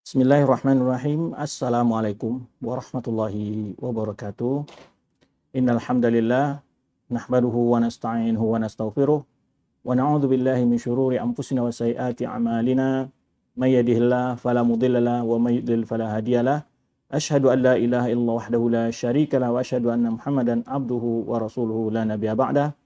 Bismillahirrahmanirrahim. Assalamualaikum warahmatullahi wabarakatuh. Innal hamdalillah nahmaduhu wa nasta'inuhu wa nastaghfiruh wa na'udzu billahi min syururi anfusina wa sayyiati a'malina. May yahdihillahu fala mudilla lahu wa may yudlil fala hadiyalah. Asyhadu an la ilaha illallah wahdahu la syarika lahu wa asyhadu anna Muhammadan abduhu wa rasuluhu la nabiyya ba'dah.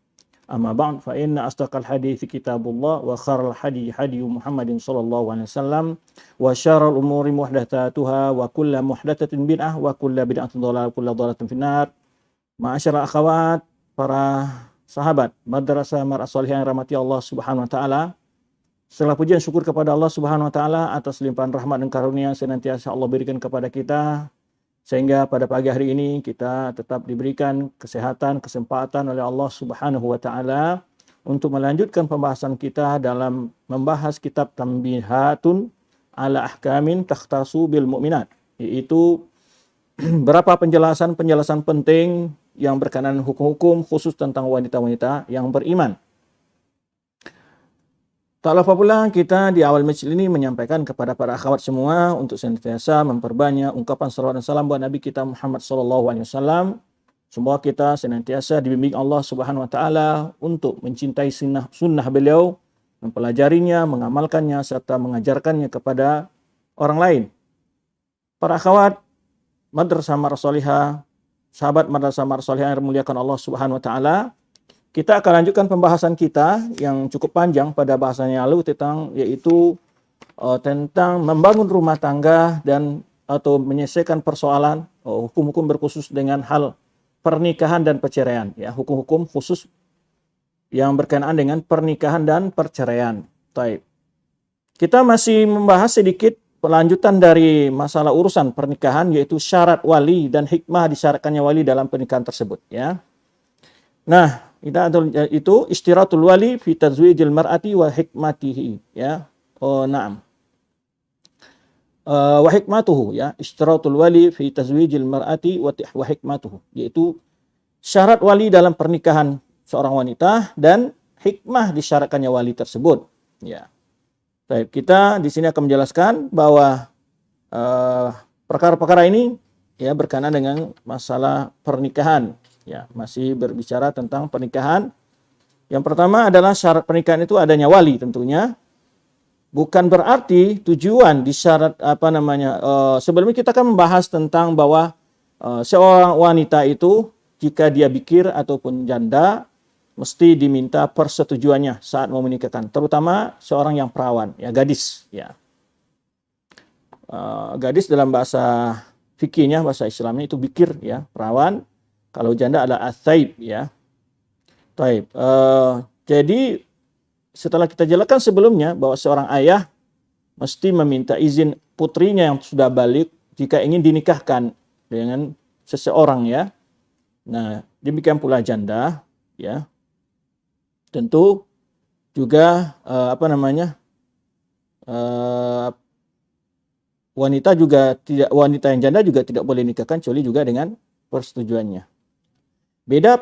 Amma ba'd fa inna asdaqal hadithi kitabullah wa khairul hadi Muhammadin sallallahu alaihi wasallam wa syarrul umuri muhdatsatuha wa kullu muhdatsatin bid'ah wa kullu bid'atin dhalalah wa kullu dhalalatin finnar. Ma'asyiral akhwat, para sahabat Madrasah Mar'as Shalihin yang rahmati Allah Subhanahu wa taala. Setelah pujian syukur kepada Allah Subhanahu wa taala atas limpahan rahmat dan karunia yang senantiasa Allah berikan kepada kita, sehingga pada pagi hari ini kita tetap diberikan kesehatan, kesempatan oleh Allah Subhanahu wa taala untuk melanjutkan pembahasan kita dalam membahas kitab Tanbihatun ala Ahkamin Takhtasu bil Mu'minat, yaitu berapa penjelasan-penjelasan penting yang berkenaan hukum-hukum khusus tentang wanita-wanita yang beriman. Tak lupa pula kita di awal majlis ini menyampaikan kepada para akhwat semua untuk senantiasa memperbanyak ungkapan salawat dan salam buat Nabi kita Muhammad SAW. Semoga kita senantiasa dibimbing Allah Subhanahu wa taala untuk mencintai sunnah beliau, mempelajarinya, mengamalkannya serta mengajarkannya kepada orang lain. Para akhwat Madrasah Mar'as Shalihah, sahabat Madrasah Mar'as Shalihah yang dimuliakan Allah Subhanahu wa taala, kita akan lanjutkan pembahasan kita yang cukup panjang pada bahasan yang lalu tentang membangun rumah tangga dan atau menyelesaikan persoalan hukum-hukum berkhusus dengan hal pernikahan dan perceraian, ya, hukum-hukum khusus yang berkenaan dengan pernikahan dan perceraian. Baik. Kita masih membahas sedikit pelanjutan dari masalah urusan pernikahan, yaitu syarat wali dan hikmah disyaratkannya wali dalam pernikahan tersebut, ya. Nah, itu istiratul wali fi tazwijil mar'ati wa hikmatihi, ya. Na'am. Wa hikmatuhu, ya. Istiratul wali fi tazwijil mar'ati wa hikmatuhu, yaitu syarat wali dalam pernikahan seorang wanita dan hikmah disyaratkannya wali tersebut, ya. Baik, kita di sini akan menjelaskan bahwa perkara-perkara ini, ya, berkenaan dengan masalah pernikahan. Ya, masih berbicara tentang pernikahan. Yang pertama adalah syarat pernikahan itu adanya wali tentunya. Bukan berarti tujuan di syarat sebelumnya kita akan membahas tentang bahwa seorang wanita itu jika dia bikir ataupun janda mesti diminta persetujuannya saat mau menikahkan, terutama seorang yang perawan, ya, gadis, ya. Gadis dalam bahasa fikihnya, bahasa Islamnya itu bikir, ya, perawan. Kalau janda adalah athaib, ya. Taib. Jadi setelah kita jelaskan sebelumnya bahwa seorang ayah mesti meminta izin putrinya yang sudah balik jika ingin dinikahkan dengan seseorang, ya. Nah, demikian pula janda, ya. Tentu juga wanita yang janda juga tidak boleh nikahkan kecuali juga dengan persetujuannya. Beda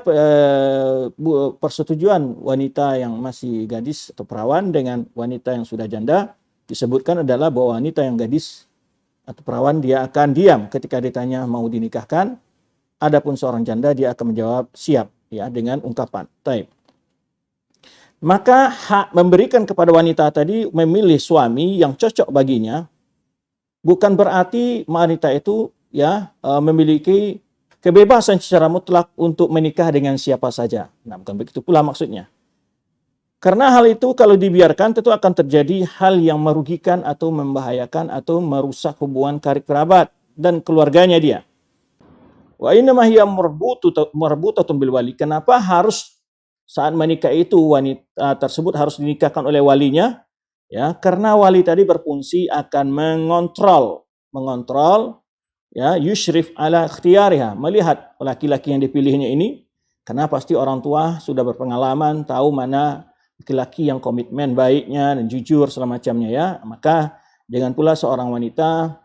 persetujuan wanita yang masih gadis atau perawan dengan wanita yang sudah janda. Disebutkan adalah bahwa wanita yang gadis atau perawan dia akan diam ketika ditanya mau dinikahkan. Adapun seorang janda dia akan menjawab siap, ya, dengan ungkapan taib. Maka hak memberikan kepada wanita tadi memilih suami yang cocok baginya bukan berarti wanita itu, ya, memiliki kebebasan secara mutlak untuk menikah dengan siapa saja. Nah, bukan begitu pula maksudnya. Karena hal itu kalau dibiarkan tentu akan terjadi hal yang merugikan atau membahayakan atau merusak hubungan karib kerabat dan keluarganya dia. Wa inna ma hiya marbutatun bil wali. Kenapa harus saat menikah itu wanita tersebut harus dinikahkan oleh walinya? Ya, karena wali tadi berfungsi akan mengontrol, ya, yushrif ala ikhtiyariha, melihat laki-laki yang dipilihnya ini, karena pasti orang tua sudah berpengalaman, tahu mana laki-laki yang komitmen baiknya dan jujur segala macamnya, ya. Maka jangan pula seorang wanita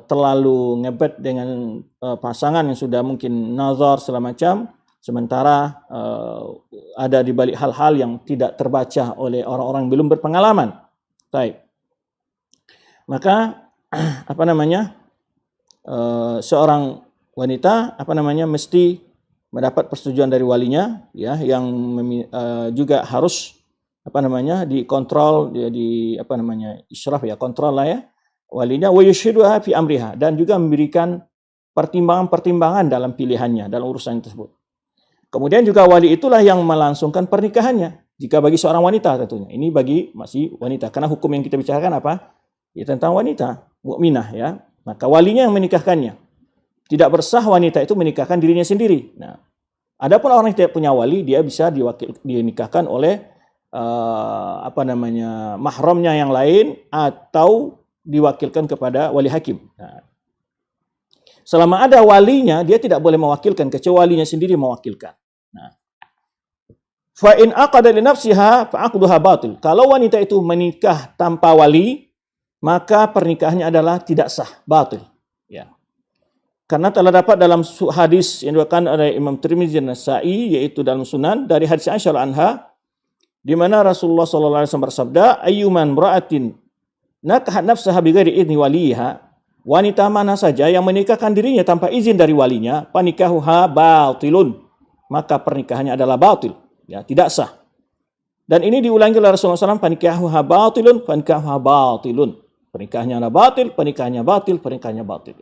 terlalu ngebet dengan pasangan yang sudah mungkin nazar segala macam, sementara ada di balik hal-hal yang tidak terbaca oleh orang-orang yang belum berpengalaman. Baik. Maka Seorang wanita mesti mendapat persetujuan dari walinya, ya, yang juga harus dikontrol, isyraf, ya, kontrol lah ya walinya, wa yusyhiduha fi amriha, dan juga memberikan pertimbangan-pertimbangan dalam pilihannya, dalam urusan tersebut. Kemudian juga wali itulah yang melangsungkan pernikahannya jika bagi seorang wanita tentunya. Ini bagi masih wanita, karena hukum yang kita bicarakan apa? Ya, tentang wanita mukminah, ya. Maka walinya yang menikahkannya. Tidak bersah wanita itu menikahkan dirinya sendiri. Nah, adapun orang yang tidak punya wali, dia bisa dinikahkan oleh mahramnya yang lain, atau diwakilkan kepada wali hakim. Nah, selama ada walinya, dia tidak boleh mewakilkan, kecuali walinya sendiri mewakilkan. Nah, fa in aqada li nafsiha fa aqduha batil. Kalau wanita itu menikah tanpa wali, maka pernikahannya adalah tidak sah, batil. Ya. Karena telah dapat dalam hadis yang diriwayatkan oleh Imam Tirmizi dan Nasa'i, yaitu dalam Sunan, dari hadis Aisyah anha, di mana Rasulullah sallallahu alaihi wasallam bersabda, ayyuman ra'atin nakahat nafsaha bighairi idzni waliha, wanita mana saja yang menikahkan dirinya tanpa izin dari walinya, panikahuha batilun, maka pernikahannya adalah batil, ya, tidak sah. Dan ini diulangi oleh Rasulullah SAW, panikahuha batilun, panikahuha batilun, pernikahannya adalah batil, pernikahannya batil, pernikahannya batil.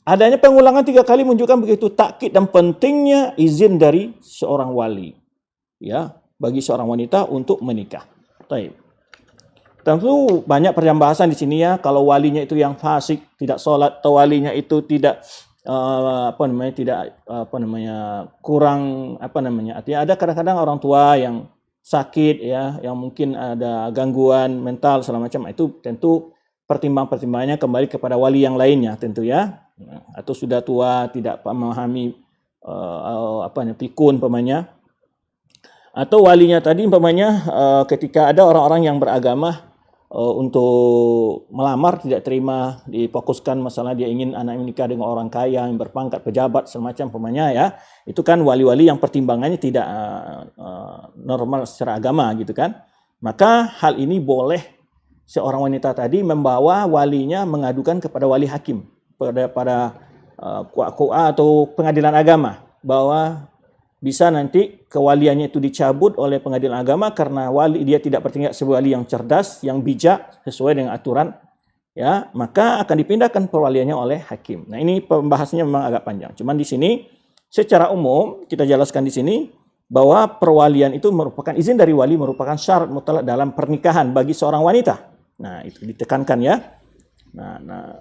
Adanya pengulangan 3 kali menunjukkan begitu takkid dan pentingnya izin dari seorang wali, ya, bagi seorang wanita untuk menikah. Baik. Tentu banyak pembahasan di sini, ya. Kalau walinya itu yang fasik, tidak sholat, atau walinya itu tidak kurang artinya ada kadang-kadang orang tua yang sakit, ya, yang mungkin ada gangguan mental segala macam, itu tentu pertimbangannya kembali kepada wali yang lainnya tentu, ya. Atau sudah tua, tidak memahami pikun umpamanya, atau walinya tadi umpamanya ketika ada orang-orang yang beragama untuk melamar tidak terima, difokuskan masalah dia ingin anak menikah dengan orang kaya yang berpangkat pejabat semacam umpamanya, ya, itu kan wali-wali yang pertimbangannya tidak normal secara agama gitu kan. Maka hal ini boleh seorang wanita tadi membawa walinya mengadukan kepada wali hakim, pada QA atau pengadilan agama, bahwa bisa nanti kewaliannya itu dicabut oleh pengadilan agama karena wali dia tidak bertindak sebagai wali yang cerdas, yang bijak sesuai dengan aturan, ya, maka akan dipindahkan perwaliannya oleh hakim. Nah, ini pembahasannya memang agak panjang. Cuman di sini secara umum kita jelaskan di sini bahwa perwalian itu merupakan izin dari wali, merupakan syarat mutlak dalam pernikahan bagi seorang wanita. Nah, itu ditekankan, ya. Nah.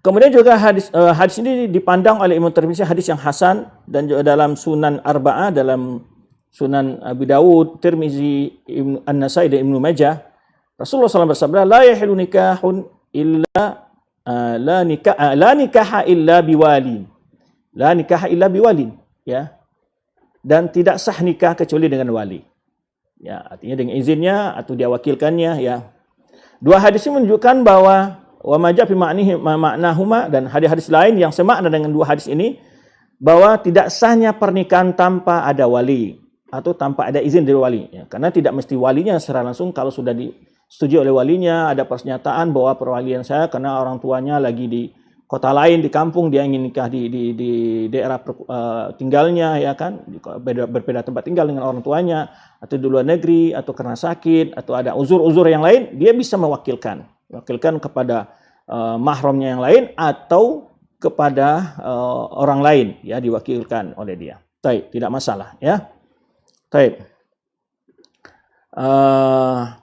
Kemudian juga hadis ini dipandang oleh Imam Tirmizi hadis yang hasan, dan juga dalam Sunan Arba'ah, dalam Sunan Abi Dawud, Tirmizi, An-Nasai, dan Ibnu Majah, Rasulullah SAW bersabda, la yahilu nikahun illa la nikaha illa biwali. La nikaha illa biwali, ya. Dan tidak sah nikah kecuali dengan wali. Ya, artinya dengan izinnya atau dia wakilkannya, ya. Dua hadis ini menunjukkan bahwa wa majah fi ma'nahuma, dan hadis-hadis lain yang semakna dengan dua hadis ini, bahwa tidak sahnya pernikahan tanpa ada wali atau tanpa ada izin dari wali, ya. Karena tidak mesti walinya secara langsung, kalau sudah disetujui oleh walinya, ada pernyataan bahwa perwalian saya karena orang tuanya lagi di kota lain, di kampung, dia ingin nikah di daerah tinggalnya, ya kan, berbeda tempat tinggal dengan orang tuanya, atau di luar negeri, atau karena sakit, atau ada uzur-uzur yang lain, dia bisa mewakilkan kepada mahramnya yang lain, atau kepada orang lain, ya, diwakilkan oleh dia. Baik, tidak masalah, ya. Baik.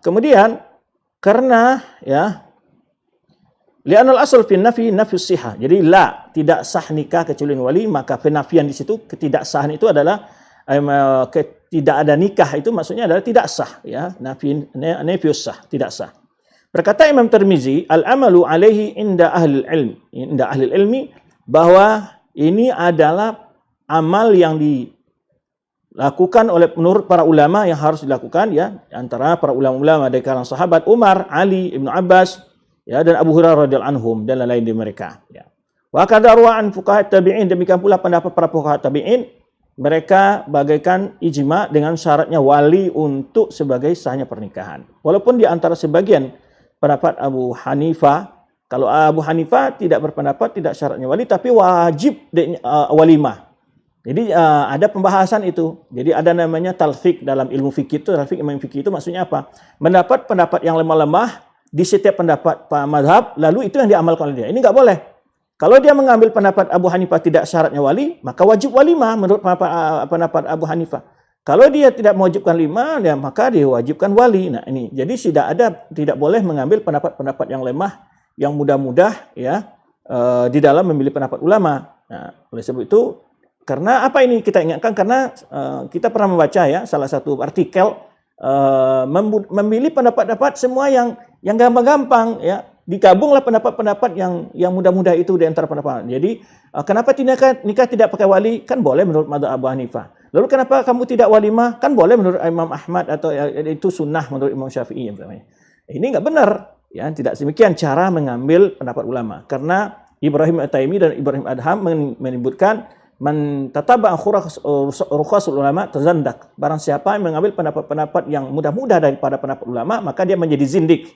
Kemudian karena, ya, li'anal asal fi nafi nafyus sihah. Jadi tidak sah nikah kecuali wali, maka penafian di situ, ketidaksahan itu adalah tidak ada nikah, itu maksudnya adalah tidak sah, ya. Nafyus sah, tidak sah. Berkata Imam Tirmizi, al-amalu alaihi inda ahli ilmi, bahwa ini adalah amal yang dilakukan menurut para ulama, yang harus dilakukan, ya, antara para ulama-ulama dari kalangan sahabat Umar, Ali, Ibnu Abbas, ya, dan Abu Hurairah radhiyallahu anhum, dan lain-lain dari mereka, ya. Wa kadarwa an fuqaha tabi'in, demikian pula pendapat para fuqaha tabi'in, mereka bagaikan ijma dengan syaratnya wali untuk sebagai sahnya pernikahan. Walaupun di antara sebagian pendapat Abu Hanifah. Kalau Abu Hanifah tidak berpendapat tidak syaratnya wali, tapi wajib walimah. Jadi ada pembahasan itu. Jadi ada namanya talfik dalam ilmu fikih itu. Talfik ilmu fikih itu maksudnya apa? Mendapat pendapat yang lemah-lemah di setiap pendapat madhab, lalu itu yang diamalkan oleh dia. Ini nggak boleh. Kalau dia mengambil pendapat Abu Hanifah tidak syaratnya wali, maka wajib walimah menurut pendapat Abu Hanifah. Kalau dia tidak mewajibkan lima, ya maka dia wajibkan wali. Nah ini, jadi tidak boleh mengambil pendapat-pendapat yang lemah, yang mudah-mudah ya di dalam memilih pendapat ulama. Nah, oleh sebab itu, karena apa ini kita ingatkan? Karena kita pernah membaca ya salah satu artikel memilih pendapat-pendapat semua yang gampang-gampang ya, digabunglah pendapat-pendapat yang mudah-mudah itu di antara pendapat. Jadi kenapa nikah tidak pakai wali? Kan boleh menurut mazhab Abu Hanifah. Lalu kenapa kamu tidak walimah? Kan boleh menurut Imam Ahmad, atau itu sunnah menurut Imam Syafi'i. Ini nggak benar ya, tidak demikian cara mengambil pendapat ulama. Karena Ibrahim At-Taimi dan Ibrahim Adham menyebutkan man tataba rukhasul ulama tazandak. Barang siapa yang mengambil pendapat-pendapat yang mudah-mudah daripada pendapat ulama, maka dia menjadi zindik.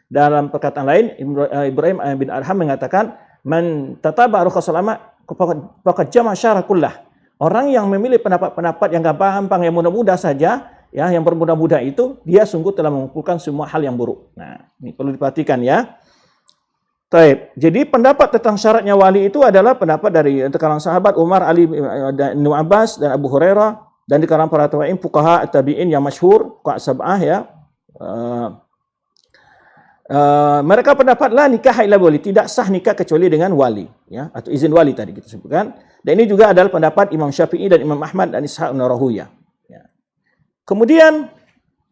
Dalam perkataan lain, Ibrahim bin Adham mengatakan, man tataba rukhasul ulama faqad jama' syara kullah. Orang yang memilih pendapat-pendapat yang gampang, yang mudah-mudah saja, ya, yang bermudah-mudah itu, dia sungguh telah mengumpulkan semua hal yang buruk. Nah, ini perlu diperhatikan ya. Taib. Jadi pendapat tentang syaratnya wali itu adalah pendapat dari kalangan sahabat Umar, Ali, Ibnu Abbas dan Abu Hurairah, dan di kalangan para tabi'in, fuqaha tabi'in yang masyhur, sab'ah ya. Mereka pendapatlah nikah illa wali, tidak sah nikah kecuali dengan wali ya, atau izin wali tadi kita sebutkan. Dan ini juga adalah pendapat Imam Syafi'i dan Imam Ahmad dan Ishaq bin Rahuyah. Ya. Kemudian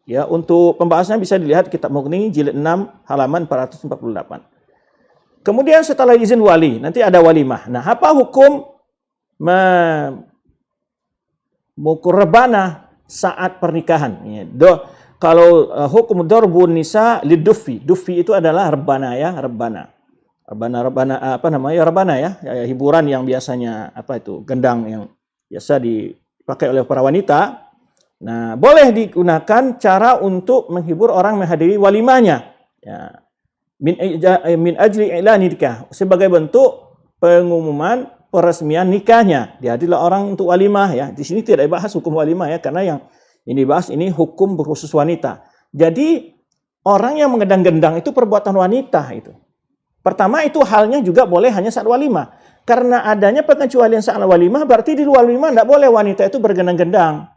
ya, untuk pembahasannya bisa dilihat kitab Mughni jilid 6 halaman 448. Kemudian setelah izin wali, nanti ada walimah. Nah, apa hukum memukul rebana saat pernikahan? Ya, kalau hukum darbun nisa liduffi. Duffi itu adalah rebana ya, rebana apa namanya? Rebana ya, hiburan yang biasanya apa itu? Gendang yang biasa dipakai oleh para wanita. Nah, boleh digunakan cara untuk menghibur orang menghadiri walimahnya. Ya. Min ajli i'lan nikah, sebagai bentuk pengumuman peresmian nikahnya. Dihadirilah orang untuk walimah ya. Di sini tidak dibahas hukum walimah ya, karena yang ini dibahas ini hukum berkhusus wanita. Jadi orang yang menggendang-gendang itu perbuatan wanita itu. Pertama itu halnya juga boleh hanya saat walimah. Karena adanya pengecualian saat walimah, berarti di luar walimah tidak boleh wanita itu bergendang-gendang.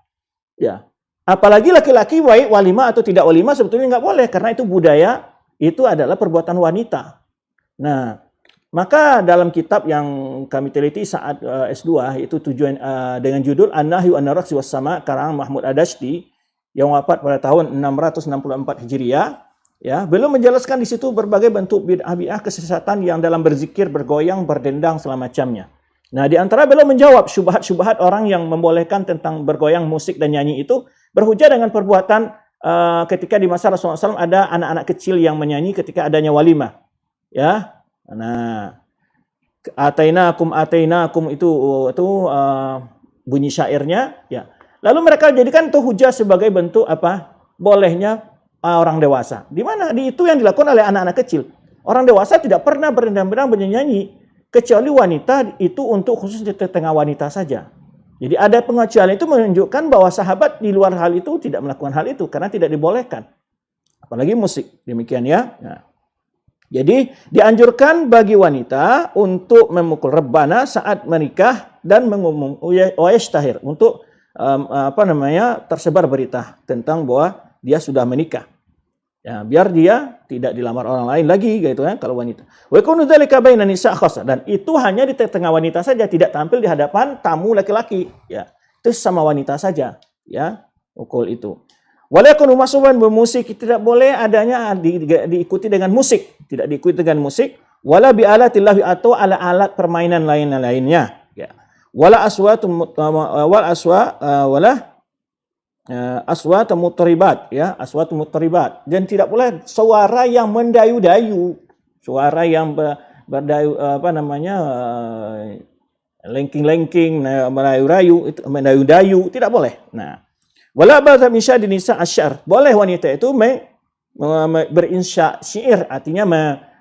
Ya. Apalagi laki-laki baik walimah atau tidak walimah sebetulnya nggak boleh, karena itu budaya. Itu adalah perbuatan wanita. Nah, maka dalam kitab yang kami teliti saat S2 itu dengan judul An-Nahyu an-Raqsi was-Sama' karangan Mahmud Ad-Dashti yang wafat pada tahun 664 Hijriah, ya, belum menjelaskan di situ berbagai bentuk bid'ah kesesatan yang dalam berzikir, bergoyang, berdendang segala macamnya. Nah, di antara belum menjawab syubhat-syubhat orang yang membolehkan tentang bergoyang, musik dan nyanyi itu berhujah dengan perbuatan ketika di masa Rasulullah SAW ada anak-anak kecil yang menyanyi ketika adanya walimah, ya. Nah, atainakum itu bunyi syairnya, ya. Lalu mereka jadikan itu hujah sebagai bentuk apa? Bolehnya orang dewasa. Di mana itu yang dilakukan oleh anak-anak kecil. Orang dewasa tidak pernah berdendang-dendang bernyanyi, kecuali wanita itu untuk khusus di tengah wanita saja. Jadi ada pengecualian itu menunjukkan bahwa sahabat di luar hal itu tidak melakukan hal itu karena tidak dibolehkan. Apalagi musik. Demikian ya. Nah, jadi dianjurkan bagi wanita untuk memukul rebana saat menikah dan mengumum wayashtahir untuk tersebar berita tentang bahwa dia sudah menikah. Ya, biar dia tidak dilamar orang lain lagi gitu kan kalau wanita. Wa yakunu dzalika baina nisa' khassa, dan itu hanya di tengah wanita saja, tidak tampil di hadapan tamu laki-laki, ya. Itu sama wanita saja, ya. Ukul itu. Wala yakunu masuban bermusik, tidak boleh adanya diikuti dengan musik, tidak diikuti dengan musik, wala bi alatillahi atau alat permainan lainnya, ya. Wala aswatu aswatu muttaribat, ya, aswatu muttaribat, dan tidak boleh suara yang mendayu-dayu, suara yang berdayu lengking-lengking, merayu-rayu, mendayu-dayu tidak boleh. Nah, wala ba'da min syaddi nisa asy'ar, boleh wanita itu berinsya syair, artinya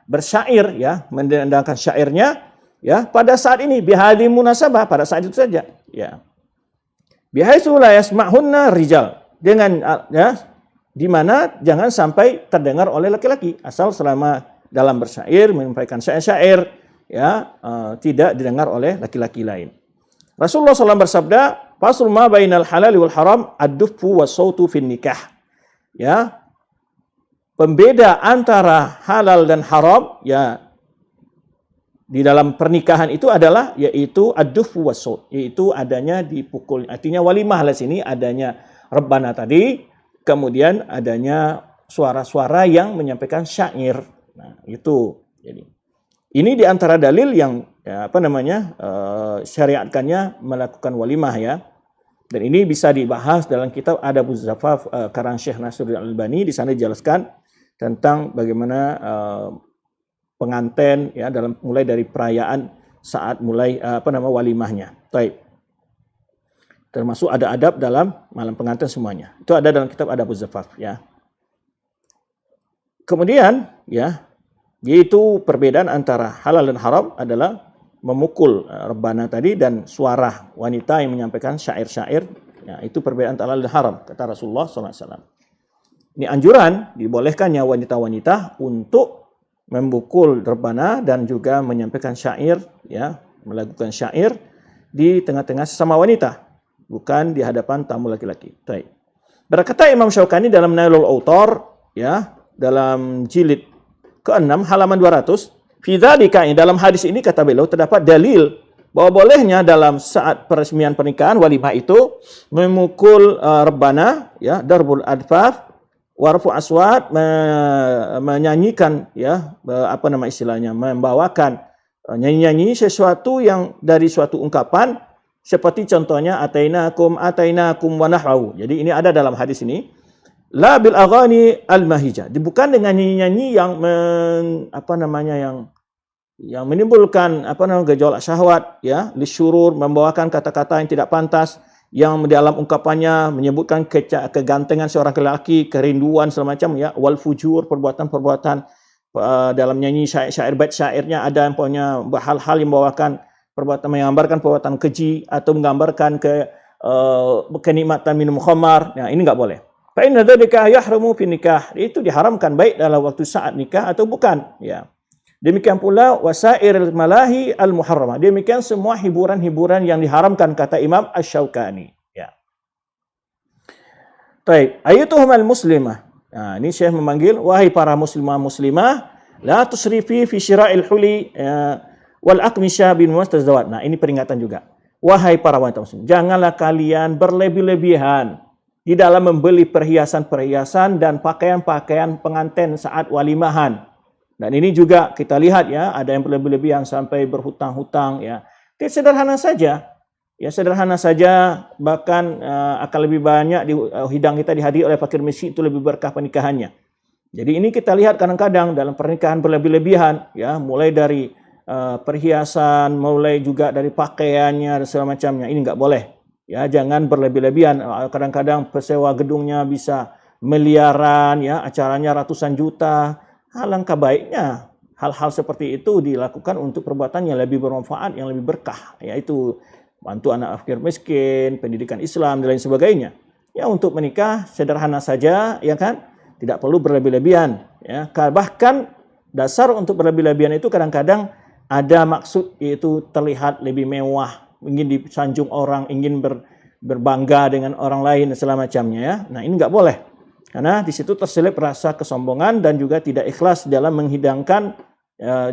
bersyair, ya, mendendangkan syairnya, ya, pada saat ini bihadhi munasabah, pada saat itu saja, ya. Bihaitsu la yasma'hunna rijal, dengan, ya, di mana jangan sampai terdengar oleh laki-laki, asal selama dalam bersyair menyampaikan syair-syair, ya, tidak didengar oleh laki-laki lain. Rasulullah SAW bersabda, "Fasul ma bainal halal wal haram ad-duffu was-sautu fin nikah." Ya, pembeda antara halal dan haram, ya, di dalam pernikahan itu adalah yaitu ad-duffu was-saut, yaitu adanya dipukul, artinya walimah lah sini, adanya rebana tadi, kemudian adanya suara-suara yang menyampaikan syair. Nah, itu. Jadi ini di antara dalil yang, ya, syariatkannya melakukan walimah, ya. Dan ini bisa dibahas dalam kitab Adabuz Zafaf karang Syekh Nasiruddin Al-Albani. Di sana dijelaskan tentang bagaimana pengantin, ya, dalam mulai dari perayaan saat mulai walimahnya. Baik. Termasuk ada adab dalam malam pengantin semuanya. Itu ada dalam kitab Adabuz Zafaf, ya. Kemudian, ya, yaitu perbedaan antara halal dan haram adalah memukul rebana tadi dan suara wanita yang menyampaikan syair-syair, ya, itu perbedaan antara halal dan haram, kata Rasulullah SAW. Ini anjuran dibolehkannya wanita-wanita untuk memukul rebana dan juga menyampaikan syair, ya, melakukan syair di tengah-tengah sesama wanita, bukan di hadapan tamu laki-laki. Baik. Berkata Imam Syaukani dalam Nailul Autar, ya, dalam jilid ke-6 halaman 200, fi dzalika, dalam hadis ini kata beliau terdapat dalil bahwa bolehnya dalam saat peresmian pernikahan walimah itu memukul rebana, ya, darbul adfaf, warfu aswat, menyanyikan, ya, istilahnya, membawakan nyanyi-nyanyi sesuatu yang dari suatu ungkapan, seperti contohnya atainakum wa nahwu. Jadi ini ada dalam hadis ini, la bil aghani al mahija, bukan dengan nyanyi-nyanyi yang yang menimbulkan gejolak syahwat, ya, lisyurur, membawakan kata-kata yang tidak pantas, yang dalam ungkapannya menyebutkan kegantengan seorang lelaki, kerinduan semacam, ya, wal fujur, perbuatan-perbuatan dalam nyanyi syair-syair, bait syairnya ada yang punya hal-hal yang membawakan perbuatan, menggambarkan perbuatan keji atau menggambarkan kenikmatan minum khamar. Nah, ini enggak boleh. Fa inna dzalika yahrumu fi nikah, itu diharamkan baik dalam waktu saat nikah atau bukan, ya. Demikian pula wasairil malahi al-muharramah. Demikian semua hiburan-hiburan yang diharamkan, kata Imam Asy-Syaukani, ya. Baik, ayyatuhumal muslimah. Nah, ini Syekh memanggil, wahai para muslimah, la tusrifi fi syira'il huli wal aqmisha bin mustazawat. Nah, ini peringatan juga. Wahai para wanita muslim, janganlah kalian berlebih-lebihan di dalam membeli perhiasan-perhiasan dan pakaian-pakaian pengantin saat walimahan. Dan ini juga kita lihat, ya, ada yang berlebih-lebihan sampai berhutang-hutang, ya. Itu sederhana saja, ya, sederhana saja, bahkan akan lebih banyak hidang kita dihadiri oleh fakir miskin, itu lebih berkah pernikahannya. Jadi ini kita lihat kadang-kadang dalam pernikahan berlebih-lebihan, ya, mulai dari perhiasan, mulai juga dari pakaiannya dan segala macamnya. Ini enggak boleh, ya, jangan berlebih-lebihan. Kadang-kadang pesewa gedungnya bisa miliaran, ya, acaranya ratusan juta. Alangkah baiknya hal-hal seperti itu dilakukan untuk perbuatan yang lebih bermanfaat, yang lebih berkah, yaitu bantu anak fakir miskin, pendidikan Islam, dan lain sebagainya. Ya, untuk menikah sederhana saja, ya kan, tidak perlu berlebih-lebihan, ya. Bahkan dasar untuk berlebih-lebihan itu kadang-kadang ada maksud, yaitu terlihat lebih mewah, ingin disanjung orang, ingin berbangga dengan orang lain dan segala macamnya, ya. Nah, ini nggak boleh. Karena di situ terselip rasa kesombongan dan juga tidak ikhlas dalam menghidangkan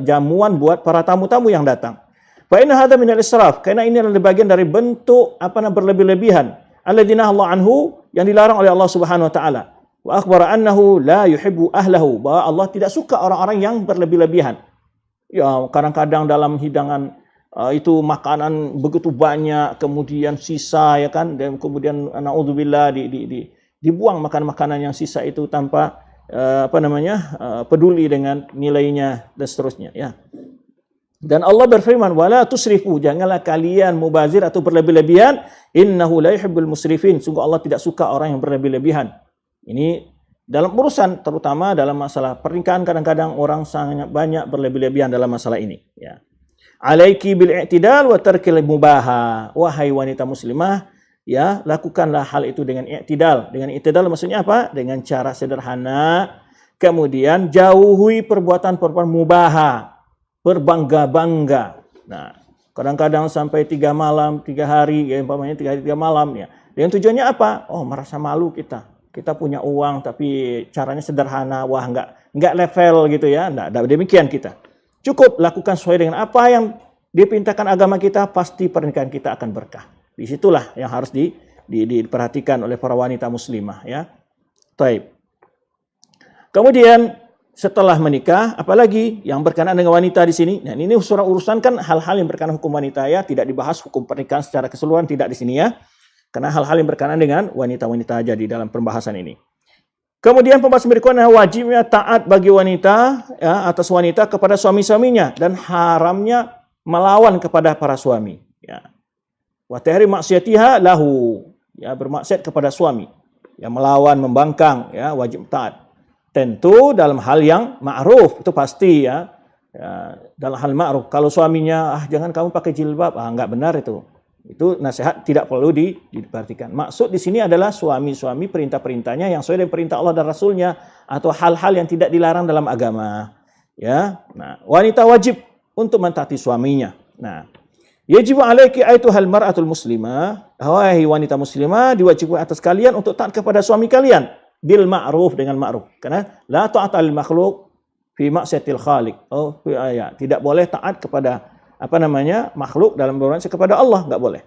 jamuan buat para tamu-tamu yang datang. Fa inna hadza minal israf, karena ini adalah bagian dari bentuk berlebih-lebihan. Alladzina Allah anhu, yang dilarang oleh Allah Subhanahu wa taala. Wa akhbara annahu la yuhibbu ahlahu, bahwa Allah tidak suka orang-orang yang berlebih-lebihan. Ya, kadang-kadang dalam hidangan itu makanan begitu banyak, kemudian sisa, ya kan, dan kemudian naudzubillah dibuang makanan-makanan yang sisa itu tanpa peduli dengan nilainya dan seterusnya, ya. Dan Allah berfirman, wala tusrifu, janganlah kalian mubazir atau berlebih-lebihan, innahu la yuhibbul musrifin, sungguh Allah tidak suka orang yang berlebih-lebihan. Ini dalam urusan terutama dalam masalah pernikahan kadang-kadang orang sangat banyak berlebih-lebihan dalam masalah ini, ya. Alaiki bil i'tidal wa tarkil mubaha. Wahai wanita muslimah, ya, lakukanlah hal itu dengan i'tidal. Dengan i'tidal maksudnya apa? Dengan cara sederhana. Kemudian jauhi perbuatan-perbuatan mubaha, berbangga-bangga. Nah, kadang-kadang sampai 3 malam, 3 hari, ya umpamanya 3 hari 3 malam, ya. Dengan tujuannya apa? Oh, merasa malu kita. Kita punya uang tapi caranya sederhana. Wah, enggak level gitu ya. Enggak demikian kita. Cukup lakukan sesuai dengan apa yang diperintahkan agama kita, pasti pernikahan kita akan berkah. Disitulah yang harus diperhatikan oleh para wanita muslimah, ya. Taib. Kemudian setelah menikah, apalagi yang berkenaan dengan wanita di sini. Nah, ini urusan kan hal-hal yang berkenaan hukum wanita, ya, tidak dibahas hukum pernikahan secara keseluruhan, tidak di sini, ya. Karena hal-hal yang berkenaan dengan wanita-wanita aja di dalam pembahasan ini. Kemudian pembahasan berikutnya, wajibnya taat bagi wanita, ya, atas wanita kepada suami-suaminya dan haramnya melawan kepada para suami, ya. Wa tahrim maksiatiha lahu, ya, bermaksiat kepada suami, ya, melawan, membangkang, ya, wajib taat. Tentu dalam hal yang ma'ruf, itu pasti, ya. Ya, dalam hal ma'ruf. Kalau suaminya, jangan kamu pakai jilbab, enggak benar itu. Itu nasihat tidak perlu diperhatikan. Maksud di sini adalah suami-suami perintah-perintahnya yang sesuai dengan perintah Allah dan Rasulnya, atau hal-hal yang tidak dilarang dalam agama. Ya, nah, wanita wajib untuk mentaati suaminya. Nah, yajibu alaiki aituhal mar'atul muslimah, wahai wanita muslimah, diwajibkan atas kalian untuk taat kepada suami kalian bil ma'ruf, dengan ma'ruf. Karena la ta'ata lil makhluq fi maksiatil khaliq. Oh, ya, tidak boleh taat kepada makhluk dalam berbuat kepada Allah, enggak boleh.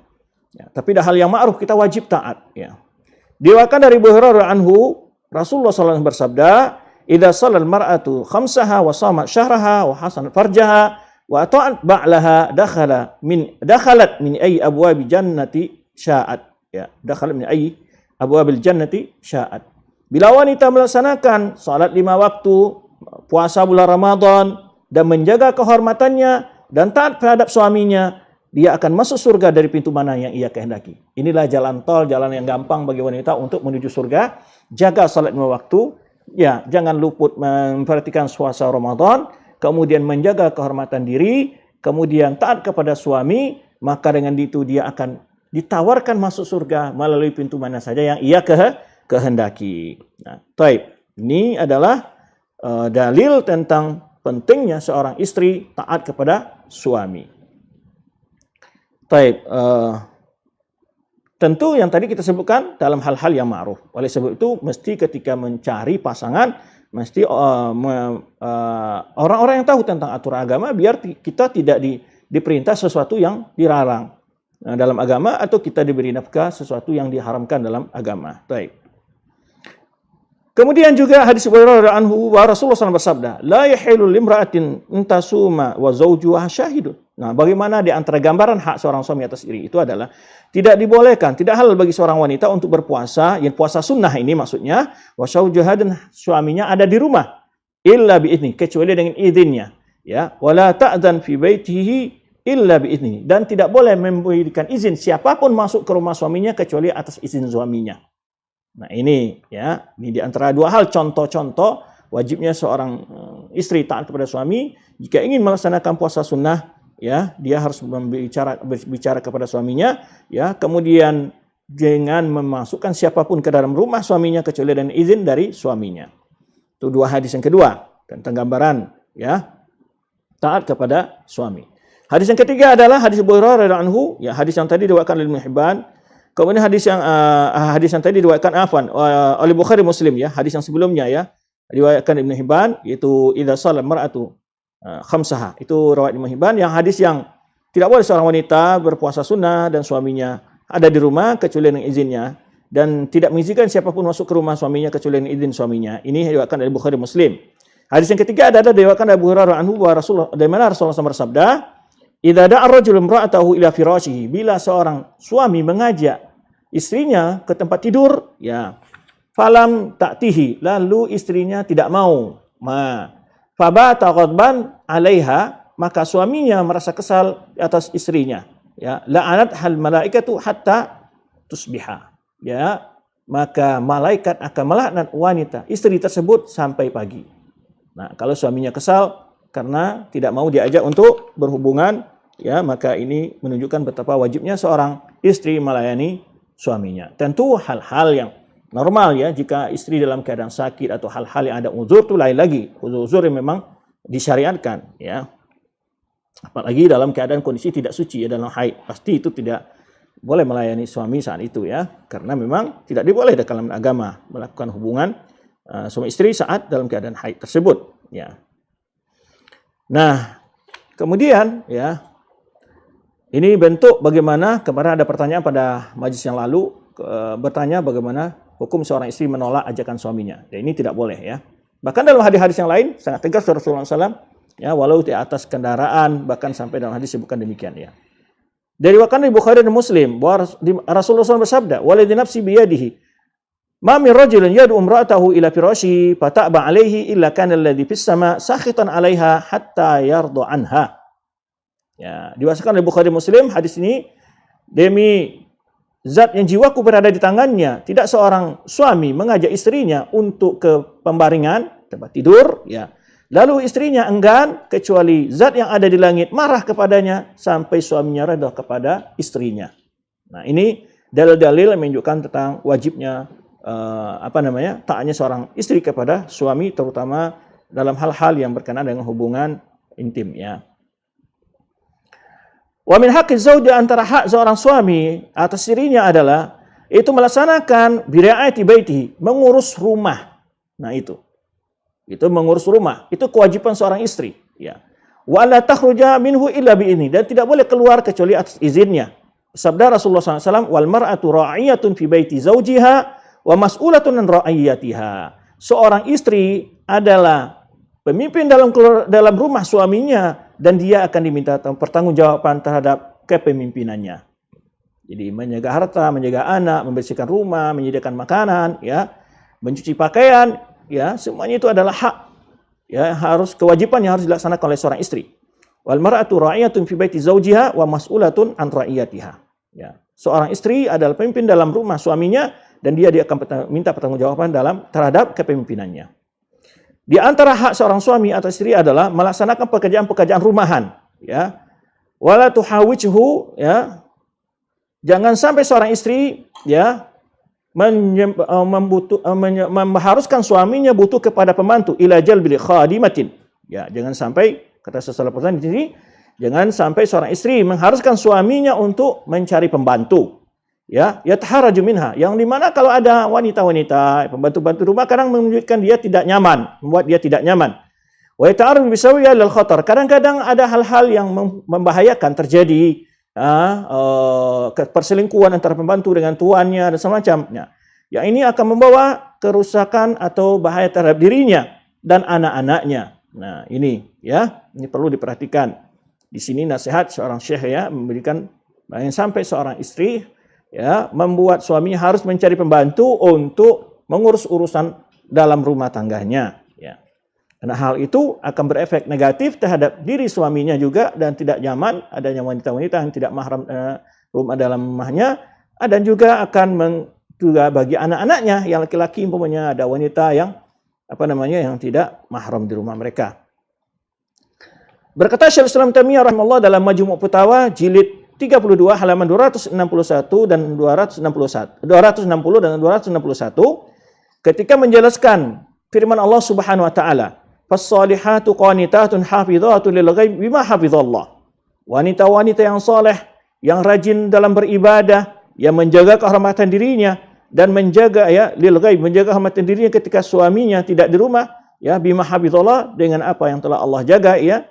Ya, tapi dah hal yang ma'ruf kita wajib taat, ya. Diriwayatkan dari Abu Hurairah anhu, Rasulullah SAW bersabda, "Idza shalal mar'atu khamsaha wa shamat syahraha wa hasanat farjaha wa ta'at ba'laha dakhalat min ayyi abwabil jannati sya'at." Ya, dakhalat min ayyi abwabil jannati sya'at. Bila wanita melaksanakan salat 5 waktu, puasa bulan Ramadan dan menjaga kehormatannya dan taat terhadap suaminya, dia akan masuk surga dari pintu mana yang ia kehendaki. Inilah jalan tol, jalan yang gampang bagi wanita untuk menuju surga. Jaga salat 5 waktu, ya, jangan luput memperhatikan puasa Ramadan, kemudian menjaga kehormatan diri, kemudian taat kepada suami, maka dengan itu dia akan ditawarkan masuk surga melalui pintu mana saja yang ia kehendaki. Nah, taib. Ini adalah dalil tentang pentingnya seorang istri taat kepada suami. Taib. Tentu yang tadi kita sebutkan dalam hal-hal yang ma'ruf. Oleh sebab itu, mesti ketika mencari pasangan, mesti orang-orang yang tahu tentang aturan agama, biar kita tidak diperintah sesuatu yang dilarang dalam agama, atau kita diberi nafkah sesuatu yang diharamkan dalam agama. Taib. Kemudian juga hadis Abu Hurairah anhu, Rasulullah SAW bersabda, la yahilu limra'atin intasuma wa zawjuha syahidun. Nah, bagaimana di antara gambaran hak seorang suami atas istri itu adalah tidak dibolehkan, tidak halal bagi seorang wanita untuk berpuasa, yang puasa sunnah ini maksudnya, wa zawjuha, dan suaminya ada di rumah, illa bi'izni, kecuali dengan izinnya, ya, wala ta'dzan fi baitihi illa bi'izni, dan tidak boleh memberikan izin siapapun masuk ke rumah suaminya kecuali atas izin suaminya. Nah, ini, ya, ini di antara dua hal contoh-contoh wajibnya seorang istri taat kepada suami. Jika ingin melaksanakan puasa sunnah, ya, dia harus berbicara kepada suaminya, ya, kemudian jangan memasukkan siapapun ke dalam rumah suaminya kecuali dengan izin dari suaminya. Itu dua hadis yang kedua tentang gambaran, ya, taat kepada suami. Hadis yang ketiga adalah hadis Abu Hurairah anhu, ya, hadis yang tadi diriwayatkan oleh Ibnu Hibban. Kemudian hadis yang tadi diriwayatkan oleh Bukhari Muslim, ya, hadis yang sebelumnya, ya, diriwayatkan Ibnu Hibban, yaitu idza shalat mar'atu khamsaha. Itu riwayat Ibnu Hibban, yang hadis yang tidak boleh seorang wanita berpuasa sunnah dan suaminya ada di rumah kecuali dengan izinnya, dan tidak mengizinkan siapapun masuk ke rumah suaminya kecuali dengan izin suaminya. Ini diriwayatkan oleh Bukhari Muslim. Hadis yang ketiga adalah diriwayatkan dari Abu Hurairah anhu, Rasulullah, dari mana Rasulullah SAW bersabda, idza da'a ar-rajulu imra'atahu ila firashihi, bila seorang suami mengajak istrinya ke tempat tidur, ya, falam ta'tihi, lalu istrinya tidak mau, fabata ghadban 'alaiha, maka suaminya merasa kesal atas istrinya, ya, la'anat hal malaikatu hatta tusbiha, ya, maka malaikat akan melaknat wanita istri tersebut sampai pagi. Nah, kalau suaminya kesal karena tidak mau diajak untuk berhubungan, ya, maka ini menunjukkan betapa wajibnya seorang istri melayani suaminya. Tentu hal-hal yang normal, ya, jika istri dalam keadaan sakit atau hal-hal yang ada uzur itu lain lagi. Uzur yang memang disyariatkan, ya. Apalagi dalam keadaan kondisi tidak suci, ya, dalam haid, pasti itu tidak boleh melayani suami saat itu, ya, karena memang tidak diboleh dalam agama melakukan hubungan suami istri saat dalam keadaan haid tersebut, ya. Nah, kemudian, ya, ini bentuk bagaimana kemarin ada pertanyaan pada majelis yang lalu, bertanya bagaimana hukum seorang istri menolak ajakan suaminya. Ya, ini tidak boleh, ya. Bahkan dalam hadis-hadis yang lain sangat tegas Rasulullah SAW, ya, walau di atas kendaraan, bahkan sampai dalam hadis disebutkan demikian, ya. Diriwayatkan di Bukhari dan Muslim bahwa Rasulullah SAW bersabda, "Waladhi nafsi biyadihi, ma min rajulin yad'u imra'atahu ila firashihi fata'ba 'alaihi illa kana alladhi fis sama' sakhitan 'alaiha hatta yarda anha." Ya, diwasakan oleh Bukhari Muslim hadis ini, demi zat yang jiwaku berada di tangannya, tidak seorang suami mengajak istrinya untuk ke pembaringan, tempat tidur, ya. Lalu istrinya enggan, kecuali zat yang ada di langit marah kepadanya sampai suaminya redha kepada istrinya. Nah, ini dalil-dalil yang menunjukkan tentang wajibnya taatnya seorang istri kepada suami, terutama dalam hal-hal yang berkenaan dengan hubungan intim, ya. Wa min haqqi zauji, antara hak seorang suami atas dirinya adalah itu melaksanakan biri'ati baitihi, mengurus rumah. Nah, itu mengurus rumah, itu kewajiban seorang istri, ya. Wa la takhruja minhu illa bi ini, dan tidak boleh keluar kecuali atas izinnya. Sabda Rasulullah SAW, wal mar'atu ra'iyatun fi baiti zaujiha wa mas'ulatun an ra'iyatiha. Seorang istri adalah pemimpin dalam rumah suaminya, dan dia akan diminta pertanggungjawaban terhadap kepemimpinannya. Jadi menjaga harta, menjaga anak, membersihkan rumah, menyediakan makanan, ya, mencuci pakaian, ya, semuanya itu adalah hak, ya, kewajiban yang harus dilaksanakan oleh seorang istri. Wal mar'atu ra'iyatun fi baiti zawjiha wa mas'ulatun an ra'iyatiha. Ya, seorang istri adalah pemimpin dalam rumah suaminya, dan dia akan minta pertanggungjawaban terhadap kepemimpinannya. Di antara hak seorang suami atas istri adalah melaksanakan pekerjaan-pekerjaan rumahan, ya. Wala tuhawijhu, ya. Jangan sampai seorang istri, ya, mengharuskan suaminya butuh kepada pembantu, ila jalbil khadimatin. Ya, jangan sampai, kata sesuatu pesan di sini, jangan sampai seorang istri mengharuskan suaminya untuk mencari pembantu. Ya, yataharaju minha, yang dimana kalau ada wanita-wanita pembantu-bantu rumah kadang menunjukkan dia tidak nyaman, membuat dia tidak nyaman. Wa yata'arradu bisawiya lil khatar, kadang-kadang ada hal-hal yang membahayakan terjadi, perselingkuhan antara pembantu dengan tuannya dan semacamnya. Ya, ini akan membawa kerusakan atau bahaya terhadap dirinya dan anak-anaknya. Nah, ini, ya, ini perlu diperhatikan. Di sini nasihat seorang syekh, ya, memberikan jangan sampai seorang istri, ya, membuat suaminya harus mencari pembantu untuk mengurus urusan dalam rumah tangganya, ya. Karena hal itu akan berefek negatif terhadap diri suaminya juga, dan tidak nyaman adanya wanita-wanita yang tidak mahram rumah dalam rumahnya, dan juga akan juga bagi anak-anaknya yang laki-laki, umpamanya ada wanita yang yang tidak mahram di rumah mereka. Berkata Syekh Islam Taimiyah rahimahullah dalam Majmu' Fatawa jilid 32 halaman 261 dan 260 dan 261, ketika menjelaskan firman Allah Subhanahu wa taala, "Fas-salihatu qanitatun hafizatun lil ghaib bima hafizallah." Wanita-wanita yang saleh, yang rajin dalam beribadah, yang menjaga kehormatan dirinya dan menjaga, ya, lil ghaib, menjaga kehormatan dirinya ketika suaminya tidak di rumah, ya, bima hafizallah, dengan apa yang telah Allah jaga, ya.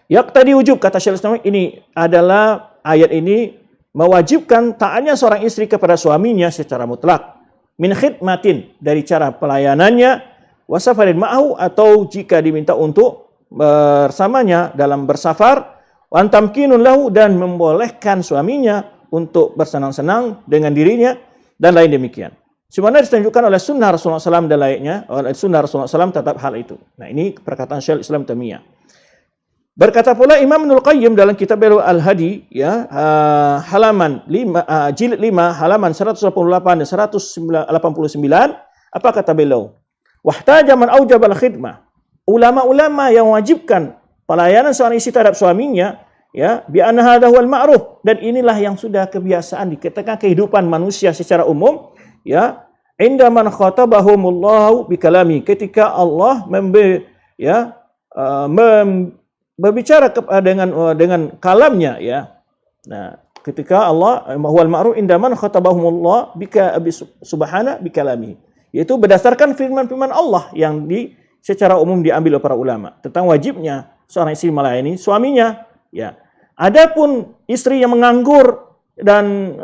Yaqtadi wujub, kata Syekh Islam, ini adalah ayat ini mewajibkan taatnya seorang istri kepada suaminya secara mutlak. Min khidmatin, dari cara pelayanannya, wasafarin ma'ahu, atau jika diminta untuk bersamanya dalam bersafar, wan tamkinun lahu, dan membolehkan suaminya untuk bersenang-senang dengan dirinya, dan lain demikian. Sebenarnya ditunjukkan oleh sunnah Rasulullah SAW dan lainnya, oleh sunnah Rasulullah SAW tetap hal itu. Nah, ini perkataan Syekh Islam Taimiyah. Berkata pula Imam Ibnul Qayyim dalam kitab Al-Hadi, ya, halaman 5, jilid 5, halaman 188 dan 189, apa kata beliau? Wahtaja man aujabal khidmah. Ulama-ulama yang wajibkan pelayanan seorang istri terhadap suaminya, ya, bi anna hadha huwal ma'ruf, dan inilah yang sudah kebiasaan di tengah kehidupan manusia secara umum, ya, inda man khatabahumullahu bi kalami, ketika Allah berbicara dengan kalamnya, ya. Nah, ketika Allah huwal ma'ruf inda man khatabahumullah bika subhana bi kalami, yaitu berdasarkan firman-firman Allah yang secara umum diambil oleh para ulama tentang wajibnya seorang istri melayani suaminya, ya. Adapun istri yang menganggur dan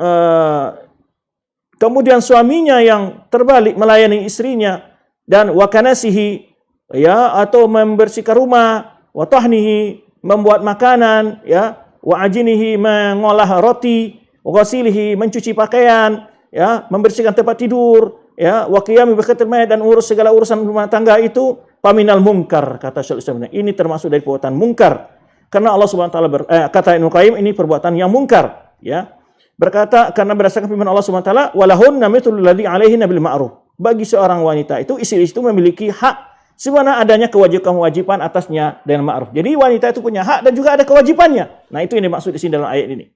kemudian suaminya yang terbalik melayani istrinya dan wakanasihi, ya, atau membersihkan rumah, wa tahnihi, membuat makanan, ya, wa ajinihi, mengolah roti, wa ghasilihi, mencuci pakaian, ya, membersihkan tempat tidur, ya, wa qiyami bi khatil mayit, dan urus segala urusan rumah tangga itu paminal munkar, kata Syaikhul Islam. Ini termasuk dari perbuatan munkar. Karena Allah Subhanahu wa taala kata Ibnu Qayyim, ini perbuatan yang munkar, ya. Berkata karena berdasarkan firman Allah Subhanahu wa taala, walahunna mithlul ladzi 'alaihinna bil ma'ruf. Bagi seorang wanita itu, istri itu memiliki hak sebagaimana adanya kewajiban atasnya dengan ma'ruf. Jadi wanita itu punya hak dan juga ada kewajibannya. Nah, itu yang dimaksud di sini dalam ayat ini.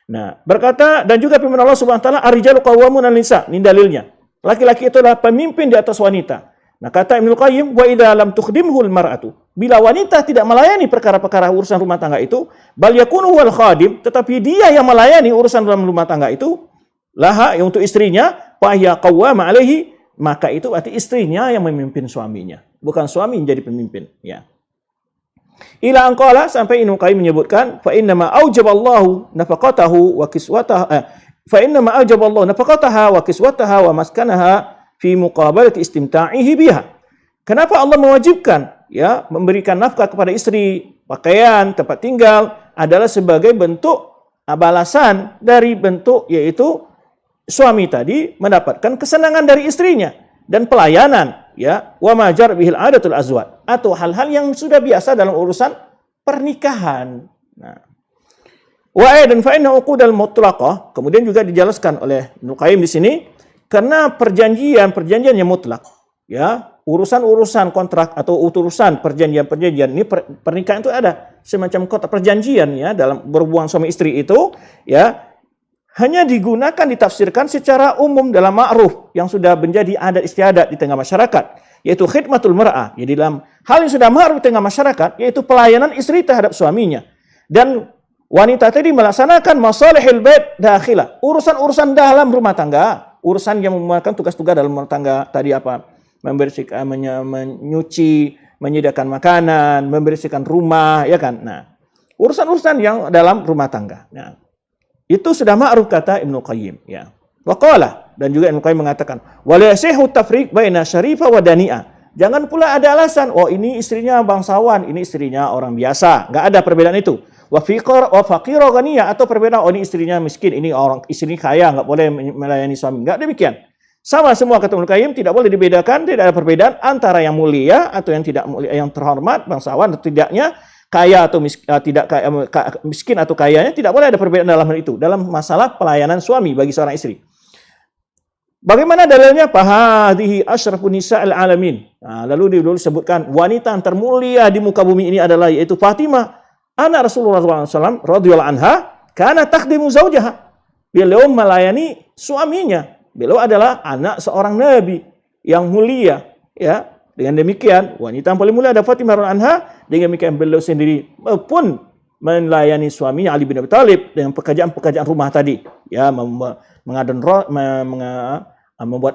Nah, berkata dan juga firman Allah Subhanahu wa taala, ar-rijalu qawwamuna 'alan nisa. Ini dalilnya. Laki-laki itu adalah pemimpin di atas wanita. Nah, kata Ibnu Qayyim, wa idza lam tukhdimhul mar'atu. Bila wanita tidak melayani perkara-perkara urusan rumah tangga itu, bal yakunu wal khadim, tetapi dia yang melayani urusan dalam rumah tangga itu, laha, yang untuk istrinya, fa hiya qawwama 'alaihi, maka itu berarti istrinya yang memimpin suaminya, bukan suami yang jadi pemimpin, ya. Ila anqala, sampai Ibnu Qayyim menyebutkan, fa inna ma aujaballahu nafaqatahu wa kiswataha, fa inna ma aujaballahu nafaqataha wa kiswataha wa maskanaha fi muqabalati istimta'ihi biha. Kenapa Allah mewajibkan, ya, memberikan nafkah kepada istri, pakaian, tempat tinggal, adalah sebagai bentuk balasan dari bentuk, yaitu suami tadi mendapatkan kesenangan dari istrinya dan pelayanan, ya, wa majar bihil adatul azwaj, atau hal-hal yang sudah biasa dalam urusan pernikahan. Nah, wa aidan fa inna uqudal mutlaqah, kemudian juga dijelaskan oleh Ibnu Qayyim di sini, karena perjanjian yang mutlak, ya, urusan-urusan kontrak atau urusan perjanjian ini, pernikahan itu ada semacam kontrak perjanjian, ya, dalam berhubungan suami istri itu, ya, hanya digunakan, ditafsirkan secara umum dalam ma'ruf yang sudah menjadi adat istiadat di tengah masyarakat, yaitu khidmatul mar'ah. Jadi dalam hal yang sudah ma'ruf di tengah masyarakat, yaitu pelayanan istri terhadap suaminya. Dan wanita tadi melaksanakan masalihil bait dakhilah, urusan-urusan dalam rumah tangga, urusan yang memakan tugas-tugas dalam rumah tangga tadi apa? Membersihkan, menyuci, menyediakan makanan, membersihkan rumah, ya kan? Nah, urusan-urusan yang dalam rumah tangga. Nah, itu sudah ma'ruf, kata Ibnu Qayyim, ya. Wa qala, dan juga Ibnu Qayyim mengatakan, wa la yasihu tafriq baina syarifah wa dani'ah. Jangan pula ada alasan, oh ini istrinya bangsawan, ini istrinya orang biasa. Enggak ada perbedaan itu. Wa faqira ghaniyah, atau perbedaan, oh ini istrinya miskin, ini orang istri kaya, enggak boleh melayani suami. Enggak demikian. Sama semua, kata Ibnu Qayyim, tidak boleh dibedakan, tidak ada perbedaan antara yang mulia atau yang tidak mulia, yang terhormat, bangsawan atau tidaknya, kaya atau miskin atau kayanya, tidak boleh ada perbedaan dalam hal itu, dalam masalah pelayanan suami bagi seorang istri. Bagaimana dalilnya? Fahadhihi asyrafun nisa'il alamin. Nah, lalu disebutkan wanita yang termulia di muka bumi ini adalah, yaitu Fatimah, anak Rasulullah SAW radhiyallahu anha, karena takhdimu zaujaha. Beliau melayani suaminya. Beliau adalah anak seorang nabi yang mulia, ya. Dengan demikian, wanita yang paling mulia adalah Fatimah radhiyallahu anha. Dengan demikian beliau sendiri pun melayani suaminya Ali bin Abi Thalib dengan pekerjaan-pekerjaan rumah tadi, ya, membuat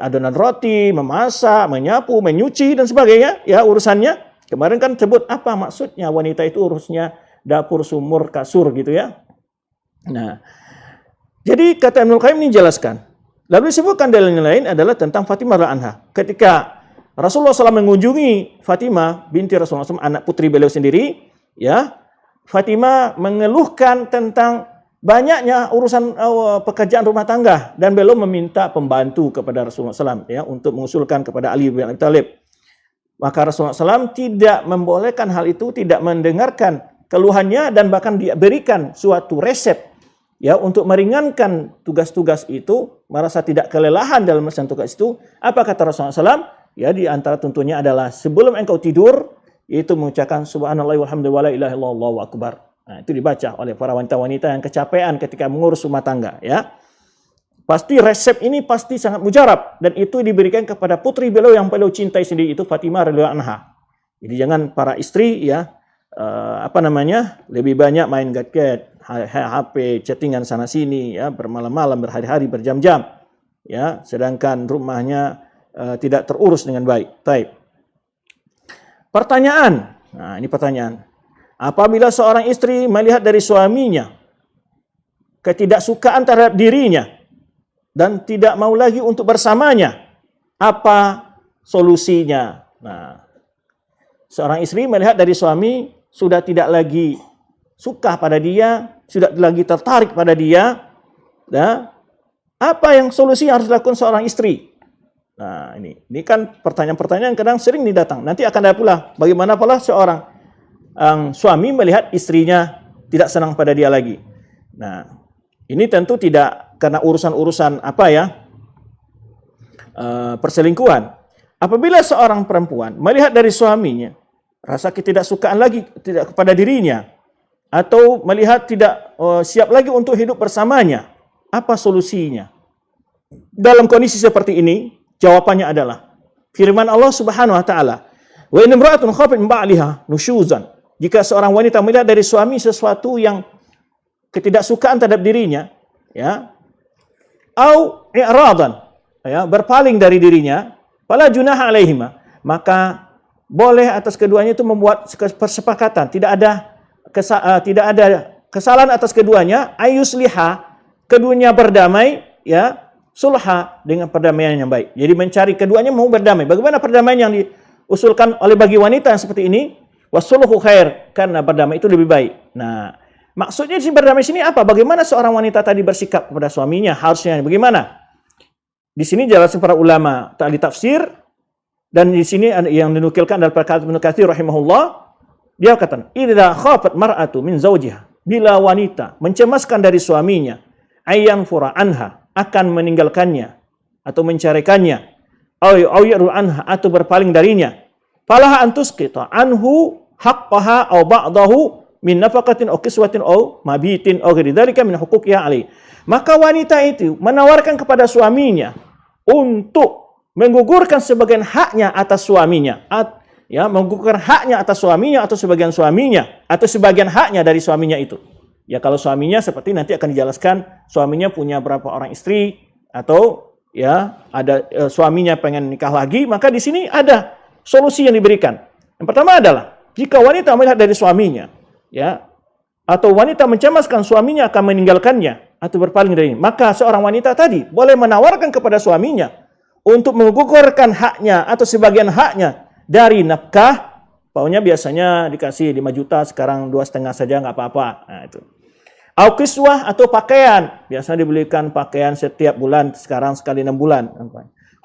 adonan roti, memasak, menyapu, menyuci dan sebagainya, ya, urusannya. Kemarin kan sebut apa maksudnya wanita itu urusnya dapur, sumur, kasur, gitu, ya. Nah, jadi kata Ibnu Qayyim ini jelaskan. Lalu disebutkan dalil yang lain adalah tentang Fatimah radhiyallahu anha. Ketika Rasulullah SAW mengunjungi Fatimah binti Rasulullah SAW, anak putri beliau sendiri, ya, Fatimah mengeluhkan tentang banyaknya urusan pekerjaan rumah tangga, dan beliau meminta pembantu kepada Rasulullah SAW, ya, untuk mengusulkan kepada Ali bin Abi Thalib. Maka Rasulullah SAW tidak membolehkan hal itu, tidak mendengarkan keluhannya dan bahkan diberikan suatu resep ya untuk meringankan tugas-tugas itu, merasa tidak kelelahan dalam melaksanakan tugas itu. Apa kata Rasulullah SAW? Ya, di antara tuntunnya adalah sebelum engkau tidur itu mengucapkan subhanallah walhamdulillah wala ilaha illallah Allahu akbar. Nah, itu dibaca oleh para wanita-wanita yang kecapean ketika mengurus rumah tangga ya. Pasti resep ini pasti sangat mujarab dan itu diberikan kepada putri beliau yang beliau cintai sendiri, itu Fatimah radhiyallahu anha. Jadi jangan para istri ya lebih banyak main gadget, HP, chattingan sana sini ya, bermalam-malam, berhari-hari, berjam-jam ya, sedangkan rumahnya tidak terurus dengan baik. Baik. Pertanyaan. Nah, ini pertanyaan. Apabila seorang istri melihat dari suaminya ketidaksukaan terhadap dirinya dan tidak mau lagi untuk bersamanya, apa solusinya? Nah, seorang istri melihat dari suami sudah tidak lagi suka pada dia, sudah lagi tertarik pada dia, ya, apa yang solusi yang harus dilakukan seorang istri? Nah, ini kan pertanyaan-pertanyaan yang kadang sering didatang. Nanti akan ada pula bagaimana pula seorang suami melihat istrinya tidak senang pada dia lagi. Nah, ini tentu tidak karena urusan-urusan perselingkuhan. Apabila seorang perempuan melihat dari suaminya rasa ketidaksukaan lagi tidak kepada dirinya atau melihat tidak siap lagi untuk hidup bersamanya, apa solusinya? Dalam kondisi seperti ini, jawabannya adalah firman Allah Subhanahu wa taala, "Wa in imra'atun khafat min ba'liha nusyuzan." Jika seorang wanita melihat dari suami sesuatu yang ketidaksukaan terhadap dirinya, ya, au i'radan, ya, berpaling dari dirinya, fala junaha alaihima, maka boleh atas keduanya itu membuat persepakatan, tidak ada kesalahan atas keduanya, ayusliha, keduanya berdamai, ya, sulha, dengan perdamaian yang baik. Jadi mencari keduanya mau berdamai. Bagaimana perdamaian yang diusulkan oleh bagi wanita yang seperti ini? Wasulhu khair, karena berdamai itu lebih baik. Nah, maksudnya di berdamai sini apa? Bagaimana seorang wanita tadi bersikap kepada suaminya? Harusnya bagaimana? Di sini jelaskan para ulama ahli tafsir, dan di sini yang dinukilkan adalah perkataan Ibnu Katsir rahimahullah. Dia kata, "Idza khafat mar'atu min zawjiha." Bila wanita mencemaskan dari suaminya, ayyan fura anha, akan meninggalkannya atau menceraikannya, au yarul anha, atau berpaling darinya, falaha an tusqita anhu haqqaha aw ba'dahu min nafaqatin aw kiswatin aw mabitin aw ghairi dzalika min huquqiha alaih. Maka wanita itu menawarkan kepada suaminya untuk menggugurkan sebagian haknya atas suaminya, ya, menggugurkan haknya atas suaminya atau sebagian suaminya atau sebagian haknya dari suaminya itu. Ya, kalau suaminya seperti nanti akan dijelaskan, suaminya punya berapa orang istri atau ya ada suaminya pengen nikah lagi, maka di sini ada solusi yang diberikan. Yang pertama adalah jika wanita melihat dari suaminya, ya, atau wanita mencemaskan suaminya akan meninggalkannya atau berpaling dari ini, maka seorang wanita tadi boleh menawarkan kepada suaminya untuk menggugurkan haknya atau sebagian haknya dari nafkah. Paunya biasanya dikasih 5 juta, sekarang 2,5 saja nggak apa-apa. Nah, itu. Au kiswah, atau pakaian. Biasanya dibelikan pakaian setiap bulan, sekarang sekali 6 bulan.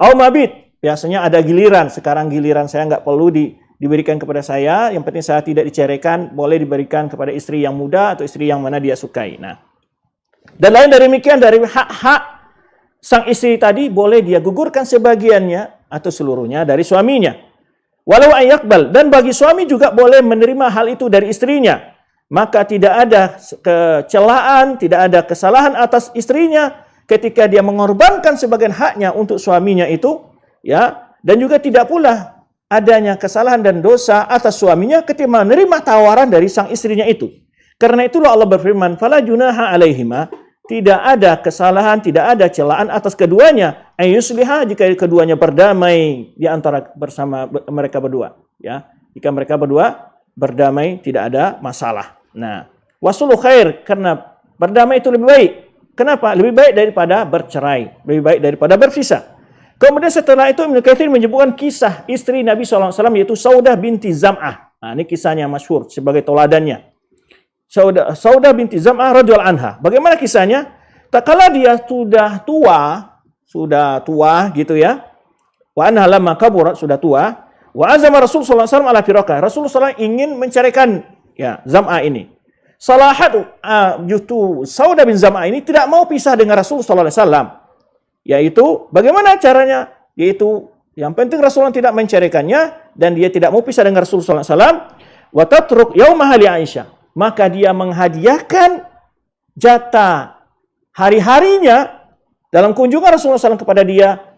Au mabit, biasanya ada giliran. Sekarang giliran saya nggak perlu diberikan kepada saya. Yang penting saya tidak diceraikan, boleh diberikan kepada istri yang muda atau istri yang mana dia sukai. Nah, dan lain dari demikian, dari hak-hak sang istri tadi boleh dia gugurkan sebagiannya atau seluruhnya dari suaminya. Walau ayakbal, dan bagi suami juga boleh menerima hal itu dari istrinya. Maka tidak ada kecelaan, tidak ada kesalahan atas istrinya ketika dia mengorbankan sebagian haknya untuk suaminya itu, ya, dan juga tidak pula adanya kesalahan dan dosa atas suaminya ketika menerima tawaran dari sang istrinya itu. Karena itulah Allah berfirman, "Fala junaha alaihima," tidak ada kesalahan, tidak ada celaan atas keduanya. Ayusliha, jika keduanya berdamai di antara bersama mereka berdua, ya. Jika mereka berdua berdamai tidak ada masalah. Nah, wasulu khair, karena berdamai itu lebih baik. Kenapa? Lebih baik daripada bercerai, lebih baik daripada berpisah. Kemudian setelah itu Ibnu Katsir menyebutkan kisah istri Nabi SAW, yaitu Saudah binti Zam'ah. Nah, ini kisahnya masyhur sebagai toladannya. Saudah binti Zam'ah radhiyallahu anha. Bagaimana kisahnya? Tak kala dia sudah tua gitu ya. Wa anha lamma kaburat, sudah tua. Wa azama Rasul sallallahu alaihi wasallam ala firaqah. Rasulullah SAW ingin menceraikan ya, Zam'ah ini. Salahat justru Saudah bin Zam'ah ini tidak mau pisah dengan Rasul sallallahu alaihi wasallam. Yaitu bagaimana caranya? Yaitu yang penting Rasulullah tidak menceraikannya dan dia tidak mau pisah dengan Rasul sallallahu alaihi wasallam. Wa tatruk yaumaha li Aisyah. Maka dia menghadiahkan jatah hari-harinya dalam kunjungan Rasulullah SAW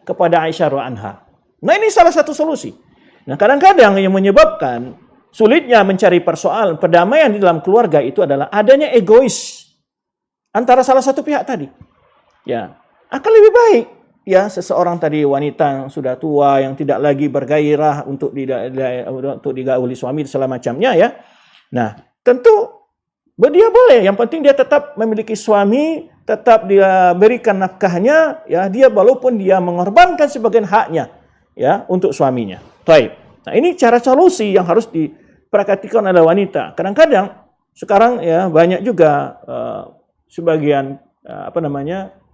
kepada Aisyah radhiyallahu anha. Nah, ini salah satu solusi. Nah, kadang-kadang yang menyebabkan sulitnya mencari persoalan perdamaian di dalam keluarga itu adalah adanya egois antara salah satu pihak tadi. Ya, akan lebih baik ya seseorang tadi wanita yang sudah tua yang tidak lagi bergairah untuk digauli suami dan segala macamnya ya. Nah, tentu dia boleh, yang penting dia tetap memiliki suami, tetap dia berikan nafkahnya ya, dia walaupun dia mengorbankan sebagian haknya ya untuk suaminya. Baik. Nah, ini cara solusi yang harus diperhatikan oleh wanita. Kadang-kadang sekarang ya banyak juga sebagian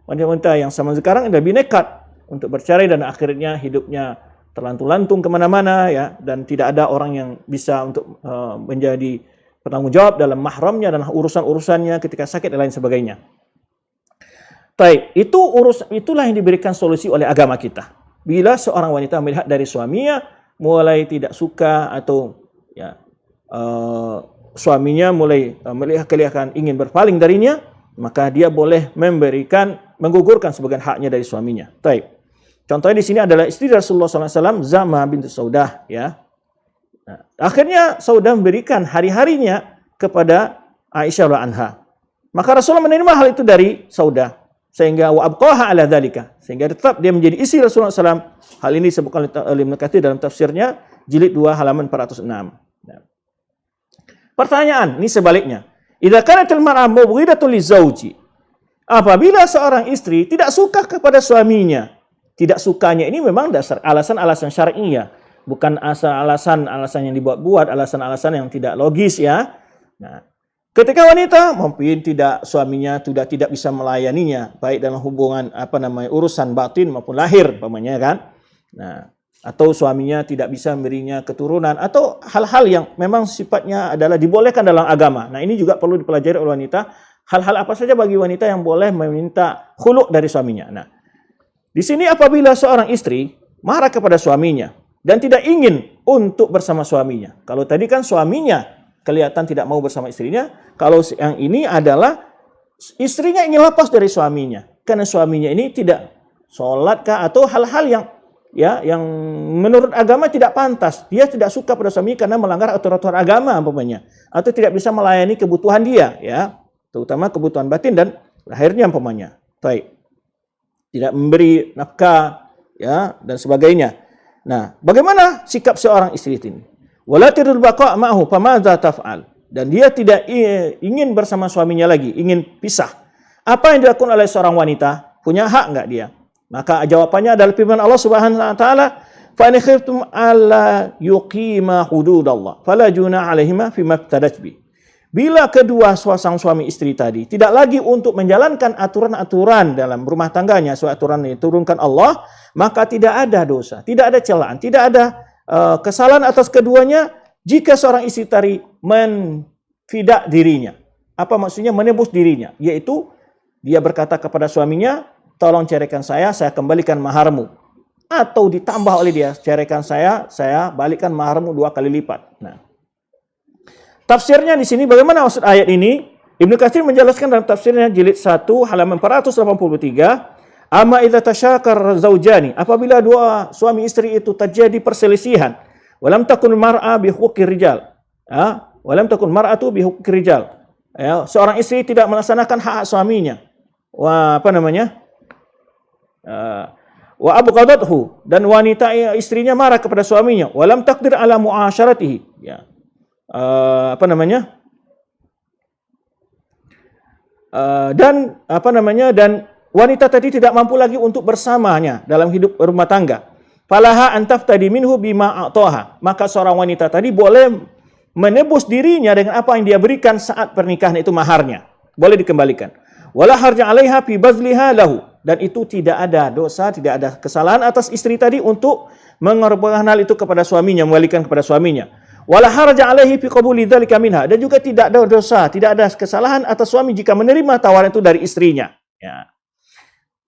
wanita-wanita yang sama sekarang lebih nekat untuk bercerai dan akhirnya hidupnya terlantung-lantung kemana-mana ya, dan tidak ada orang yang bisa untuk menjadi bertanggung jawab dalam mahramnya dan urusan-urusannya ketika sakit dan lain sebagainya. Baik, itulah yang diberikan solusi oleh agama kita. Bila seorang wanita melihat dari suaminya mulai tidak suka atau ya suaminya mulai kelihatan ingin berpaling darinya, maka dia boleh menggugurkan sebagian haknya dari suaminya. Baik. Contohnya di sini adalah istri Rasulullah SAW, Zam'ah bintu Saudah ya. Nah, akhirnya Saudah memberikan hari-harinya kepada Aisyah radhiyallahu anha. Maka Rasulullah menerima hal itu dari Saudah sehingga wa abqaha ala dzalika, sehingga tetap dia menjadi istri Rasulullah SAW. Hal ini disebutkan oleh Ibnu Katsir dalam tafsirnya jilid 2 halaman 406. Nah. Pertanyaan, ini sebaliknya. Idza kanatil mar'ah mubghidatun lizauji. Apabila seorang istri tidak suka kepada suaminya, tidak sukanya ini memang dasar alasan-alasan syar'iyyah, bukan alasan-alasan yang dibuat-buat, alasan-alasan yang tidak logis ya. Nah, ketika wanita mungkin suaminya sudah tidak bisa melayaninya baik dalam hubungan urusan batin maupun lahir umpamanya kan. Nah, atau suaminya tidak bisa memberinya keturunan atau hal-hal yang memang sifatnya adalah dibolehkan dalam agama. Nah, ini juga perlu dipelajari oleh wanita. Hal-hal apa saja bagi wanita yang boleh meminta khulu' dari suaminya. Nah, di sini apabila seorang istri marah kepada suaminya dan tidak ingin untuk bersama suaminya. Kalau tadi kan suaminya kelihatan tidak mau bersama istrinya. Kalau yang ini adalah istrinya ingin lepas dari suaminya. Karena suaminya ini tidak sholatkah atau hal-hal yang menurut agama tidak pantas. Dia tidak suka pada suaminya karena melanggar aturan-aturan agama umpamanya. Atau tidak bisa melayani kebutuhan dia. Ya, terutama kebutuhan batin dan lahirnya umpamanya. Baik. Tidak memberi nafkah ya dan sebagainya. Nah, bagaimana sikap seorang istri ini? Wala tirdul baqa' ma'hu famadza taf'al. Dan dia tidak ingin bersama suaminya lagi, ingin pisah. Apa yang dilakukan oleh seorang wanita? Punya hak enggak dia? Maka jawabannya adalah firman Allah Subhanahu wa taala, "Fa in khiftum alla yuqima hududallah fala junaha 'alaihima fima iftadat bi." Bila kedua sang suami istri tadi tidak lagi untuk menjalankan aturan-aturan dalam rumah tangganya, sesuai aturan yang diturunkan Allah, maka tidak ada dosa, tidak ada celaan, tidak ada kesalahan atas keduanya jika seorang istri tadi menfidak dirinya. Apa maksudnya? Menebus dirinya, yaitu dia berkata kepada suaminya, tolong ceraikan saya kembalikan maharmu. Atau ditambah oleh dia, ceraikan saya balikkan maharmu 2 kali lipat. Nah, tafsirnya di sini bagaimana maksud ayat ini? Ibnu Katsir menjelaskan dalam tafsirnya jilid 1 halaman 483, amma idza tashakar zaujani, apabila dua suami istri itu terjadi perselisihan, walam takun mar'a bi huquqir rijal. Walam takun mar'atu bi huquqir rijal. Ya, seorang istri tidak melaksanakan hak suaminya. Wa abqadathu, dan wanita istrinya marah kepada suaminya, walam taqdir ala muasyaratihi. Ya. Dan wanita tadi tidak mampu lagi untuk bersamanya dalam hidup rumah tangga. Falaha antaftadi minhu bima a'taha. Maka seorang wanita tadi boleh menebus dirinya dengan apa yang dia berikan saat pernikahan, itu maharnya. Boleh dikembalikan. Wala harja 'alaiha fi bazliha lahu. Dan itu tidak ada dosa, tidak ada kesalahan atas istri tadi untuk mengorbankan hal itu kepada suaminya, membalikan kepada suaminya. Wala haraja alaihi fi qabuli dzalika minha, dan juga tidak ada dosa, tidak ada kesalahan atas suami jika menerima tawaran itu dari istrinya. Ya.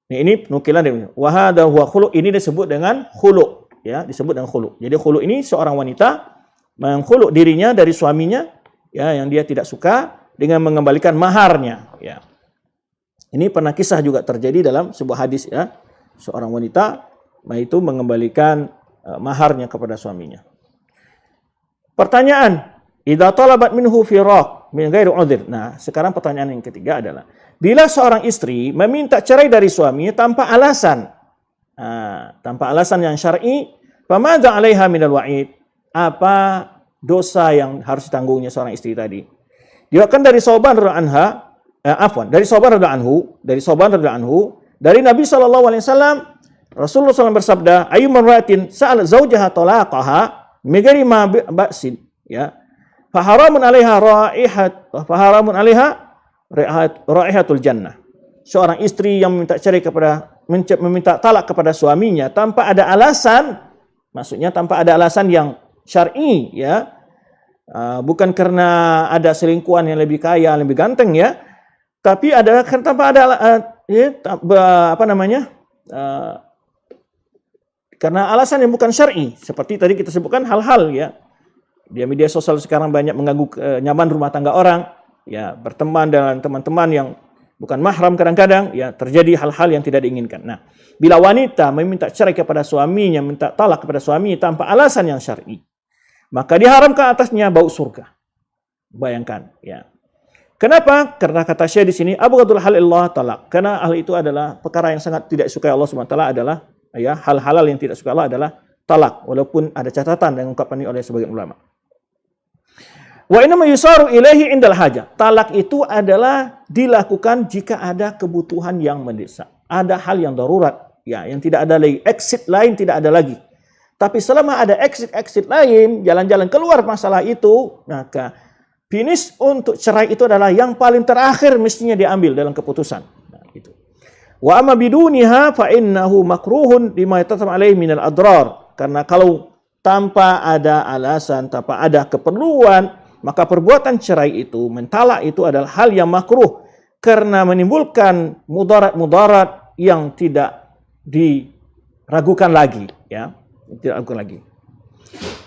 Ini penukilan dari wa hadza huwa khulu', ini disebut dengan khulu', ya, disebut dengan khulu'. Jadi khulu' ini seorang wanita mengkhulu' dirinya dari suaminya, ya, yang dia tidak suka dengan mengembalikan maharnya, ya. Ini pernah kisah juga terjadi dalam sebuah hadis, ya. Seorang wanita itu mengembalikan maharnya kepada suaminya. Pertanyaan, idza talabat minhu firaq min ghairi udhr. Nah, sekarang pertanyaan yang ketiga adalah, bila seorang istri meminta cerai dari suaminya tanpa alasan, tanpa alasan yang syar'i, famadza 'alaiha minal wa'id? Apa dosa yang harus ditanggungnya seorang istri tadi? Diriwayatkan dari Sauban radhiyallahu anha, dari Sauban radhiyallahu anhu, dari Nabi sallallahu alaihi wasallam, Rasulullah SAW bersabda, ayyuman ra'atin sa'alat zawjaha talaqaha min ghairi ma ba'sin, ya, faharamun 'alaiha raihatul jannah. Seorang istri yang meminta cerai meminta talak kepada suaminya tanpa ada alasan, maksudnya tanpa ada alasan yang syar'i, ya, bukan karena ada selingkuhan yang lebih kaya, lebih ganteng, ya, tapi ada tanpa ada karena alasan yang bukan syar'i. Seperti tadi kita sebutkan hal-hal, ya, di media sosial sekarang banyak mengganggu nyaman rumah tangga orang, ya, berteman dengan teman-teman yang bukan mahram, kadang-kadang, ya, terjadi hal-hal yang tidak diinginkan. Nah, bila wanita meminta cerai kepada suaminya, minta talak kepada suaminya tanpa alasan yang syar'i, maka diharamkan atasnya bau surga. Bayangkan, ya. Kenapa? Karena kata Syekh di sini, abghadul halillah talak. Karena hal itu adalah perkara yang sangat tidak disukai Allah Subhanahu wa taala, adalah, ya, hal halal yang tidak suka Allah adalah talak, walaupun ada catatan yang diungkapkan oleh sebagian ulama. Wa inna yusaru ilaihi indal haja. Talak itu adalah dilakukan jika ada kebutuhan yang mendesak. Ada hal yang darurat, ya, yang tidak ada lagi, exit lain tidak ada lagi. Tapi selama ada exit lain, jalan-jalan keluar masalah itu, maka finish untuk cerai itu adalah yang paling terakhir mestinya diambil dalam keputusan. Nah, itu. Wa amma biduniha fa innahu makruhun lima yatatam alaihi minal adrar. Karena kalau tanpa ada alasan, tanpa ada keperluan, maka perbuatan cerai itu, mentalak itu adalah hal yang makruh karena menimbulkan mudarat-mudarat yang tidak diragukan lagi, ya. Tidak ragukan lagi.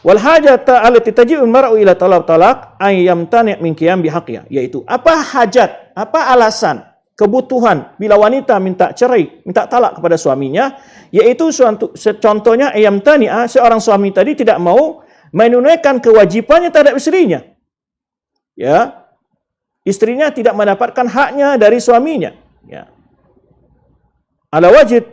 Wal hajata allati taji'u mar'u ila talaq ay yamtani' min qiyam bihaqqiha, yaitu apa hajat, apa alasan, kebutuhan bila wanita minta cerai, minta talak kepada suaminya, yaitu contohnya yamtani'a, seorang suami tadi tidak mau menunaikan kewajibannya terhadap istrinya. Ya. Istrinya tidak mendapatkan haknya dari suaminya, ya. Ala wajib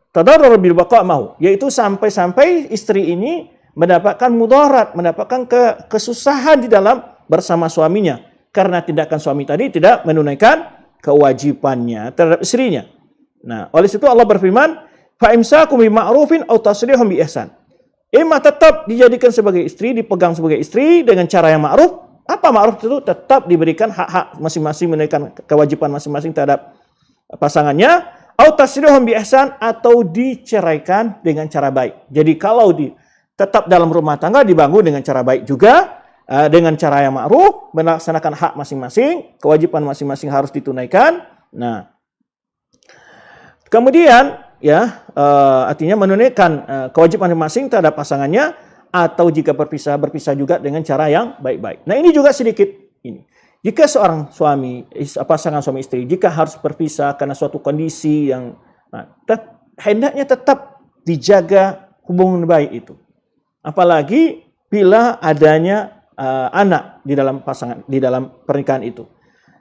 tadarrur bil baqa' mau, yaitu sampai-sampai istri ini mendapatkan mudarat, mendapatkan kesusahan di dalam bersama suaminya karena tindakan suami tadi tidak menunaikan kewajibannya terhadap istrinya. Nah, oleh situ Allah berfirman, fa imsakum bi ma'rufin aw tasrihum bi ihsan. Imma tetap dijadikan sebagai istri, dipegang sebagai istri dengan cara yang ma'ruf. Apa ma'ruf itu? Tetap diberikan hak-hak masing-masing, menunaikan kewajiban masing-masing terhadap pasangannya. Au tasrihum bi ihsan, atau diceraikan dengan cara baik. Jadi kalau tetap dalam rumah tangga dibangun dengan cara baik juga, dengan cara yang ma'ruf, melaksanakan hak masing-masing, kewajiban masing-masing harus ditunaikan. Nah, kemudian, ya, artinya menunaikan kewajiban masing-masing terhadap pasangannya, atau jika berpisah juga dengan cara yang baik-baik. Nah, ini juga sedikit ini. Jika seorang suami, pasangan suami istri, jika harus berpisah karena suatu kondisi yang, hendaknya tetap dijaga hubungan baik itu. Apalagi bila adanya anak di dalam pasangan, di dalam pernikahan itu.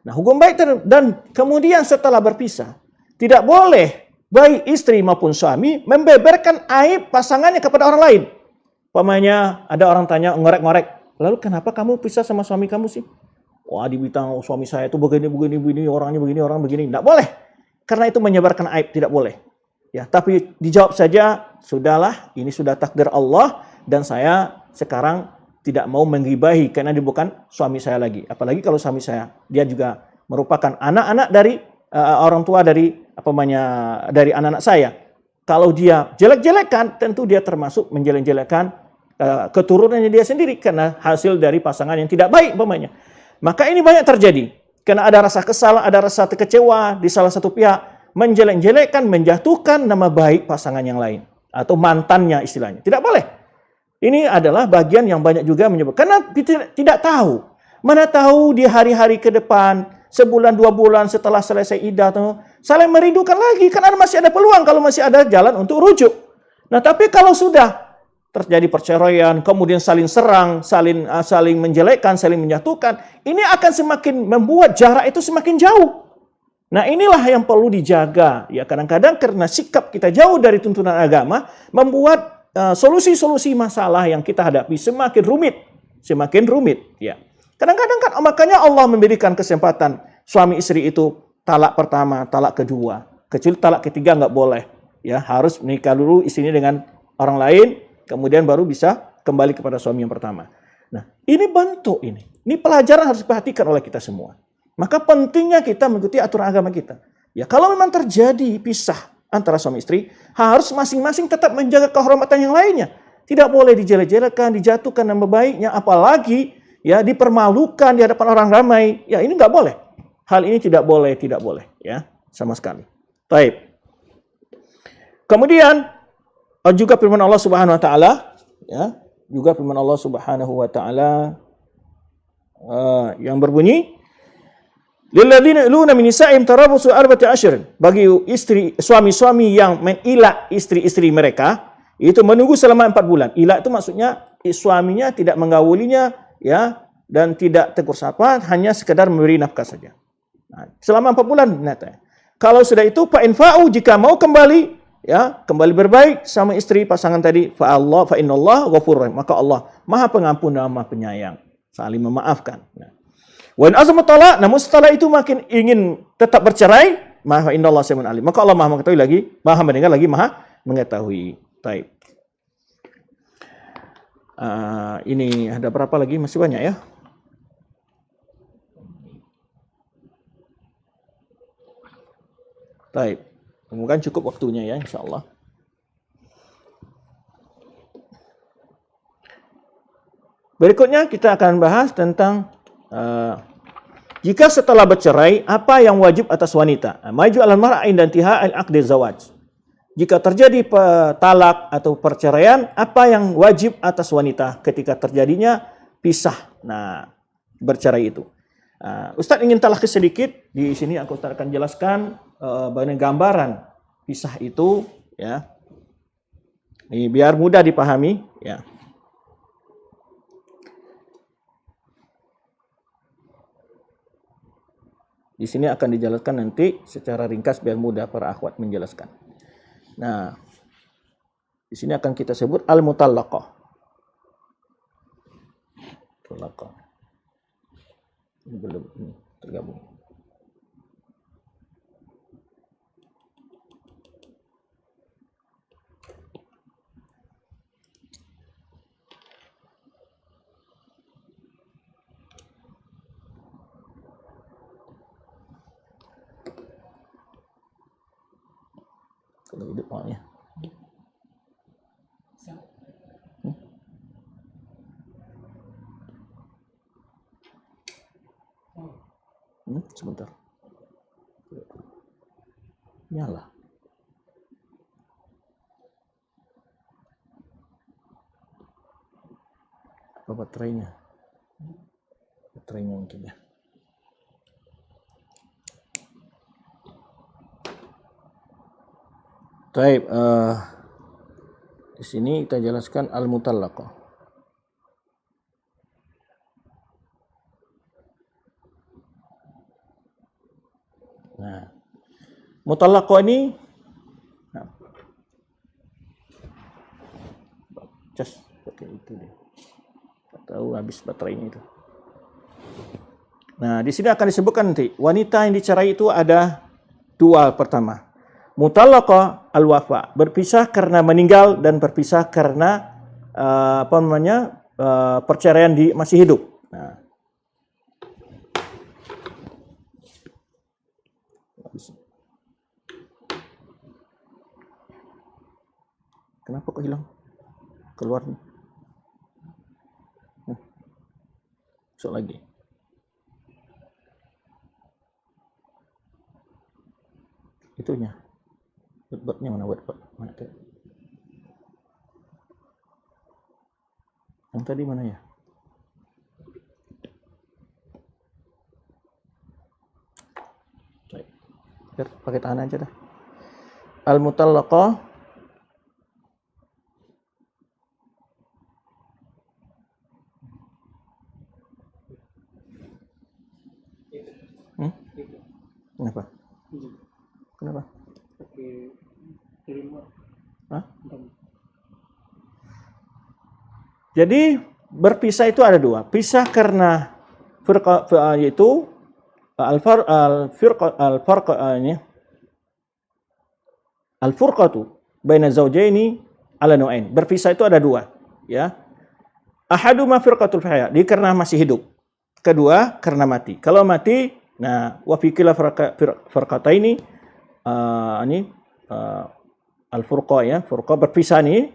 Nah, hubungan baik dan kemudian setelah berpisah, tidak boleh baik istri maupun suami membeberkan aib pasangannya kepada orang lain. Umpamanya ada orang tanya, ngorek-ngorek, lalu kenapa kamu pisah sama suami kamu sih? Wah, dibilang suami saya itu begini, orangnya begini, orang begini. Tidak boleh. Karena itu menyebarkan aib, tidak boleh. Ya, tapi dijawab saja, sudahlah, ini sudah takdir Allah, dan saya sekarang tidak mau menggibahi, karena dia bukan suami saya lagi. Apalagi kalau suami saya, dia juga merupakan anak-anak dari orang tua dari anak-anak saya. Kalau dia jelek-jelekan, tentu dia termasuk menjelek-jelekan keturunannya dia sendiri karena hasil dari pasangan yang tidak baik umpamanya. Maka ini banyak terjadi karena ada rasa kesal, ada rasa kecewa di salah satu pihak, menjelek-jelekkan, menjatuhkan nama baik pasangan yang lain atau mantannya istilahnya. Tidak boleh. Ini adalah bagian yang banyak juga menyebut karena tidak tahu. Mana tahu di hari-hari ke depan, sebulan 2 bulan setelah selesai iddah saling merindukan lagi, kan masih ada peluang kalau masih ada jalan untuk rujuk. Nah, tapi kalau sudah terjadi perceraian, kemudian saling serang, saling menjelekkan, saling menjatuhkan, ini akan semakin membuat jarak itu semakin jauh. Nah, inilah yang perlu dijaga. Ya, kadang-kadang karena sikap kita jauh dari tuntunan agama, membuat solusi-solusi masalah yang kita hadapi semakin rumit. Ya. Kadang-kadang kan makanya Allah memberikan kesempatan suami istri itu talak pertama, talak kedua. Kecuali talak ketiga nggak boleh. Ya, harus menikah dulu istrinya dengan orang lain, kemudian baru bisa kembali kepada suami yang pertama. Nah, ini bentuk ini. Ini pelajaran harus diperhatikan oleh kita semua. Maka pentingnya kita mengikuti aturan agama kita. Ya, kalau memang terjadi pisah antara suami istri, harus masing-masing tetap menjaga kehormatan yang lainnya. Tidak boleh dijelek-jelekan, dijatuhkan nama baiknya, apalagi ya dipermalukan di hadapan orang ramai. Ya, ini nggak boleh. Hal ini tidak boleh ya, sama sekali. Baik. Kemudian juga firman Allah Subhanahu wa taala, ya, juga firman Allah Subhanahu wa taala yang berbunyi lilladzina yuluna min nisa'im tarabusu arba'ati asyrin. Bagi suami-suami yang menilak istri-istri mereka, itu menunggu selama 4 bulan. Ilak itu maksudnya suaminya tidak menggaulinya, ya, dan tidak tegur sapa, hanya sekedar memberi nafkah saja. Nah, selama 4 bulan binatang. Kalau sudah itu fa infa'u, jika mau kembali, ya, kembali berbaik sama istri pasangan tadi, fa innallaha ghafurur rahim, maka Allah Maha Pengampun dan Maha Penyayang, saling memaafkan. Nah, wa in azama talaq, namun setelah itu makin ingin tetap bercerai, maha innallaha samiun alim, maka Allah Maha mengetahui lagi, Maha mendengar lagi, Maha mengetahui. Baik. Ini ada berapa lagi? Masih banyak ya. Baik. Mungkin cukup waktunya ya, insyaallah. Berikutnya kita akan bahas tentang jika setelah bercerai, apa yang wajib atas wanita? Maju alal mar'a inda intiha al-aqdi zawaj. Jika terjadi talak atau perceraian, apa yang wajib atas wanita ketika terjadinya pisah? Nah, bercerai itu. Ustadz ingin talakis sedikit. Di sini aku akan jelaskan bagaimana gambaran pisah itu, ya. Ini biar mudah dipahami, ya. Di sini akan dijelaskan nanti secara ringkas biar mudah para akhwat menjelaskan. Nah, di sini akan kita sebut al-mutallaqah. Mutallaqah. Ini belum tergabung. Kalau hidup maunya. Sebentar. Nyala. Apa baterainya? Baterainya mungkin ya. Baik, di sini kita jelaskan al-mutallaqah. Nah, mutallaqah ini just pakai itu deh. Tahu habis baterainya itu. Nah, di sini akan disebutkan nanti wanita yang dicerai itu ada 2 pertama. Mutallaqah al-wafa, berpisah karena meninggal dan berpisah karena perceraian di masih hidup. Nah, kenapa kok hilang? Keluar nih. Masuk lagi. Itunya. Wordnya mana word? Mana tuh? Yang tadi mana ya? Biar pakai tangan aja dah. Al-mutallaqah Kenapa? Kenapa? Hah? Jadi berpisah itu ada dua. Pisah karena yaitu al-furqatu baina zawjaini ala nu'ain. Berpisah itu ada dua, ya. Ahaduma firqatul haya, dia karena masih hidup. Kedua karena mati. Kalau mati, nah wa fi kila firqataini ini al-furqa ya, furqa berpisah nih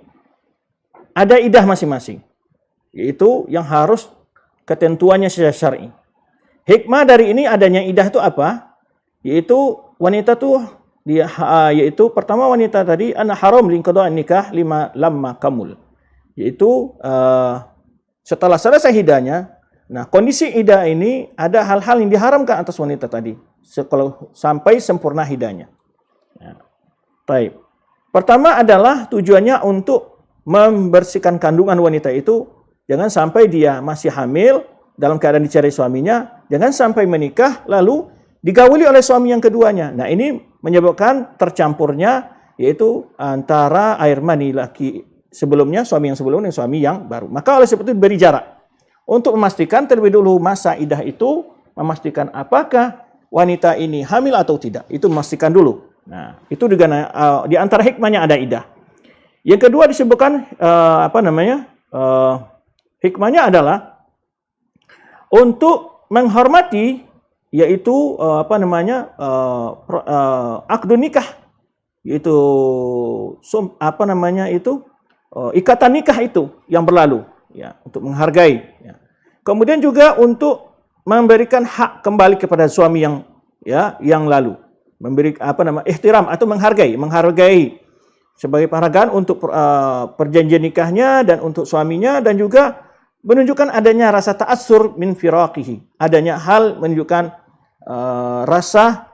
ada idah masing-masing. Yaitu yang harus ketentuannya secara syar'i. Hikmah dari ini adanya idah itu apa? Yaitu wanita tuh dia yaitu pertama wanita tadi ana haram liqada'an nikah lamma kamul. Yaitu setelah selesai idahnya, nah kondisi idah ini ada hal-hal yang diharamkan atas wanita tadi kalau sampai sempurna idahnya. Ya. Baik. Pertama adalah tujuannya untuk membersihkan kandungan wanita itu, jangan sampai dia masih hamil dalam keadaan dicari suaminya, jangan sampai menikah lalu digauli oleh suami yang keduanya. Nah, ini menyebabkan tercampurnya yaitu antara air mani laki sebelumnya, suami yang sebelumnya dan suami yang baru. Maka oleh sebab itu beri jarak. Untuk memastikan terlebih dulu masa idah itu, memastikan apakah wanita ini hamil atau tidak. Itu memastikan dulu. Nah, itu juga di antara hikmahnya ada idah. Yang kedua disebutkan hikmahnya adalah untuk menghormati yaitu akdu nikah, yaitu ikatan nikah itu yang berlalu, ya, untuk menghargai. Ya. Kemudian juga untuk memberikan hak kembali kepada suami yang lalu, memberi ihtiram atau menghargai sebagai penghargaan untuk perjanjian nikahnya dan untuk suaminya, dan juga menunjukkan adanya rasa ta'assur min firaqihi, adanya hal menunjukkan rasa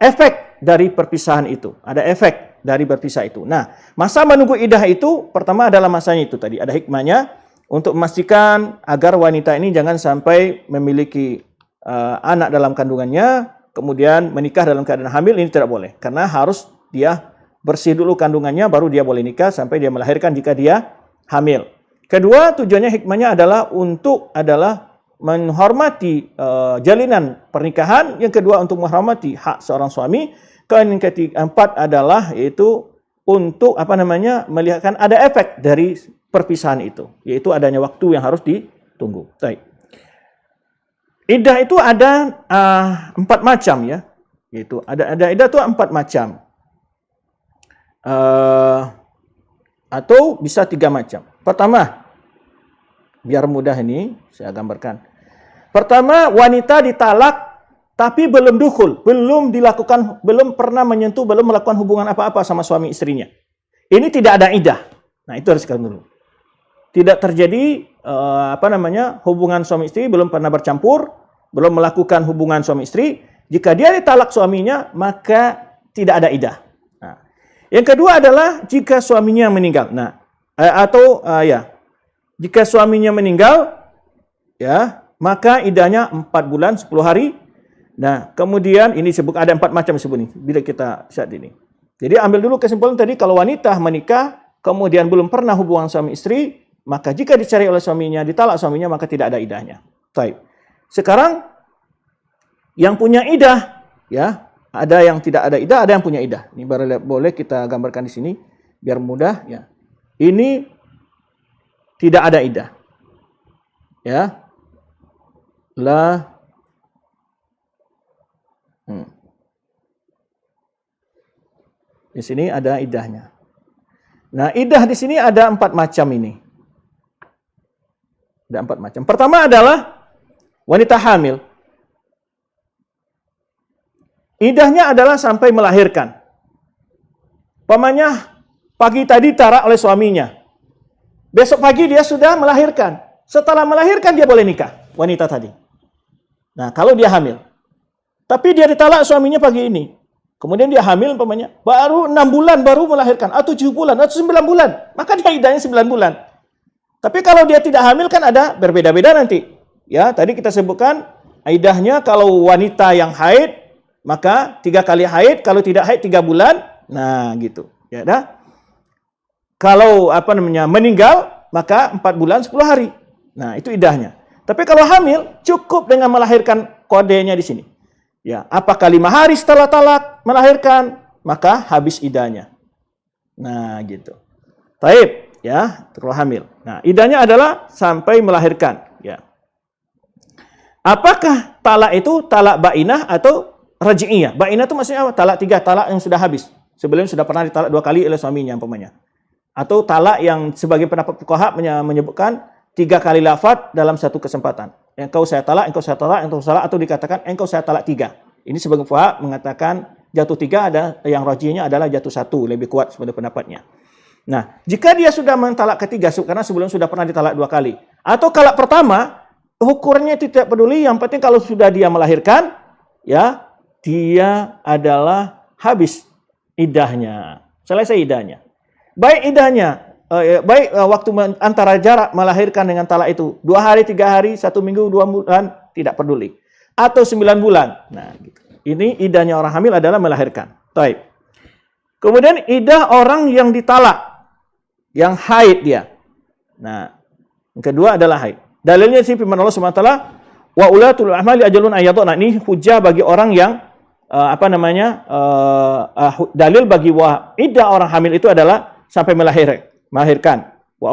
efek dari perpisahan itu, ada efek dari berpisah itu. Nah, masa menunggu idah itu pertama adalah masanya itu tadi, ada hikmahnya untuk memastikan agar wanita ini jangan sampai memiliki anak dalam kandungannya, kemudian menikah dalam keadaan hamil, ini tidak boleh. Karena harus dia bersih dulu kandungannya, baru dia boleh nikah sampai dia melahirkan jika dia hamil. Kedua, tujuannya hikmahnya adalah menghormati jalinan pernikahan. Yang kedua untuk menghormati hak seorang suami. Yang keempat adalah yaitu untuk melihatkan ada efek dari perpisahan itu, yaitu adanya waktu yang harus ditunggu. Baik. Iddah itu ada 4 macam ya, yaitu ada iddah itu 4 macam, atau bisa 3 macam. Pertama, biar mudah ini saya gambarkan. Pertama, wanita ditalak tapi belum dukhul, belum pernah menyentuh, belum melakukan hubungan apa-apa sama suami istrinya. Ini tidak ada iddah. Nah, itu harus dikatakan dulu. Tidak terjadi hubungan suami istri, belum pernah bercampur, belum melakukan hubungan suami istri. Jika dia ditalak suaminya, maka tidak ada iddah. Nah, yang kedua adalah jika suaminya meninggal. Nah, jika suaminya meninggal, ya, maka iddahnya 4 bulan 10 hari. Nah, kemudian ini ada 4 macam disebut ini bila kita saat ini. Jadi ambil dulu kesimpulan tadi, kalau wanita menikah kemudian belum pernah hubungan suami istri, maka jika dicari oleh suaminya, ditalak suaminya, maka tidak ada iddahnya. Baik. Sekarang yang punya iddah, ya, ada yang tidak ada iddah, ada yang punya iddah. Ini boleh kita gambarkan di sini biar mudah, ya. Ini tidak ada iddah. Ya. Di sini ada iddahnya. Nah, iddah di sini ada 4 macam ini. Ada 4 macam. Pertama adalah wanita hamil. Iddahnya adalah sampai melahirkan. Pamannya pagi tadi tarak oleh suaminya. Besok pagi dia sudah melahirkan. Setelah melahirkan dia boleh nikah, wanita tadi. Nah, kalau dia hamil. Tapi dia ditalak suaminya pagi ini. Kemudian dia hamil umpamanya, baru 6 bulan baru melahirkan, atau 7 bulan, atau 9 bulan. Maka dia iddahnya 9 bulan. Tapi kalau dia tidak hamil kan ada berbeda-beda nanti. Ya, tadi kita sebutkan iddahnya kalau wanita yang haid, maka 3 kali haid, kalau tidak haid 3 bulan. Nah, gitu. Ya dah. Kalau meninggal, maka 4 bulan 10 hari. Nah, itu iddahnya. Tapi kalau hamil, cukup dengan melahirkan, kodenya di sini. Ya, apakah 5 hari setelah talak melahirkan, maka habis iddahnya. Nah, gitu. Taib, ya, kalau hamil. Nah, iddahnya adalah sampai melahirkan, ya. Apakah talak itu talak bainah atau raj'iyah? Bainah itu maksudnya apa? Talak 3, talak yang sudah habis. Sebelum sudah pernah ditalak 2 kali oleh suaminya umpamanya. Atau talak yang sebagai pendapat fuqaha menyebutkan 3 kali lafaz dalam satu kesempatan. Engkau saya talak, engkau saya talak, engkau salah, atau dikatakan engkau saya talak 3. Ini sebagai fuqaha mengatakan jatuh 3, ada yang rajihnya adalah jatuh 1, lebih kuat sebagai pendapatnya. Nah, jika dia sudah mentalak ketiga karena sebelum sudah pernah ditalak 2 kali, atau talak pertama, hukumnya tidak peduli, yang penting kalau sudah dia melahirkan, ya, dia adalah habis iddahnya, selesai iddahnya. Baik iddahnya, waktu antara jarak melahirkan dengan talak itu 2 hari, 3 hari, 1 minggu, 2 bulan, tidak peduli. Atau 9 bulan. Nah, gitu. Ini iddahnya orang hamil adalah melahirkan. Taib. Kemudian iddah orang yang ditalak, yang haid dia. Nah, yang kedua adalah haid. Dalilnya sih firman Allah Subhanahu wa taala, wa ulatul ahmali ajalun ayadna. Ini hujah bagi orang yang dalil bagi iddah orang hamil itu adalah sampai melahirkan. Wa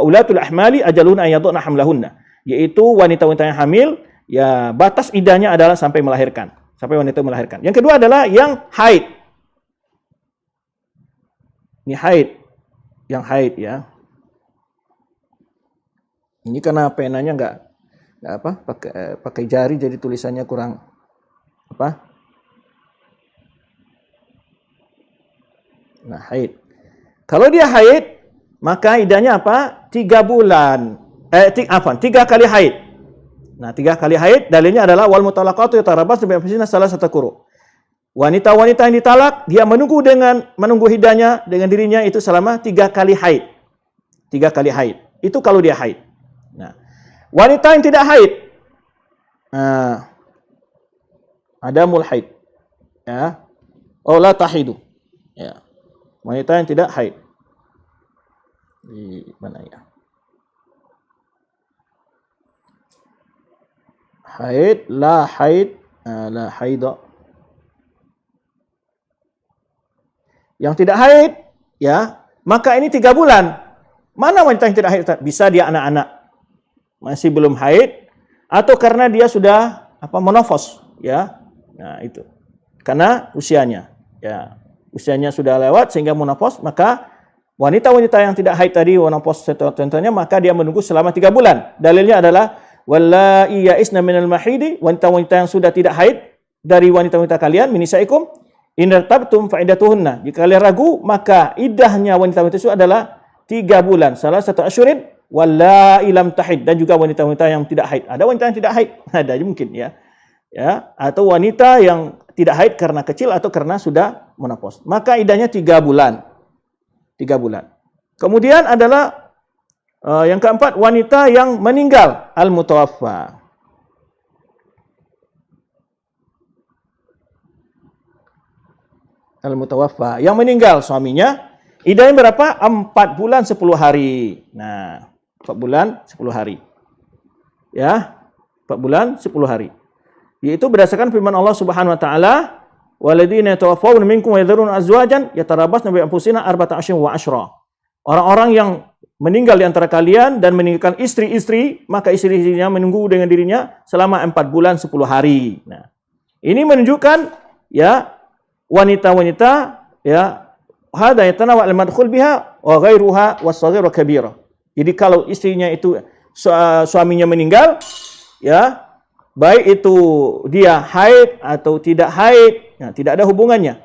ulatul ahmali ajalun ayadna hamlahunna. Yaitu wanita-wanita yang hamil, ya batas iddahnya adalah sampai melahirkan. Sampai wanita melahirkan. Yang kedua adalah yang haid. Ini haid. Yang haid, ya. Ini karena penanya enggak pakai jari, jadi tulisannya kurang Nah, haid. Kalau dia haid, maka iddahnya apa? 3 bulan. 3 kali haid. Nah, 3 kali haid, dalilnya adalah wal mutalaqatu yatarabbasna bi anfusihinna salasata quru. Wanita-wanita yang ditalak, dia menunggu iddahnya dengan dirinya itu selama 3 kali haid. 3 kali haid. Itu kalau dia haid. Nah, wanita yang tidak haid, adamul haid. Ya. Oh, la tahidu. Ya. Wanita yang tidak haid. Di mana ya? Haid, la haid, la haidha. Yang tidak haid, ya, maka ini 3 bulan. Mana wanita yang tidak haid? Bisa dia anak-anak masih belum haid, atau karena dia sudah menopause, ya. Nah, itu. Karena usianya, ya. Usianya sudah lewat sehingga menopause, maka wanita-wanita yang tidak haid tadi menopause contohnya, maka dia menunggu selama 3 bulan. Dalilnya adalah wallai ya'isna minal mahidi, wanita-wanita yang sudah tidak haid dari wanita-wanita kalian, min nisaikum in irtabtum fa iddatuhunna. Jika kalian ragu, maka iddahnya wanita-wanita itu adalah 3 bulan, salah satu asyurin wallai lam tahid, dan juga wanita-wanita yang tidak haid. Ada wanita yang tidak haid, ada mungkin, ya. Ya, atau wanita yang tidak haid karena kecil atau karena sudah menopause. Maka iddahnya 3 bulan. 3 bulan. Kemudian adalah yang keempat, wanita yang meninggal, al-mutawaffa. Al-mutawaffa, yang meninggal suaminya, iddahnya berapa? 4 bulan 10 hari. Nah, 4 bulan 10 hari. Ya, 4 bulan 10 hari. Yaitu berdasarkan firman Allah Subhanahu wa taala, "Walladzina yatawaffawna minkum wa yadhuruna azwajan yatarabbasna bi anfusina arba'ata asyhur wa asyra." Orang-orang yang meninggal di antara kalian dan meninggalkan istri-istri, maka istri-istrinya menunggu dengan dirinya selama 4 bulan 10 hari. Nah, ini menunjukkan, ya, wanita-wanita, ya, hada yatanawa al-madkhul biha wa ghairuha was-saghir wa kabira. Jadi kalau istrinya itu suaminya meninggal, ya, baik itu dia haid atau tidak haid, ya, tidak ada hubungannya.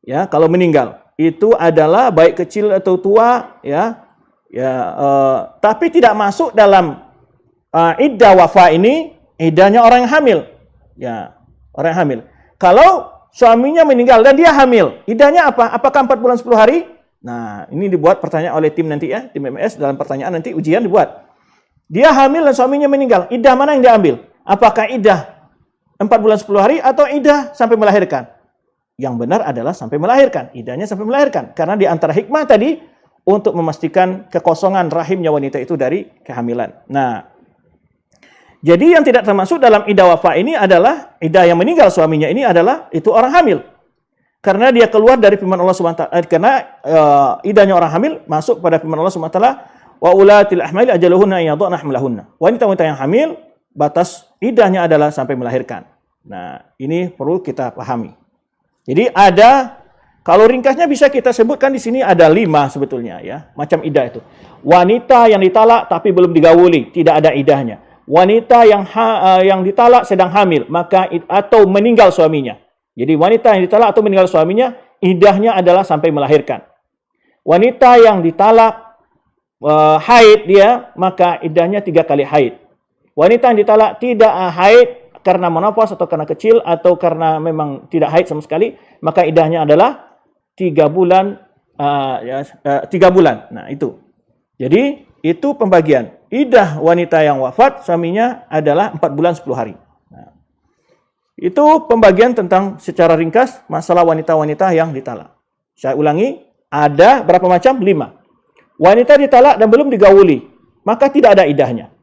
Ya, kalau meninggal itu adalah baik kecil atau tua, ya, tapi tidak masuk dalam iddah wafa ini, iddahnya orang yang hamil, ya, orang yang hamil. Kalau suaminya meninggal dan dia hamil, iddahnya apa? Apakah 4 bulan 10 hari? Nah, ini dibuat pertanyaan oleh tim nanti ya, tim MS dalam pertanyaan nanti ujian dibuat. Dia hamil dan suaminya meninggal, iddah mana yang diambil? Apakah iddah 4 bulan 10 hari atau iddah sampai melahirkan? Yang benar adalah sampai melahirkan. Iddahnya sampai melahirkan. Karena di antara hikmah tadi, untuk memastikan kekosongan rahimnya wanita itu dari kehamilan. Nah, jadi yang tidak termasuk dalam iddah wafa ini adalah, iddah yang meninggal suaminya ini adalah, itu orang hamil. Karena dia keluar dari firman Allah SWT. Karena iddahnya orang hamil masuk pada firman Allah SWT. Wa ulatil ahmali ajaluhunna yadhana hamlahunna. Wanita-wanita yang hamil, batas iddahnya adalah sampai melahirkan. Nah, ini perlu kita pahami. Jadi ada, kalau ringkasnya bisa kita sebutkan di sini ada 5 sebetulnya ya, macam iddah itu. Wanita yang ditalak tapi belum digauli, tidak ada iddahnya. Wanita yang ditalak sedang hamil, maka atau meninggal suaminya. Jadi wanita yang ditalak atau meninggal suaminya, iddahnya adalah sampai melahirkan. Wanita yang ditalak haid dia, maka iddahnya 3 kali haid. Wanita yang ditalak tidak haid karena menopause atau karena kecil atau karena memang tidak haid sama sekali, maka iddahnya adalah 3 bulan. 3 bulan. Nah, itu. Jadi, itu pembagian. Iddah wanita yang wafat suaminya adalah 4 bulan 10 hari. Nah, itu pembagian tentang secara ringkas masalah wanita-wanita yang ditalak. Saya ulangi, ada berapa macam? 5. Wanita ditalak dan belum digauli, maka tidak ada iddahnya.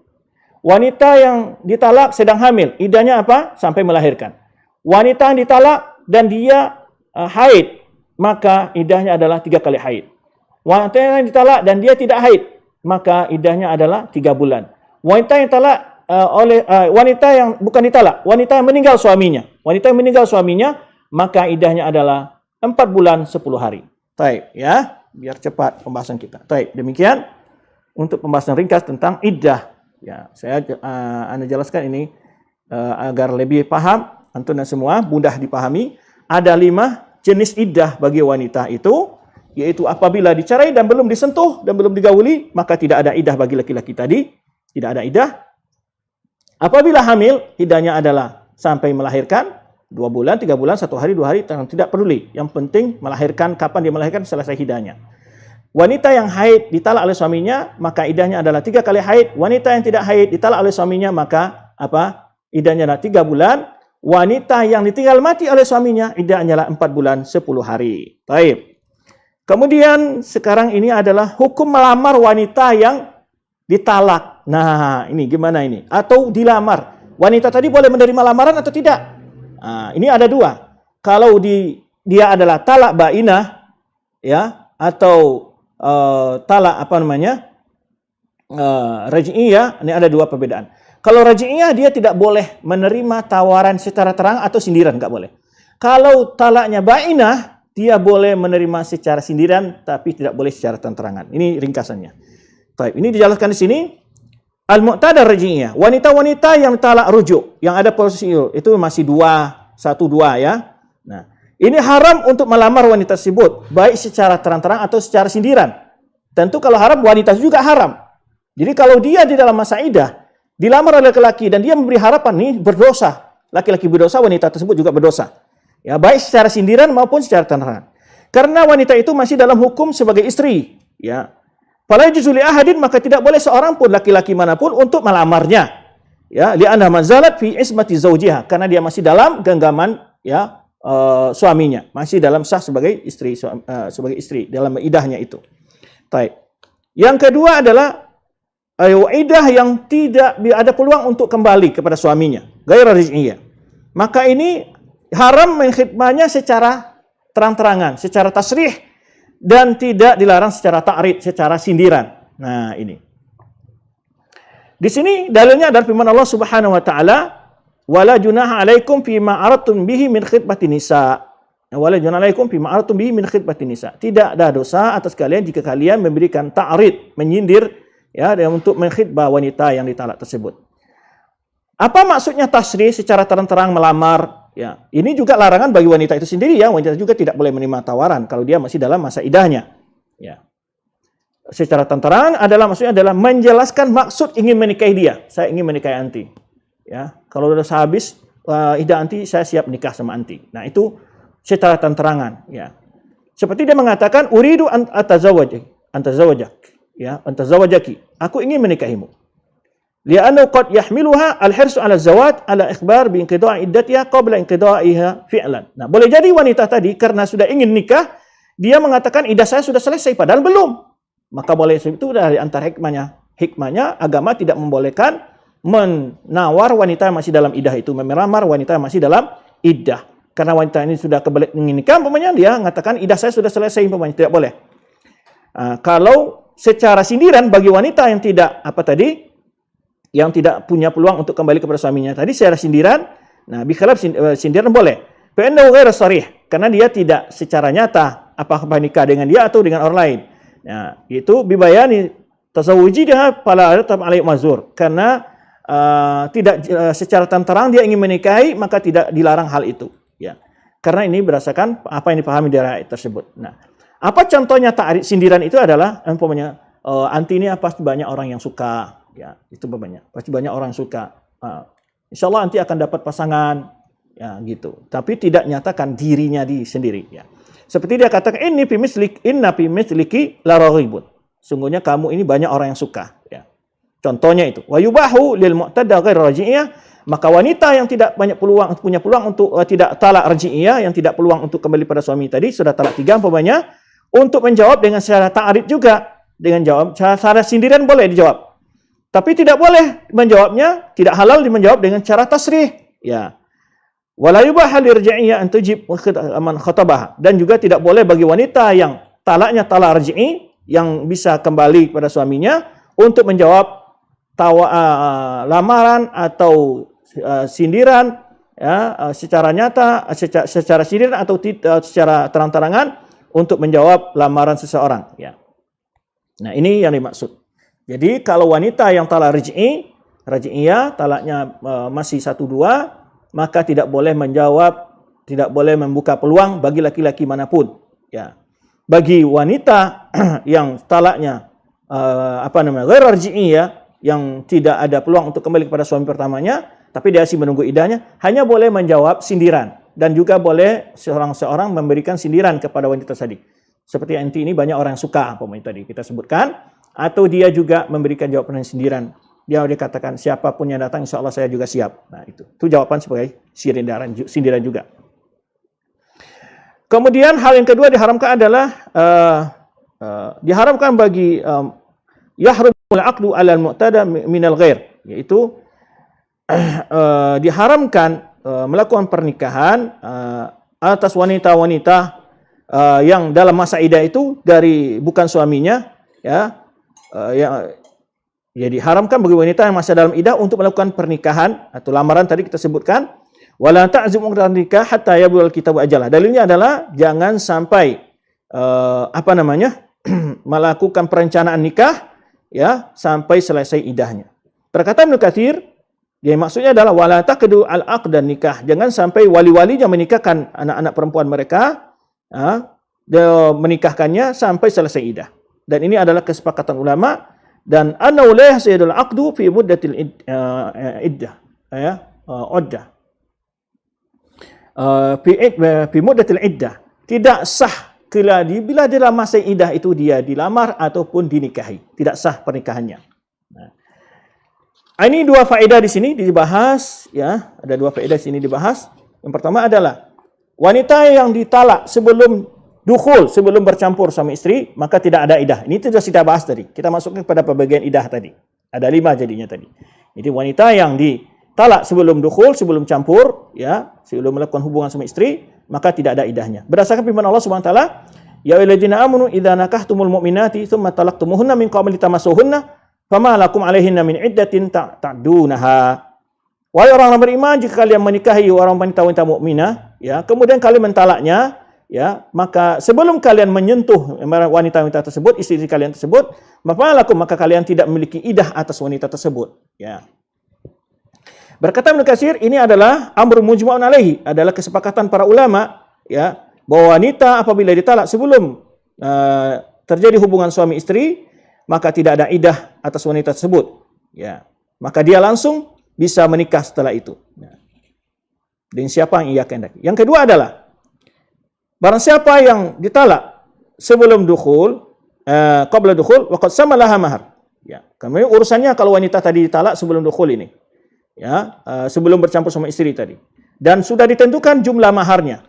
Wanita yang ditalak sedang hamil, iddahnya apa? Sampai melahirkan. Wanita yang ditalak dan dia haid, maka iddahnya adalah 3 kali haid. Wanita yang ditalak dan dia tidak haid, maka iddahnya adalah 3 bulan. Wanita yang talak wanita yang bukan ditalak, wanita yang meninggal suaminya. Wanita yang meninggal suaminya, maka iddahnya adalah 4 bulan 10 hari. Baik, ya, biar cepat pembahasan kita. Baik, demikian untuk pembahasan ringkas tentang iddah. Ya, saya Anda jelaskan ini agar lebih paham, antum dan semua mudah dipahami. Ada 5 jenis iddah bagi wanita itu, yaitu apabila dicerai dan belum disentuh dan belum digauli, maka tidak ada iddah bagi laki-laki tadi, tidak ada iddah. Apabila hamil, iddahnya adalah sampai melahirkan 2 bulan, 3 bulan, 1 hari, 2 hari, tidak peduli. Yang penting melahirkan, kapan dia melahirkan, selesai iddahnya. Wanita yang haid ditalak oleh suaminya, maka iddahnya adalah 3 kali haid. Wanita yang tidak haid ditalak oleh suaminya, maka apa? Iddahnya adalah 3 bulan. Wanita yang ditinggal mati oleh suaminya, iddahnya adalah 4 bulan 10 hari. Baik. Kemudian sekarang ini adalah hukum melamar wanita yang ditalak. Nah, ini gimana ini? Atau dilamar. Wanita tadi boleh menerima lamaran atau tidak? Nah, ini ada 2. Kalau dia adalah talak bainah, ya, atau talak raj'iyah, ini ada 2 perbedaan. Kalau raj'iyah dia tidak boleh menerima tawaran secara terang atau sindiran, nggak boleh. Kalau talaknya bainah, dia boleh menerima secara sindiran tapi tidak boleh secara terang-terangan. Ini ringkasannya. Baik, ini dijelaskan di sini. Al-mu'tadah raj'iyah, wanita-wanita yang talak rujuk, yang ada posisi itu masih 1-2 ya. Nah, ini haram untuk melamar wanita tersebut, baik secara terang-terang atau secara sindiran. Tentu kalau haram, wanita juga haram. Jadi kalau dia di dalam masa iddah, dilamar oleh laki-laki dan dia memberi harapan, nih berdosa. Laki-laki berdosa, wanita tersebut juga berdosa. Ya, baik secara sindiran maupun secara terang-terangan. Karena wanita itu masih dalam hukum sebagai istri. Ya. Fala yajuzu li ahadin, maka tidak boleh seorang pun, laki-laki manapun, untuk melamarnya. Ya, li'anna mazalat fi ismati zawjiha, karena dia masih dalam genggaman, ya, suaminya, masih dalam sah sebagai istri, sebagai istri dalam iddahnya itu. Baik. Yang kedua adalah iddah yang tidak ada peluang untuk kembali kepada suaminya, ghaira raj'iyah. Maka ini haram mengkhidmahnya secara terang-terangan, secara tasrih, dan tidak dilarang secara ta'rid, secara sindiran. Nah, ini. Di sini dalilnya adalah firman Allah Subhanahu wa taala, wala junaha alaikum fima aradtum bihi min khitbatin nisa. Wala junaha alaikum fima aradtum bihi min khitbatin nisa. Tidak ada dosa atas kalian jika kalian memberikan ta'rid, menyindir ya, dan untuk mengkhitbah wanita yang ditalak tersebut. Apa maksudnya tasrih secara terang-terang melamar? Ya, ini juga larangan bagi wanita itu sendiri ya. Wanita juga tidak boleh menerima tawaran kalau dia masih dalam masa idahnya. Ya. Secara terang maksudnya adalah menjelaskan maksud ingin menikahi dia. Saya ingin menikahi anti. Ya, kalau sudah habis idah anti, saya siap nikah sama anti. Nah, itu secara terang-terangan. Ya. Seperti dia mengatakan, uridu antazawajak, ya, antazawajaki. Aku ingin menikahimu. Li'annahu qad yahmiluha al-hirsu 'ala az-zawaj 'ala ikhbar bi inqida'i iddatiha qabla inqida'iha fi'lan. Nah, boleh jadi wanita tadi karena sudah ingin nikah, dia mengatakan idah saya sudah selesai padahal belum. Maka boleh itu dari antara hikmahnya agama tidak membolehkan menawar wanita yang masih dalam iddah itu, melamar wanita yang masih dalam iddah. Karena wanita ini sudah kebelet ingin nikah, umpamanya dia mengatakan iddah saya sudah selesai, umpamanya tidak boleh. Kalau secara sindiran bagi wanita yang tidak yang tidak punya peluang untuk kembali kepada suaminya tadi secara sindiran, nah bikhilaf sindiran boleh. Fa'innahu ghairu sharih, karena dia tidak secara nyata apakah nikah dengan dia atau dengan orang lain. Nah, itu bibayani tasawujiha fala yatab alai mazur, karena tidak secara terang dia ingin menikahi maka tidak dilarang hal itu. Ya, karena ini berdasarkan apa yang dipahami dari ayat tersebut. Nah, apa contohnya ta'rif sindiran itu adalah umpamanya anti ini pasti banyak orang yang suka, ya itu banyak, pasti banyak orang yang suka. Insya Allah anti akan dapat pasangan, ya gitu. Tapi tidak nyatakan dirinya sendiri. Ya, seperti dia katakan inna fi misliki la raghibun. Sungguhnya kamu ini banyak orang yang suka. Ya, contohnya itu. Wa yubahu lil mu'tada ghair raji'iyah. Maka wanita yang tidak punya peluang untuk tidak talak raj'iyah, yang tidak peluang untuk kembali pada suami tadi, sudah talak 3 umpamanya, untuk menjawab dengan secara ta'rif juga, dengan jawab secara sindiran boleh dijawab. Tapi tidak boleh menjawabnya, tidak halal menjawab dengan cara tasrih. Ya. Wala yubah lirja'iyah an tujib man khatabaha. Dan juga tidak boleh bagi wanita yang talaknya talak raj'i, yang bisa kembali kepada suaminya, untuk menjawab lamaran atau sindiran, ya, secara nyata, secara sindiran atau secara terang-terangan untuk menjawab lamaran seseorang. Ya. Nah, ini yang dimaksud. Jadi kalau wanita yang talak raj'iyah, talaknya masih 1-2, maka tidak boleh menjawab, tidak boleh membuka peluang bagi laki-laki manapun. Ya. Bagi wanita yang talaknya ghair raj'iyah, yang tidak ada peluang untuk kembali kepada suami pertamanya, tapi dia masih menunggu idahnya, hanya boleh menjawab sindiran. Dan juga boleh seorang memberikan sindiran kepada wanita tadi. Seperti anti ini banyak orang yang suka, umpamanya tadi kita sebutkan. Atau dia juga memberikan jawaban sindiran. Dia katakan, siapapun yang datang, insya Allah saya juga siap. Nah, itu jawaban sebagai sindiran juga. Kemudian hal yang kedua diharamkan adalah, diharamkan bagi yahrumul aqdu alal mu'tada minal ghair. Yaitu, diharamkan melakukan pernikahan atas wanita-wanita yang dalam masa iddah itu dari bukan suaminya, ya, jadi haramkan bagi wanita yang masih dalam iddah untuk melakukan pernikahan atau lamaran tadi kita sebutkan. Wala ta'zimu nikah hatta yablugha al-kitab ajalah. Dalilnya adalah jangan sampai melakukan perencanaan nikah, ya, sampai selesai iddahnya. Berkata Ibnu Katsir, dia maksudnya adalah wala taqdu al-aqd dan nikah. Jangan sampai wali-walinya menikahkan anak-anak perempuan mereka, menikahkannya sampai selesai iddah. Dan ini adalah kesepakatan ulama, dan annahu la yahsidul aqdu fi muddatil iddah, ya, uddah. Fi muddatil iddah. Tidak sah bila dalam masa iddah itu dia dilamar ataupun dinikahi. Tidak sah pernikahannya. Nah, ini 2 faedah di sini dibahas, ya. Ada 2 faedah di sini dibahas. Yang pertama adalah wanita yang ditalak sebelum dukhul, sebelum bercampur suami istri, maka tidak ada iddah. Ini sudah kita bahas tadi. Kita masukkan pada pembagian iddah tadi. Ada 5 jadinya tadi. Jadi wanita yang ditalak sebelum dukhul, sebelum campur, ya, sebelum melakukan hubungan suami istri, maka tidak ada iddahnya. Berdasarkan firman Allah Subhanahu wa taala, ya ayyuhalladzina amanu idza nakahtumul mu'minati tsumma talaqtumuhunna min qabli tamassuhunna fama lakum 'alaihinna min iddatin ta'dunaha. Wahai orang beriman, jika kalian menikahi orang wanita mukminah, ya, kemudian kalian mentalaknya, ya, maka sebelum kalian menyentuh wanita-wanita tersebut, istri kalian tersebut, maka kalian tidak memiliki idah atas wanita tersebut, ya. Berkata Ibnu Katsir, ini adalah amrun mujma'un alaihi, adalah kesepakatan para ulama, ya, bahwa wanita apabila ditalak sebelum terjadi hubungan suami istri, maka tidak ada idah atas wanita tersebut, ya. Maka dia langsung bisa menikah setelah itu, ya, dengan siapa yang ia kehendaki. Yang kedua adalah barang siapa yang ditalak sebelum dukhul, qabla dukhul, waqad sama laha mahar. Ya, kemudian urusannya kalau wanita tadi ditalak sebelum dukhul ini, ya, sebelum bercampur sama istri tadi, dan sudah ditentukan jumlah maharnya,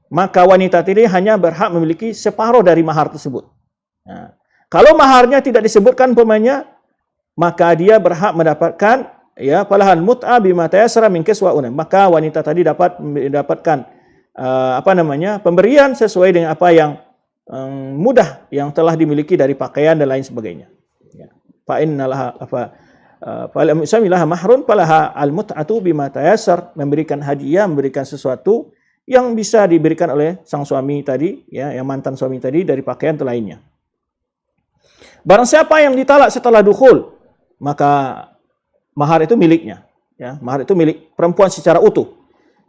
maka wanita tadi hanya berhak memiliki separuh dari mahar tersebut. Nah, kalau maharnya tidak disebutkan pemainnya, maka dia berhak mendapatkan, ya, falahan mut'ah bima tayassara min kiswa'un. Maka wanita tadi dapat mendapatkan pemberian sesuai dengan apa yang mudah yang telah dimiliki dari pakaian dan lain sebagainya. Ya. Fa innallaha falam yusamilaha mahrun falaha al-mut'atu bima tayassar, memberikan hadiah, memberikan sesuatu yang bisa diberikan oleh sang suami tadi, ya, yang mantan suami tadi dari pakaian dan lainnya. Barang siapa yang ditalak setelah dukhul, maka mahar itu miliknya, ya, mahar itu milik perempuan secara utuh.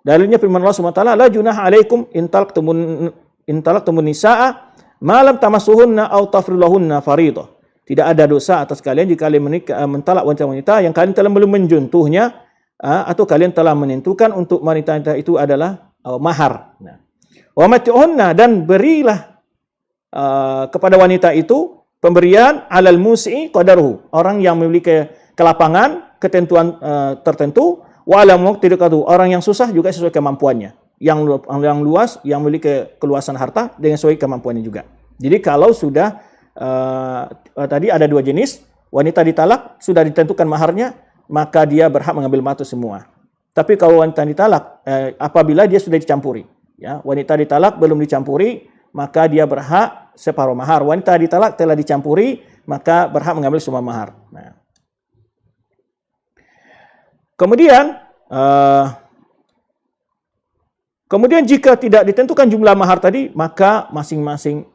Dalilnya firman Allah Subhanahu wa taala, la junaha alaikum in talaqtumun nisaa ma lam tamassuhunna aw tafridhunna fariidah. Tidak ada dosa atas kalian jika kalian mentalak wanita-wanita yang kalian telah belum menjentuhnya, atau kalian telah menentukan untuk wanita itu adalah mahar. Nah, wa mati'unna, dan berilah kepada wanita itu pemberian alal mus'i qadaruhu, orang yang memiliki kelapangan, ketentuan tertentu, wa alam muqtidiqatu, orang yang susah juga sesuai kemampuannya, yang luas, yang memiliki keluasan harta dengan sesuai kemampuannya juga. Jadi kalau sudah tadi ada dua jenis, wanita ditalak sudah ditentukan maharnya, maka dia berhak mengambil mahar semua. Tapi kalau wanita ditalak apabila dia sudah dicampuri, ya, wanita ditalak belum dicampuri, maka dia berhak separuh mahar. Wanita ditalak telah dicampuri, maka berhak mengambil semua mahar. Nah, Kemudian jika tidak ditentukan jumlah mahar tadi, maka masing-masing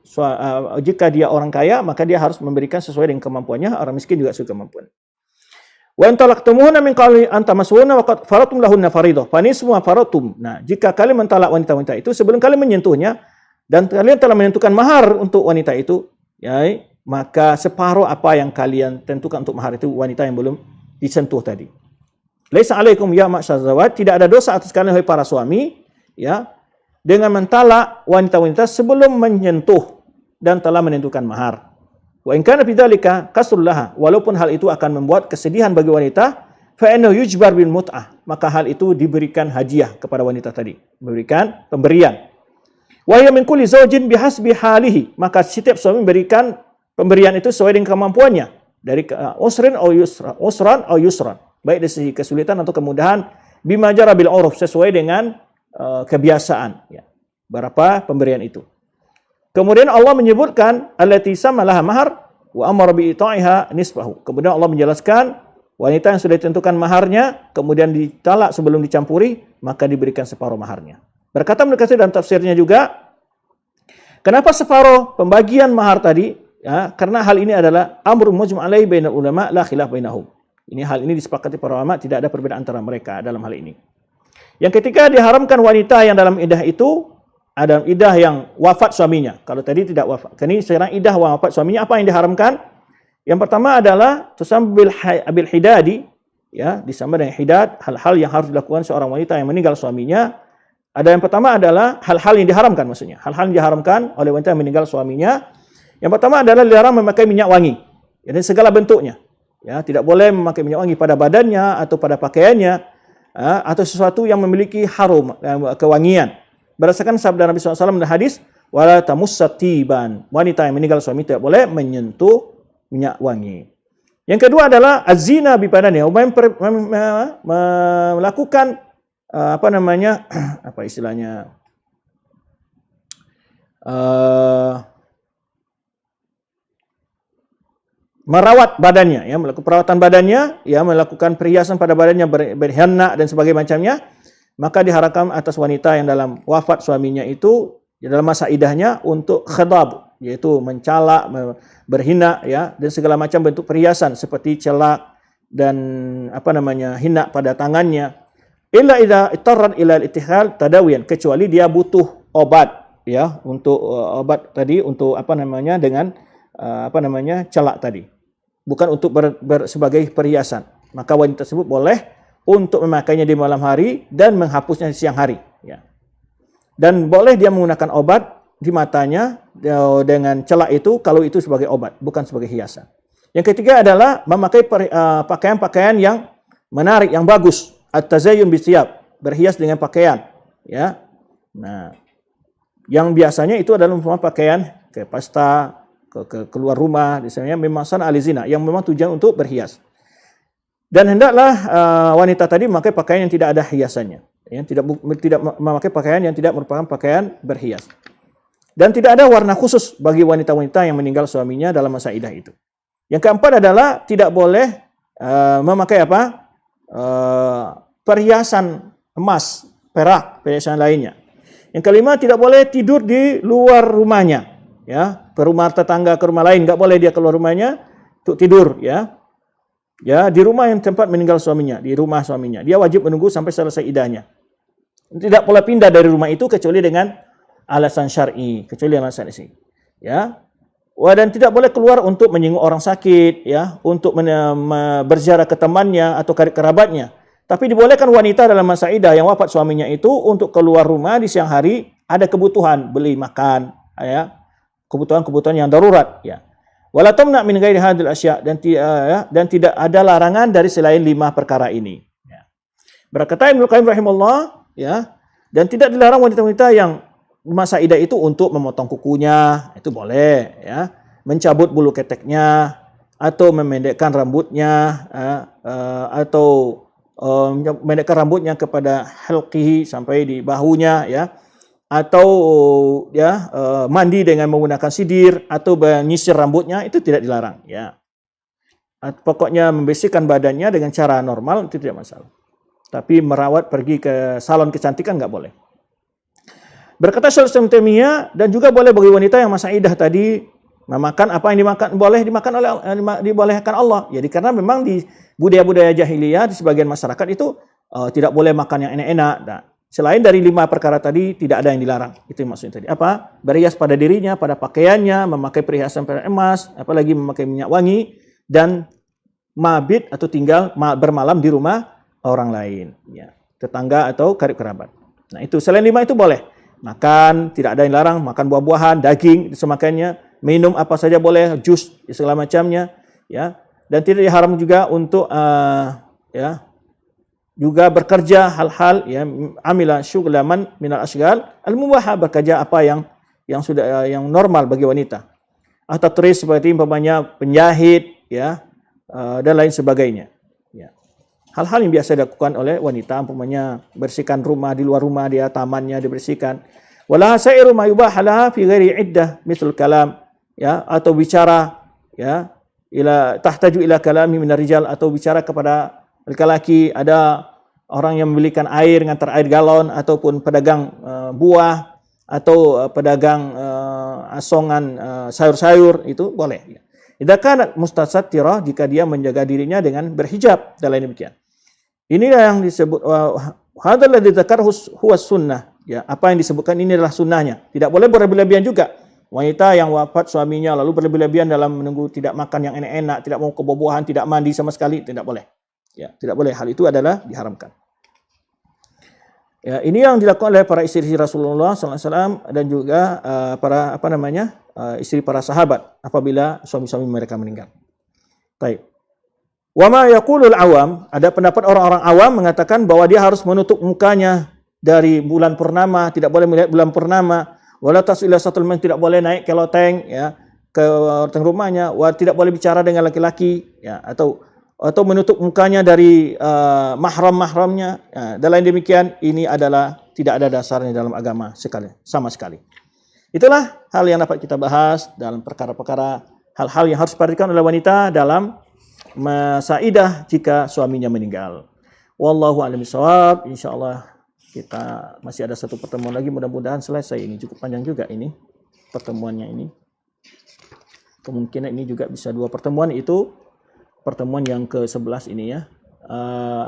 jika dia orang kaya, maka dia harus memberikan sesuai dengan kemampuannya, orang miskin juga sesuai kemampuan. Wa in talaqtumuhunna min qabli an tamassuhunna wa qad faratum lahunna fariidah fa nisfu ma faratum. Nah, jika kalian mentalak wanita-wanita itu sebelum kalian menyentuhnya dan kalian telah menentukan mahar untuk wanita itu, ya, maka separuh apa yang kalian tentukan untuk mahar itu wanita yang belum disentuh tadi. Laisa alaikum ya ma'syar zawat, tidak ada dosa atas kalian wahai para suami, ya, dengan mentalak wanita-wanita sebelum menyentuh dan telah menentukan mahar. Wa in kana bidzalika kasrul laha, walaupun hal itu akan membuat kesedihan bagi wanita, fa innahu yujbar bil mut'ah, maka hal itu diberikan hadiah kepada wanita tadi, memberikan pemberian. Wa hiya min kulli zawjin bihasbi halihi, maka setiap suami memberikan pemberian itu sesuai dengan kemampuannya, dari usran atau yusran, baik dari segi kesulitan atau kemudahan, bima jara bil uruf, sesuai dengan kebiasaan, ya, berapa pemberian itu. Kemudian Allah menyebutkan allati samalaha mahar wa amara bi ita'iha nisbahu. Kemudian Allah menjelaskan wanita yang sudah ditentukan maharnya kemudian ditalak sebelum dicampuri, maka diberikan separuh maharnya. Berkata Ibnu Katsir dalam tafsirnya juga, kenapa separuh pembagian mahar tadi? Ya, karena hal ini adalah amrun mujma' alaihi bainal ulama la khilaf bainahum. Hal ini disepakati para ulama, tidak ada perbedaan antara mereka dalam hal ini. Yang ketiga, diharamkan wanita yang dalam iddah itu ada iddah yang wafat suaminya. Kalau tadi tidak wafat. Ini sekarang iddah wafat suaminya, apa yang diharamkan? Yang pertama adalah tusam bil hidadi, ya, disama dengan hidad, hal-hal yang harus dilakukan seorang wanita yang meninggal suaminya. Ada yang pertama adalah hal-hal yang diharamkan, maksudnya hal-hal yang diharamkan oleh wanita yang meninggal suaminya. Yang pertama adalah dilarang memakai minyak wangi, jadi segala bentuknya. Ya, tidak boleh memakai minyak wangi pada badannya atau pada pakaiannya, atau sesuatu yang memiliki harum, kewangian. Berdasarkan sabda Nabi SAW dan hadis, wala tamussatiban, wanita yang meninggal suami tidak boleh menyentuh minyak wangi. Yang kedua adalah az-zina bi badaniha, melakukan apa istilahnya, merawat badannya, ya, melakukan perawatan badannya, ya, melakukan perhiasan pada badannya, berhenna dan sebagainya macamnya, maka diharamkan atas wanita yang dalam wafat suaminya itu Di dalam masa idahnya untuk khidab, yaitu mencela, berhina, ya, dan segala macam bentuk perhiasan seperti celak dan hina pada tangannya. Illa idza ittarrat ila al-ittihal tadawiyan, kecuali dia butuh obat, ya, untuk obat tadi untuk dengan celak tadi. Bukan untuk sebagai perhiasan. Maka wanita tersebut boleh untuk memakainya di malam hari dan menghapusnya di siang hari, ya. Dan boleh dia menggunakan obat di matanya dengan celak itu kalau itu sebagai obat, bukan sebagai hiasan. Yang ketiga adalah memakai pakaian-pakaian yang menarik, yang bagus. At-tazayyun bisiyab, berhias dengan pakaian, ya. Nah, yang biasanya itu adalah pakaian ke pesta, ke keluar rumah, misalnya memang sana alizina, yang memang tujuan untuk berhias. Dan hendaklah wanita tadi memakai pakaian yang tidak ada hiasannya, yang tidak memakai pakaian yang tidak merupakan pakaian berhias. Dan tidak ada warna khusus bagi wanita-wanita yang meninggal suaminya dalam masa iddah itu. Yang keempat adalah tidak boleh memakai perhiasan emas, perak, perhiasan lainnya. Yang kelima, tidak boleh tidur di luar rumahnya, ya, ke rumah tetangga, ke rumah lain, nggak boleh dia keluar rumahnya untuk tidur, ya. Ya, di rumah yang tempat meninggal suaminya, di rumah suaminya. Dia wajib menunggu sampai selesai iddahnya. Tidak boleh pindah dari rumah itu kecuali dengan alasan syar'i, kecuali alasan syar'i, ya. Dan tidak boleh keluar untuk menyinggung orang sakit, ya, untuk berziarah ke temannya atau kerabatnya. Tapi dibolehkan wanita dalam masa iddah yang wafat suaminya itu untuk keluar rumah di siang hari, ada kebutuhan beli makan, ya, kebutuhan-kebutuhan yang darurat, ya. Wala tamna min ghairi hadhil asya', dan tidak ada larangan dari selain 5 perkara ini, ya. Berkata Ibnu Qayyim rahimahullah, ya, dan tidak dilarang wanita-wanita yang masa iddah itu untuk memotong kukunya, itu boleh, ya, mencabut bulu keteknya, atau memendekkan rambutnya, atau memendekkan rambutnya kepada halqihi sampai di bahunya, ya, atau ya mandi dengan menggunakan sidir atau menyisir rambutnya, itu tidak dilarang, ya. Pokoknya membersihkan badannya dengan cara normal itu tidak masalah. Tapi merawat, pergi ke salon kecantikan nggak boleh. Berkata Syaikhul Islam Taimiyah, dan juga boleh bagi wanita yang masa iddah tadi memakan apa yang dibolehkan Allah. Jadi karena memang di budaya-budaya jahiliyah di sebagian masyarakat itu tidak boleh makan yang enak-enak. Nah, selain dari 5 perkara tadi tidak ada yang dilarang. Itu maksudnya tadi. Apa? Berhias pada dirinya, pada pakaiannya, memakai perhiasan emas, apalagi memakai minyak wangi, dan mabit atau tinggal bermalam di rumah orang lain, ya, tetangga atau karib kerabat. Nah, itu selain 5 itu boleh. Makan, tidak ada yang larang, makan buah-buahan, daging semakannya, minum apa saja boleh, jus segala macamnya, ya. Dan tidak diharam juga untuk ya, juga bekerja hal-hal, ya, amila syughlaman minal asghal al-mubah, bekerja apa yang sudah yang normal bagi wanita. Atau turis seperti umpamanya penjahit, ya, dan lain sebagainya, ya. Hal-hal yang biasa dilakukan oleh wanita, umpamanya bersihkan rumah, di luar rumah dia tamannya dibersihkan. Wala sa'iru ma yubah laha fi ghairi iddah misal kalam, ya, atau bicara, ya, tahtaju ila kalami minar rijal, atau bicara kepada laki-laki. Ada orang yang membelikan air, ngantar air galon, ataupun pedagang buah, atau pedagang asongan sayur-sayur, itu boleh, ya. Idza kanat mustasatirah, jika dia menjaga dirinya dengan berhijab dan lain demikian. Inilah yang disebut hadzal ladzi dzakarahu huwa sunnah, ya, apa yang disebutkan ini adalah sunnahnya. Tidak boleh berlebihan juga. Wanita yang wafat suaminya lalu berlebihan dalam menunggu, tidak makan yang enak-enak, tidak mau kebobohan, tidak mandi sama sekali, tidak boleh. Ya, tidak boleh. Hal itu adalah diharamkan. Ya, ini yang dilakukan oleh para istri Rasulullah SAW dan juga para istri para sahabat apabila suami-suami mereka meninggal. Baik. Wa ma yaqulul awam, ada pendapat orang-orang awam mengatakan bahwa dia harus menutup mukanya dari bulan purnama, tidak boleh melihat bulan purnama. Wala tasila satul man, tidak boleh naik ke loteng, ya, ke loteng rumahnya. Wa tidak boleh bicara dengan laki-laki, ya, atau menutup mukanya dari mahram-mahramnya, ya, dan lain demikian. Ini adalah tidak ada dasarnya dalam agama sama sekali. Itulah hal yang dapat kita bahas dalam perkara-perkara hal-hal yang harus diperhatikan oleh wanita dalam masa iddah jika suaminya meninggal. Wallahu a'lam bishawab. Insyaallah Kita masih ada satu pertemuan lagi, mudah-mudahan selesai. Ini cukup panjang juga ini pertemuannya ini. Kemungkinan ini juga bisa 2 pertemuan, itu pertemuan yang ke-11 ini ya,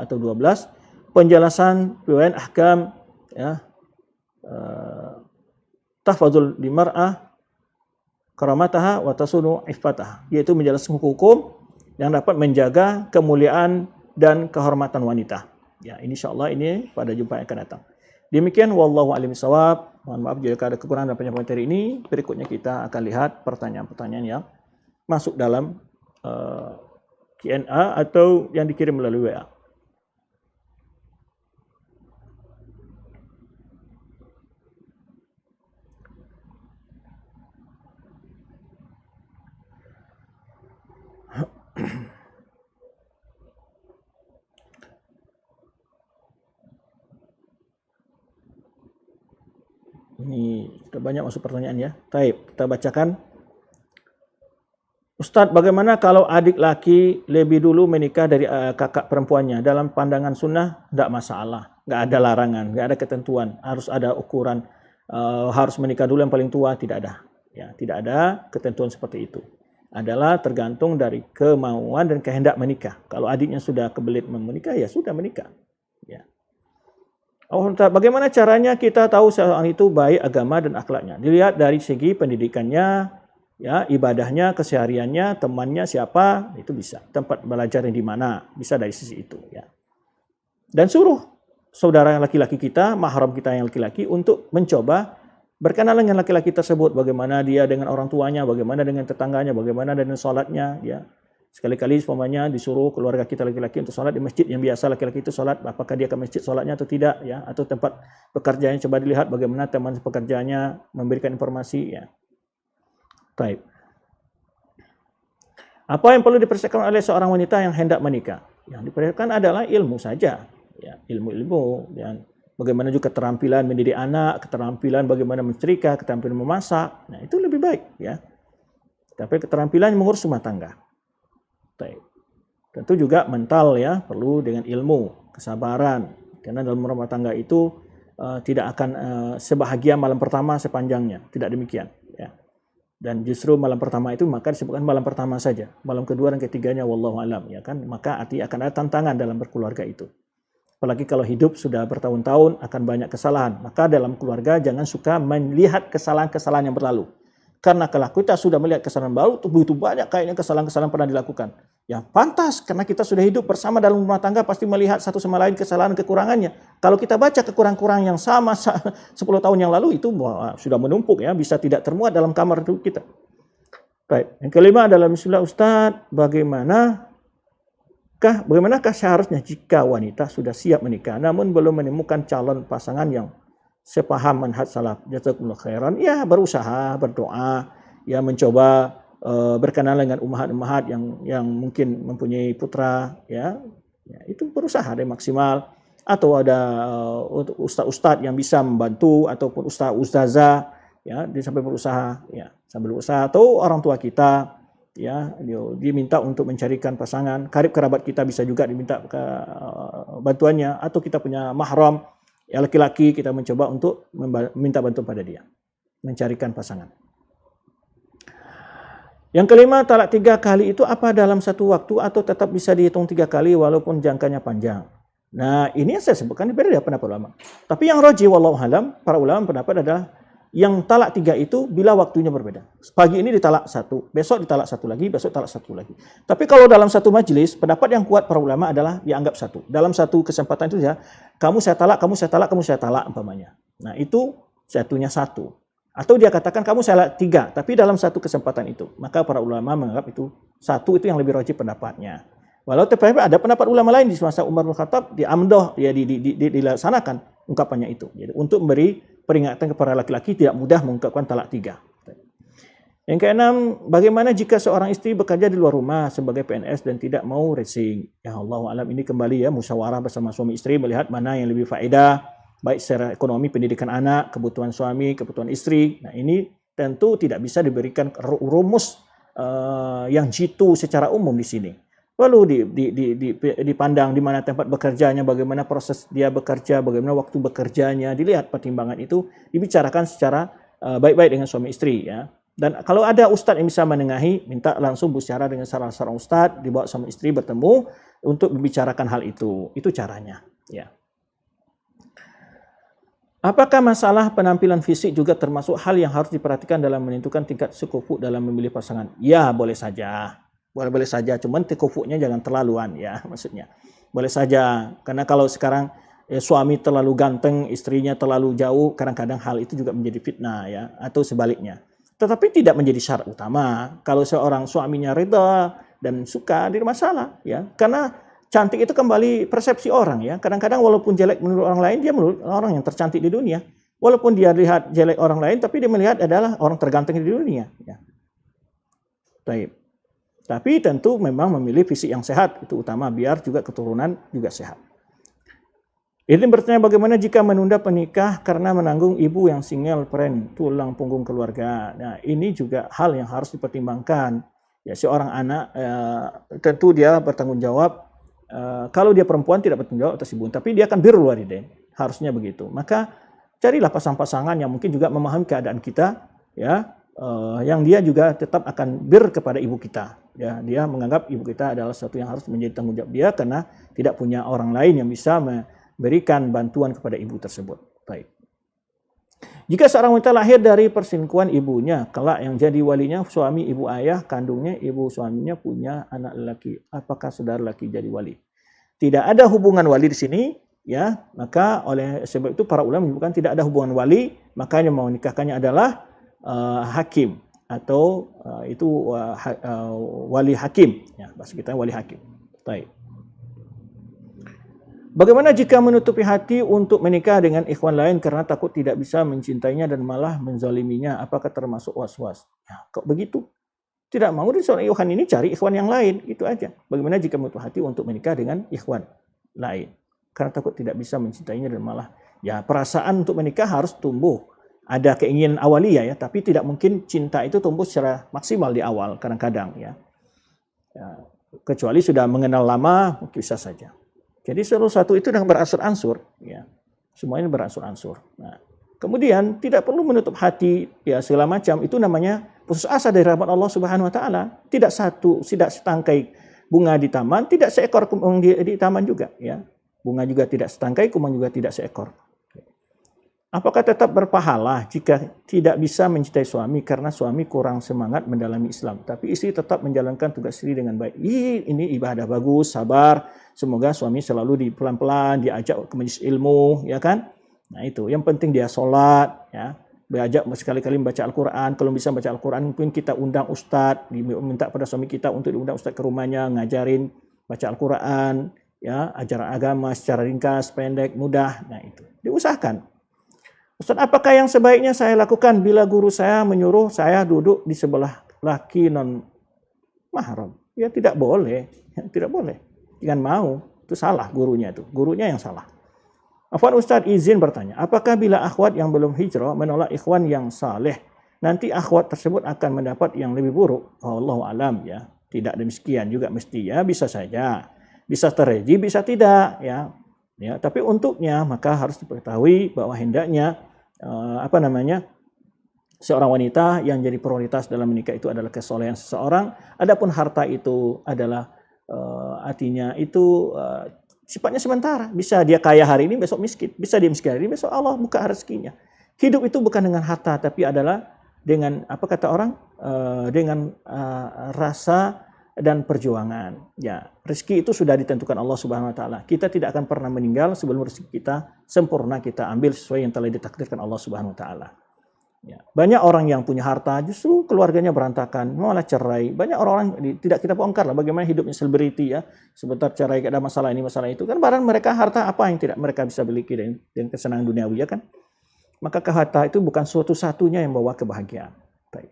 atau 12. Penjelasan riwayat ahkam ya, tahfazul limar'ah karamataha wa tasunu iffataha, yaitu menjelaskan hukum yang dapat menjaga kemuliaan dan kehormatan wanita. Ya, insyaallah ini pada jumpa yang akan datang. Demikian wallahu a'lam bishawab. Mohon maaf jika ada kekurangan dalam penyampaian materi ini. Berikutnya kita akan lihat pertanyaan-pertanyaan yang masuk dalam Q&A atau yang dikirim melalui WA. Ini sudah banyak masuk pertanyaan ya. Baik, kita bacakan. Ustadz, bagaimana kalau adik laki lebih dulu menikah dari kakak perempuannya? Dalam pandangan sunnah, tidak masalah. Nggak ada larangan, nggak ada ketentuan. Harus ada ukuran, harus menikah dulu yang paling tua, tidak ada. Ya, tidak ada ketentuan seperti itu. Adalah tergantung dari kemauan dan kehendak menikah. Kalau adiknya sudah kebelit menikah, ya sudah menikah. Ya. Oh, bagaimana caranya kita tahu seorang itu baik agama dan akhlaknya? Dilihat dari segi pendidikannya, ya, ibadahnya, kesehariannya, temannya siapa, itu bisa. Tempat belajarnya di mana, bisa dari sisi itu. Ya. Dan suruh saudara yang laki-laki kita, mahram kita yang laki-laki untuk mencoba berkenalan dengan laki-laki tersebut. Bagaimana dia dengan orang tuanya, bagaimana dengan tetangganya, bagaimana dengan sholatnya, ya. Sekali-kali umpamanya disuruh keluarga kita laki-laki untuk sholat di masjid yang biasa laki-laki itu sholat, apakah dia ke masjid sholatnya atau tidak, ya, atau tempat pekerjaannya, coba dilihat bagaimana teman pekerjaannya memberikan informasi, ya. Baik. Apa yang perlu dipersiapkan oleh seorang wanita yang hendak menikah? Yang dipersiapkan adalah ilmu saja, ya, ilmu-ilmu, dan bagaimana juga keterampilan mendidik anak, keterampilan bagaimana mensetrika, keterampilan memasak, nah itu lebih baik, ya. Tapi keterampilan mengurus rumah tangga. Baik. Tentu juga mental ya, perlu dengan ilmu, kesabaran. Karena dalam rumah tangga itu tidak akan sebahagia malam pertama sepanjangnya, tidak demikian. Ya. Dan justru malam pertama itu maka disebutkan malam pertama saja. Malam kedua dan ketiganya wallahu alam, ya kan. Maka arti akan ada tantangan dalam berkeluarga itu. Apalagi kalau hidup sudah bertahun-tahun akan banyak kesalahan. Maka dalam keluarga jangan suka melihat kesalahan-kesalahan yang berlalu. Karena kalau kita sudah melihat kesalahan baru, begitu banyak kayaknya kesalahan-kesalahan pernah dilakukan. Ya pantas, karena kita sudah hidup bersama dalam rumah tangga, pasti melihat satu sama lain kesalahan kekurangannya. Kalau kita baca kekurangan yang sama 10 tahun yang lalu, itu sudah menumpuk ya, bisa tidak termuat dalam kamar kita. Baik, yang kelima adalah bismillah Ustadz, bagaimanakah seharusnya jika wanita sudah siap menikah, namun belum menemukan calon pasangan yang sepaham manhaj salaf, jazakumullah khairan, ya berusaha, berdoa, ya mencoba berkenalan dengan ummahat-ummahat yang mungkin mempunyai putra, ya itu berusaha dari maksimal, atau ada ustaz-ustaz yang bisa membantu, ataupun ustazah, ya dia sampai berusaha, ya sambil berusaha, atau orang tua kita, ya diminta untuk mencarikan pasangan, karib kerabat kita bisa juga diminta ke bantuannya, atau kita punya mahram ya laki-laki, kita mencoba untuk meminta bantuan pada dia mencarikan pasangan. Yang kelima, talak 3 kali itu apa dalam satu waktu atau tetap bisa dihitung 3 kali walaupun jangkanya panjang? Nah, ini yang saya sebutkan berbeda pendapat ulama. Tapi yang rajih wallahu alam, para ulama pendapat adalah yang talak 3 itu bila waktunya berbeda. Pagi ini ditalak 1, besok ditalak 1 lagi, besok talak 1 lagi. Tapi kalau dalam satu majelis, pendapat yang kuat para ulama adalah dianggap 1. Dalam satu kesempatan itu ya, kamu saya talak, kamu saya talak, kamu saya talak umpamanya. Nah, itu satunya 1. Atau dia katakan kamu saya 3, tapi dalam satu kesempatan itu. Maka para ulama menganggap itu 1 itu yang lebih rajih pendapatnya. Walau tetapi ada pendapat ulama lain di masa Umar bin Khattab, di amdoh, ya dilaksanakan ungkapannya itu. Jadi untuk memberi peringatan kepada laki-laki tidak mudah mengungkapkan talak 3. Yang keenam, bagaimana jika seorang istri bekerja di luar rumah sebagai PNS dan tidak mau racing? Ya Allah alam, ini kembali ya musyawarah bersama suami istri melihat mana yang lebih faedah, baik secara ekonomi, pendidikan anak, kebutuhan suami, kebutuhan istri. Nah ini tentu tidak bisa diberikan rumus yang jitu secara umum di sini. Lalu dipandang di mana tempat bekerjanya, bagaimana proses dia bekerja, bagaimana waktu bekerjanya, dilihat pertimbangan itu dibicarakan secara baik-baik dengan suami istri ya. Dan kalau ada ustadz yang bisa menengahi, minta langsung bicara dengan salah seorang ustadz, dibawa suami istri bertemu untuk membicarakan hal itu. Itu caranya ya. Apakah masalah penampilan fisik juga termasuk hal yang harus diperhatikan dalam menentukan tingkat sekufu dalam memilih pasangan? Ya, boleh saja. Boleh saja, cuman tekufuknya jangan terlaluan ya maksudnya. Boleh saja, karena kalau sekarang suami terlalu ganteng, istrinya terlalu jauh, kadang-kadang hal itu juga menjadi fitnah ya, atau sebaliknya. Tetapi tidak menjadi syarat utama. Kalau seorang suaminya reda dan suka, tidak masalah ya. Karena cantik itu kembali persepsi orang ya. Kadang-kadang walaupun jelek menurut orang lain, dia menurut orang yang tercantik di dunia. Walaupun dia lihat jelek orang lain, tapi dia melihat adalah orang terganteng di dunia ya. Baik. Tapi tentu memang memilih fisik yang sehat, itu utama, biar juga keturunan juga sehat. Ini bertanya bagaimana jika menunda penikah karena menanggung ibu yang single parent, tulang punggung keluarga. Nah ini juga hal yang harus dipertimbangkan. Ya seorang anak tentu dia bertanggung jawab, kalau dia perempuan tidak bertanggung jawab atas ibu, tapi dia akan birrul walidain, harusnya begitu. Maka carilah pasangan-pasangan yang mungkin juga memahami keadaan kita, ya. Yang dia juga tetap akan kepada ibu kita. Ya, dia menganggap ibu kita adalah sesuatu yang harus menjadi tanggung jawab dia karena tidak punya orang lain yang bisa memberikan bantuan kepada ibu tersebut. Baik. Jika seorang wanita lahir dari perselingkuhan ibunya, kelak yang jadi walinya suami ibu ayah kandungnya, ibu suaminya punya anak lelaki, apakah saudara lelaki jadi wali? Tidak ada hubungan wali di sini, ya. Maka oleh sebab itu para ulama menyebutkan tidak ada hubungan wali, makanya mau nikahkannya adalah hakim atau itu wali hakim ya, bahasa kita wali hakim. Baik. Bagaimana jika menutupi hati untuk menikah dengan ikhwan lain karena takut tidak bisa mencintainya dan malah menzaliminya, apakah termasuk was-was? Ya, kok begitu? Tidak mau di seorang ikhwan ini cari ikhwan yang lain, itu aja. Bagaimana jika menutup hati untuk menikah dengan ikhwan lain karena takut tidak bisa mencintainya dan malah, ya perasaan untuk menikah harus tumbuh. Ada keinginan awaliyah ya, tapi tidak mungkin cinta itu tumbuh secara maksimal di awal kadang-kadang ya. Kecuali sudah mengenal lama, bisa saja. Jadi satu itu dengan beransur-ansur ya. Semuanya beransur-ansur. Nah, kemudian tidak perlu menutup hati ya segala macam, itu namanya putus asa dari rahmat Allah Subhanahu wa taala. Tidak setangkai bunga di taman, tidak seekor kumang di taman juga ya. Bunga juga tidak setangkai, kumang juga tidak seekor. Apakah tetap berpahala jika tidak bisa mencintai suami karena suami kurang semangat mendalami Islam, tapi istri tetap menjalankan tugas istri dengan baik? Ini ibadah bagus, sabar. Semoga suami selalu pelan-pelan diajak ke majelis ilmu, ya kan? Nah itu, yang penting dia sholat, ya. Diajak sekali-kali membaca Al-Quran. Kalau bisa baca Al-Quran, mungkin kita undang ustadz, minta pada suami kita untuk diundang ustadz ke rumahnya, ngajarin baca Al-Quran, ya, ajaran agama secara ringkas, pendek, mudah. Nah itu, diusahakan. Ustaz, apakah yang sebaiknya saya lakukan bila guru saya menyuruh saya duduk di sebelah laki non mahram? Ya tidak boleh, tidak boleh. Jangan mau, itu salah gurunya itu, gurunya yang salah. Afwan Ustaz izin bertanya, apakah bila akhwat yang belum hijrah menolak ikhwan yang saleh, nanti akhwat tersebut akan mendapat yang lebih buruk? Wallahu alam ya, tidak demikian juga mesti ya, bisa saja, bisa terjadi, bisa tidak ya. Ya, tapi untuknya maka harus diketahui bahwa hendaknya seorang wanita yang jadi prioritas dalam menikah itu adalah kesolehan seseorang. Adapun harta itu adalah artinya itu sifatnya sementara. Bisa dia kaya hari ini, besok miskin. Bisa dia miskin hari ini, besok Allah buka rezekinya. Hidup itu bukan dengan harta, tapi adalah dengan apa kata orang, dengan rasa dan perjuangan. Ya, rezeki itu sudah ditentukan Allah Subhanahu wa taala. Kita tidak akan pernah meninggal sebelum rezeki kita sempurna kita ambil sesuai yang telah ditakdirkan Allah Subhanahu wa taala. Ya, banyak orang yang punya harta justru keluarganya berantakan, malah cerai. Banyak orang tidak kita bongkar lah bagaimana hidupnya selebriti ya. Sebentar cerai, ada masalah ini, masalah itu. Kan padahal mereka harta apa yang tidak mereka bisa miliki dan kesenangan duniawi ya kan. Maka harta itu bukan satu-satunya yang membawa kebahagiaan. Baik.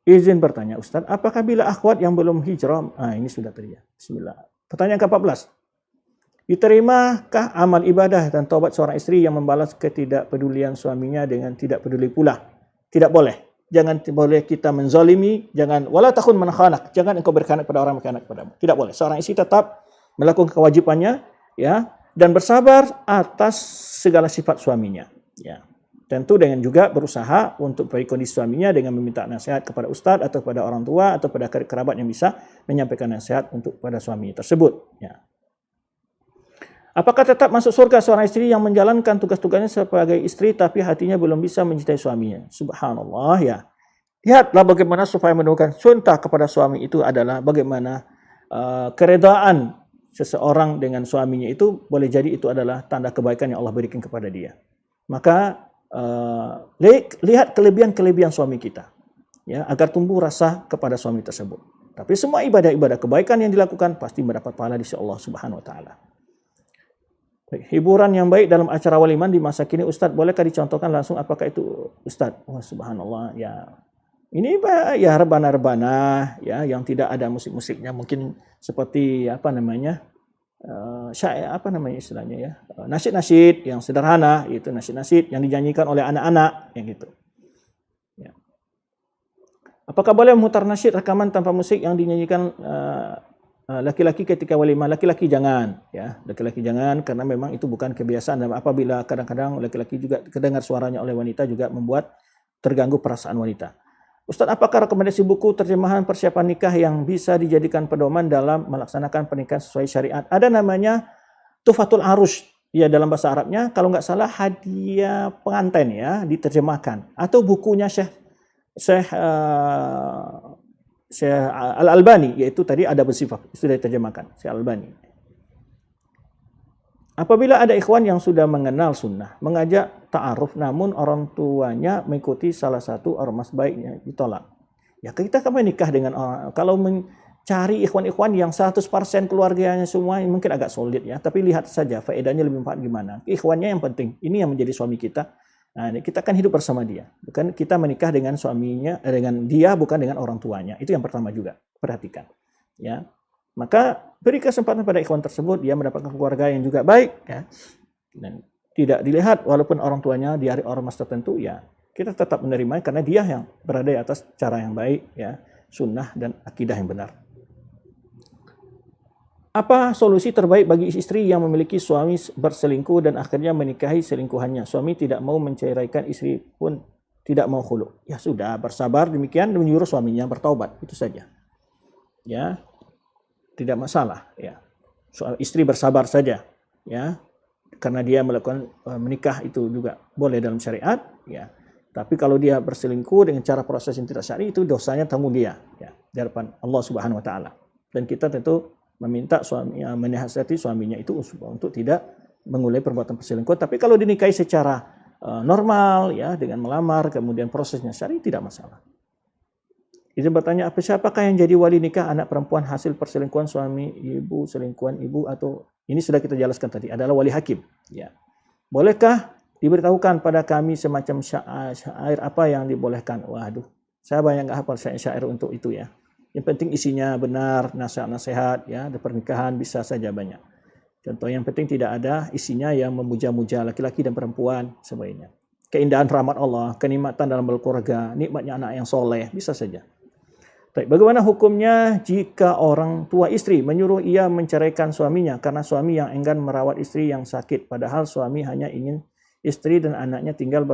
Izin bertanya Ustaz, apakah bila akhwat yang belum hijrah, ini sudah tadi ya. Bismillah. Pertanyaan ke-14. Diterimakah amal ibadah dan taubat seorang istri yang membalas ketidakpedulian suaminya dengan tidak peduli pula? Tidak boleh. jangan boleh kita menzalimi, jangan wala takun man khanak, jangan engkau berkhianat pada orang yang berkhianat kepadamu. Tidak boleh. Seorang istri tetap melakukan kewajibannya, ya, dan bersabar atas segala sifat suaminya, ya. Tentu dengan juga berusaha untuk perbaiki kondisi suaminya dengan meminta nasihat kepada ustadz atau kepada orang tua atau pada kerabat yang bisa menyampaikan nasihat untuk pada suami tersebut, ya. Apakah tetap masuk surga seorang istri yang menjalankan tugas-tugasnya sebagai istri tapi hatinya belum bisa mencintai suaminya? Subhanallah, ya. Lihatlah bagaimana supaya menemukan cinta kepada suami itu adalah bagaimana keredaan seseorang dengan suaminya itu boleh jadi itu adalah tanda kebaikan yang Allah berikan kepada dia. Maka lihat kelebihan-kelebihan suami kita, ya, agar tumbuh rasa kepada suami tersebut. Tapi semua ibadah-ibadah kebaikan yang dilakukan pasti mendapat pahala di sisi Allah Subhanahu wa taala. Hiburan yang baik dalam acara waliman di masa kini, Ustadz, bolehkah dicontohkan langsung apakah itu, Ustadz? Wah, subhanallah, ya. Ini ya rebana-rebana, ya, yang tidak ada musik-musiknya, mungkin seperti apa namanya? Syair, apa namanya istilahnya, ya, nasyid-nasyid yang sederhana, itu nasyid-nasyid yang dinyanyikan oleh anak-anak, yang gitu, ya. Apakah boleh memutar nasyid rekaman tanpa musik yang dinyanyikan laki-laki ketika walimah? Laki-laki jangan, ya, laki-laki jangan, karena memang itu bukan kebiasaan, dan apabila kadang-kadang laki-laki juga kedengar suaranya oleh wanita juga membuat terganggu perasaan wanita. Ustadz, apakah rekomendasi buku terjemahan persiapan nikah yang bisa dijadikan pedoman dalam melaksanakan pernikahan sesuai syariat? Ada namanya Tuhfatul Arush, ya, dalam bahasa Arabnya, kalau nggak salah hadiah pengantin, ya, diterjemahkan. Atau bukunya Syekh Al-Albani, yaitu tadi Adab Sifah, sudah diterjemahkan, Syekh Al-Albani. Apabila ada ikhwan yang sudah mengenal sunnah, mengajak ta'aruf, namun orang tuanya mengikuti salah satu ormas baiknya ditolak. Ya, kita kan menikah dengan orang, kalau mencari ikhwan-ikhwan yang 100% keluarganya semua, mungkin agak sulit, ya. Tapi lihat saja faedahnya lebih manfaat gimana. Ikhwannya yang penting, ini yang menjadi suami kita. Nah, kita akan hidup bersama dia. Bukan kita menikah dengan suaminya, dengan dia, bukan dengan orang tuanya. Itu yang pertama juga, perhatikan, ya. Maka beri kesempatan pada ikhwan tersebut, dia mendapatkan keluarga yang juga baik, ya. Dan tidak dilihat walaupun orang tuanya dari ormas tertentu, ya, kita tetap menerima karena dia yang berada di atas cara yang baik, ya, sunnah dan akidah yang benar. Apa solusi terbaik bagi istri yang memiliki suami berselingkuh dan akhirnya menikahi selingkuhannya? Suami tidak mau menceraikan, istri pun tidak mau khulu. Ya sudah, bersabar demikian dan menyuruh suaminya bertaubat, itu saja, ya. Tidak masalah, ya. Soal istri bersabar saja, ya. Karena dia melakukan menikah itu juga boleh dalam syariat, ya. Tapi kalau dia berselingkuh dengan cara proses yang tidak syar'i, itu dosanya tanggung dia, ya, di hadapan Allah Subhanahu wa taala. Dan kita tentu meminta suami, menasihati suaminya itu untuk tidak mengulangi perbuatan perselingkuhan. Tapi kalau dinikahi secara normal, ya, dengan melamar kemudian prosesnya syar'i, tidak masalah. Izin bertanya, siapakah yang jadi wali nikah anak perempuan hasil perselingkuhan suami ibu, selingkuhan ibu, atau ini sudah kita jelaskan tadi, adalah wali hakim, ya. Bolehkah diberitahukan pada kami semacam syair apa yang dibolehkan? Waduh, saya banyak nggak hafal syair untuk itu, ya. Yang penting isinya benar, nasihat-nasihat, ya, di pernikahan bisa saja banyak. Contoh yang penting tidak ada isinya yang memuja-muja laki-laki dan perempuan sebaiknya. Keindahan rahmat Allah, kenikmatan dalam berkeluarga, nikmatnya anak yang soleh, bisa saja. Bagaimana hukumnya jika orang tua istri menyuruh ia menceraikan suaminya karena suami yang enggan merawat istri yang sakit, padahal suami hanya ingin istri dan anaknya tinggal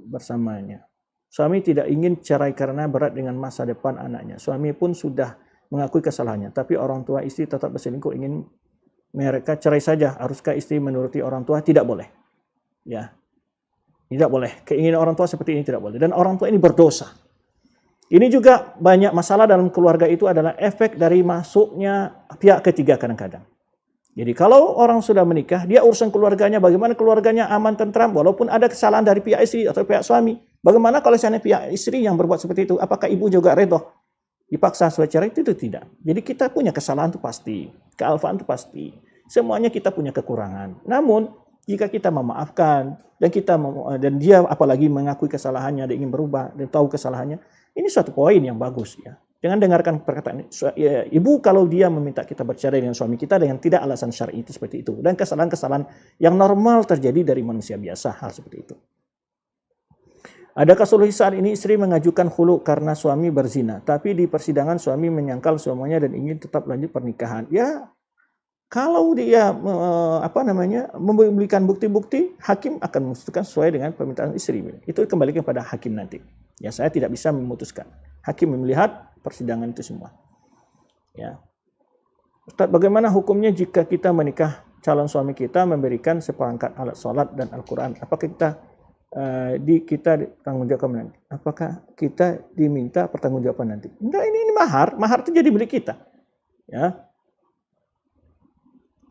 bersamanya. Suami tidak ingin cerai karena berat dengan masa depan anaknya. Suami pun sudah mengakui kesalahannya, tapi orang tua istri tetap berselingkuh, ingin mereka cerai saja. Haruskah istri menuruti orang tua? Tidak boleh, ya. Tidak boleh. Keinginan orang tua seperti ini tidak boleh. Dan orang tua ini berdosa. Ini juga banyak masalah dalam keluarga itu adalah efek dari masuknya pihak ketiga kadang-kadang. Jadi kalau orang sudah menikah, dia urusan keluarganya, bagaimana keluarganya aman, tentram, walaupun ada kesalahan dari pihak istri atau pihak suami. Bagaimana kalau seandainya pihak istri yang berbuat seperti itu? Apakah ibu juga redha dipaksa suatu cerai? Itu tidak. Jadi kita punya kesalahan itu pasti, kealfaan itu pasti. Semuanya kita punya kekurangan. Namun jika kita memaafkan dan dia apalagi mengakui kesalahannya, dia ingin berubah dan tahu kesalahannya, ini suatu poin yang bagus, ya. Jangan dengarkan perkataan ibu kalau dia meminta kita bercerai dengan suami kita dengan tidak alasan syar'i itu seperti itu. Dan kesalahan-kesalahan yang normal terjadi dari manusia biasa, hal seperti itu. Adakah solusi saat ini istri mengajukan khulu karena suami berzina, tapi di persidangan suami menyangkal suaminya dan ingin tetap lanjut pernikahan? Ya, kalau dia memberikan bukti-bukti, hakim akan memutuskan sesuai dengan permintaan istri. Itu kembali kepada hakim nanti. Ya, saya tidak bisa memutuskan. Hakim melihat persidangan itu semua. Ya. Ustaz, bagaimana hukumnya jika kita menikah calon suami kita memberikan seperangkat alat sholat dan Al-Quran? Apakah kita pertanggungjawabkan nanti? Apakah kita diminta pertanggungjawaban nanti? Enggak, ini mahar. Mahar itu jadi milik kita. Ya.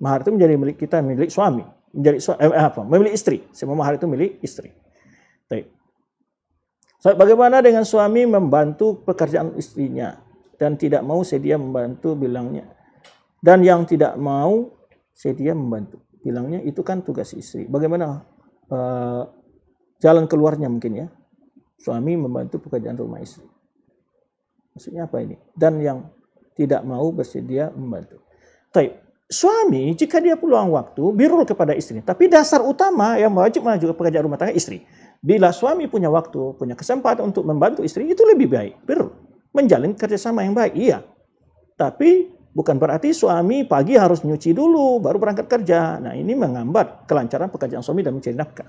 Mahar itu menjadi milik kita, milik suami. Milik istri. Semua mahar itu milik istri. Baik. So, bagaimana dengan suami membantu pekerjaan istrinya dan tidak mau sedia membantu bilangnya? Dan yang tidak mau sedia membantu. Bilangnya itu kan tugas istri. Bagaimana jalan keluarnya mungkin ya? Suami membantu pekerjaan rumah istri. Maksudnya apa ini? Dan yang tidak mau bersedia membantu. Baik. Suami jika dia peluang waktu birrul kepada istri. Tapi dasar utama yang wajib melanjutkan pekerjaan rumah tangga istri. Bila suami punya waktu, punya kesempatan untuk membantu istri, itu lebih baik. Birrul. Menjalin kerjasama yang baik. Iya. Tapi bukan berarti suami pagi harus nyuci dulu, baru berangkat kerja. Nah, ini menghambat kelancaran pekerjaan suami dan mencari nafkah.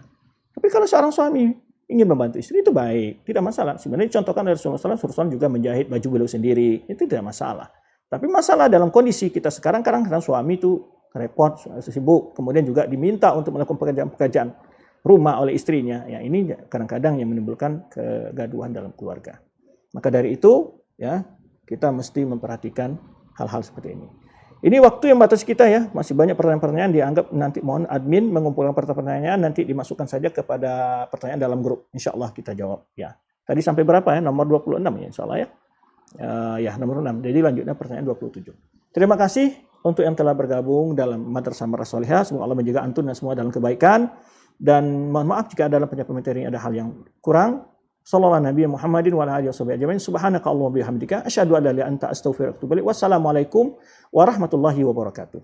Tapi kalau seorang suami ingin membantu istri, itu baik. Tidak masalah. Sebenarnya dicontohkan dari Rasulullah juga menjahit baju beliau sendiri. Itu tidak masalah. Tapi masalah dalam kondisi kita sekarang, kadang-kadang suami itu repot, sibuk. Kemudian juga diminta untuk melakukan pekerjaan-pekerjaan rumah oleh istrinya. Ya, ini kadang-kadang yang menimbulkan kegaduhan dalam keluarga. Maka dari itu, ya, kita mesti memperhatikan hal-hal seperti ini. Ini waktu yang batas kita ya, masih banyak pertanyaan-pertanyaan, dianggap nanti mohon admin mengumpulkan pertanyaan, nanti dimasukkan saja kepada pertanyaan dalam grup. Insya Allah kita jawab ya. Tadi sampai berapa ya? Nomor 26 ya insya Allah ya. Ya nomor 6. Jadi lanjutnya pertanyaan 27. Terima kasih untuk yang telah bergabung dalam Madrasah Mar'ah Sholihah. Semoga Allah menjaga antum dan semua dalam kebaikan. Dan mohon maaf jika dalam penyampaian ini ada hal yang kurang. Sallallahu Nabi Muhammadin wa ala alihi wasallam ajmain. Subhanaka Allahumma bihamdika asyhadu an la ilaha illa anta astaghfiruka wa atubu ilaik. Wassalamualaikum warahmatullahi wabarakatuh.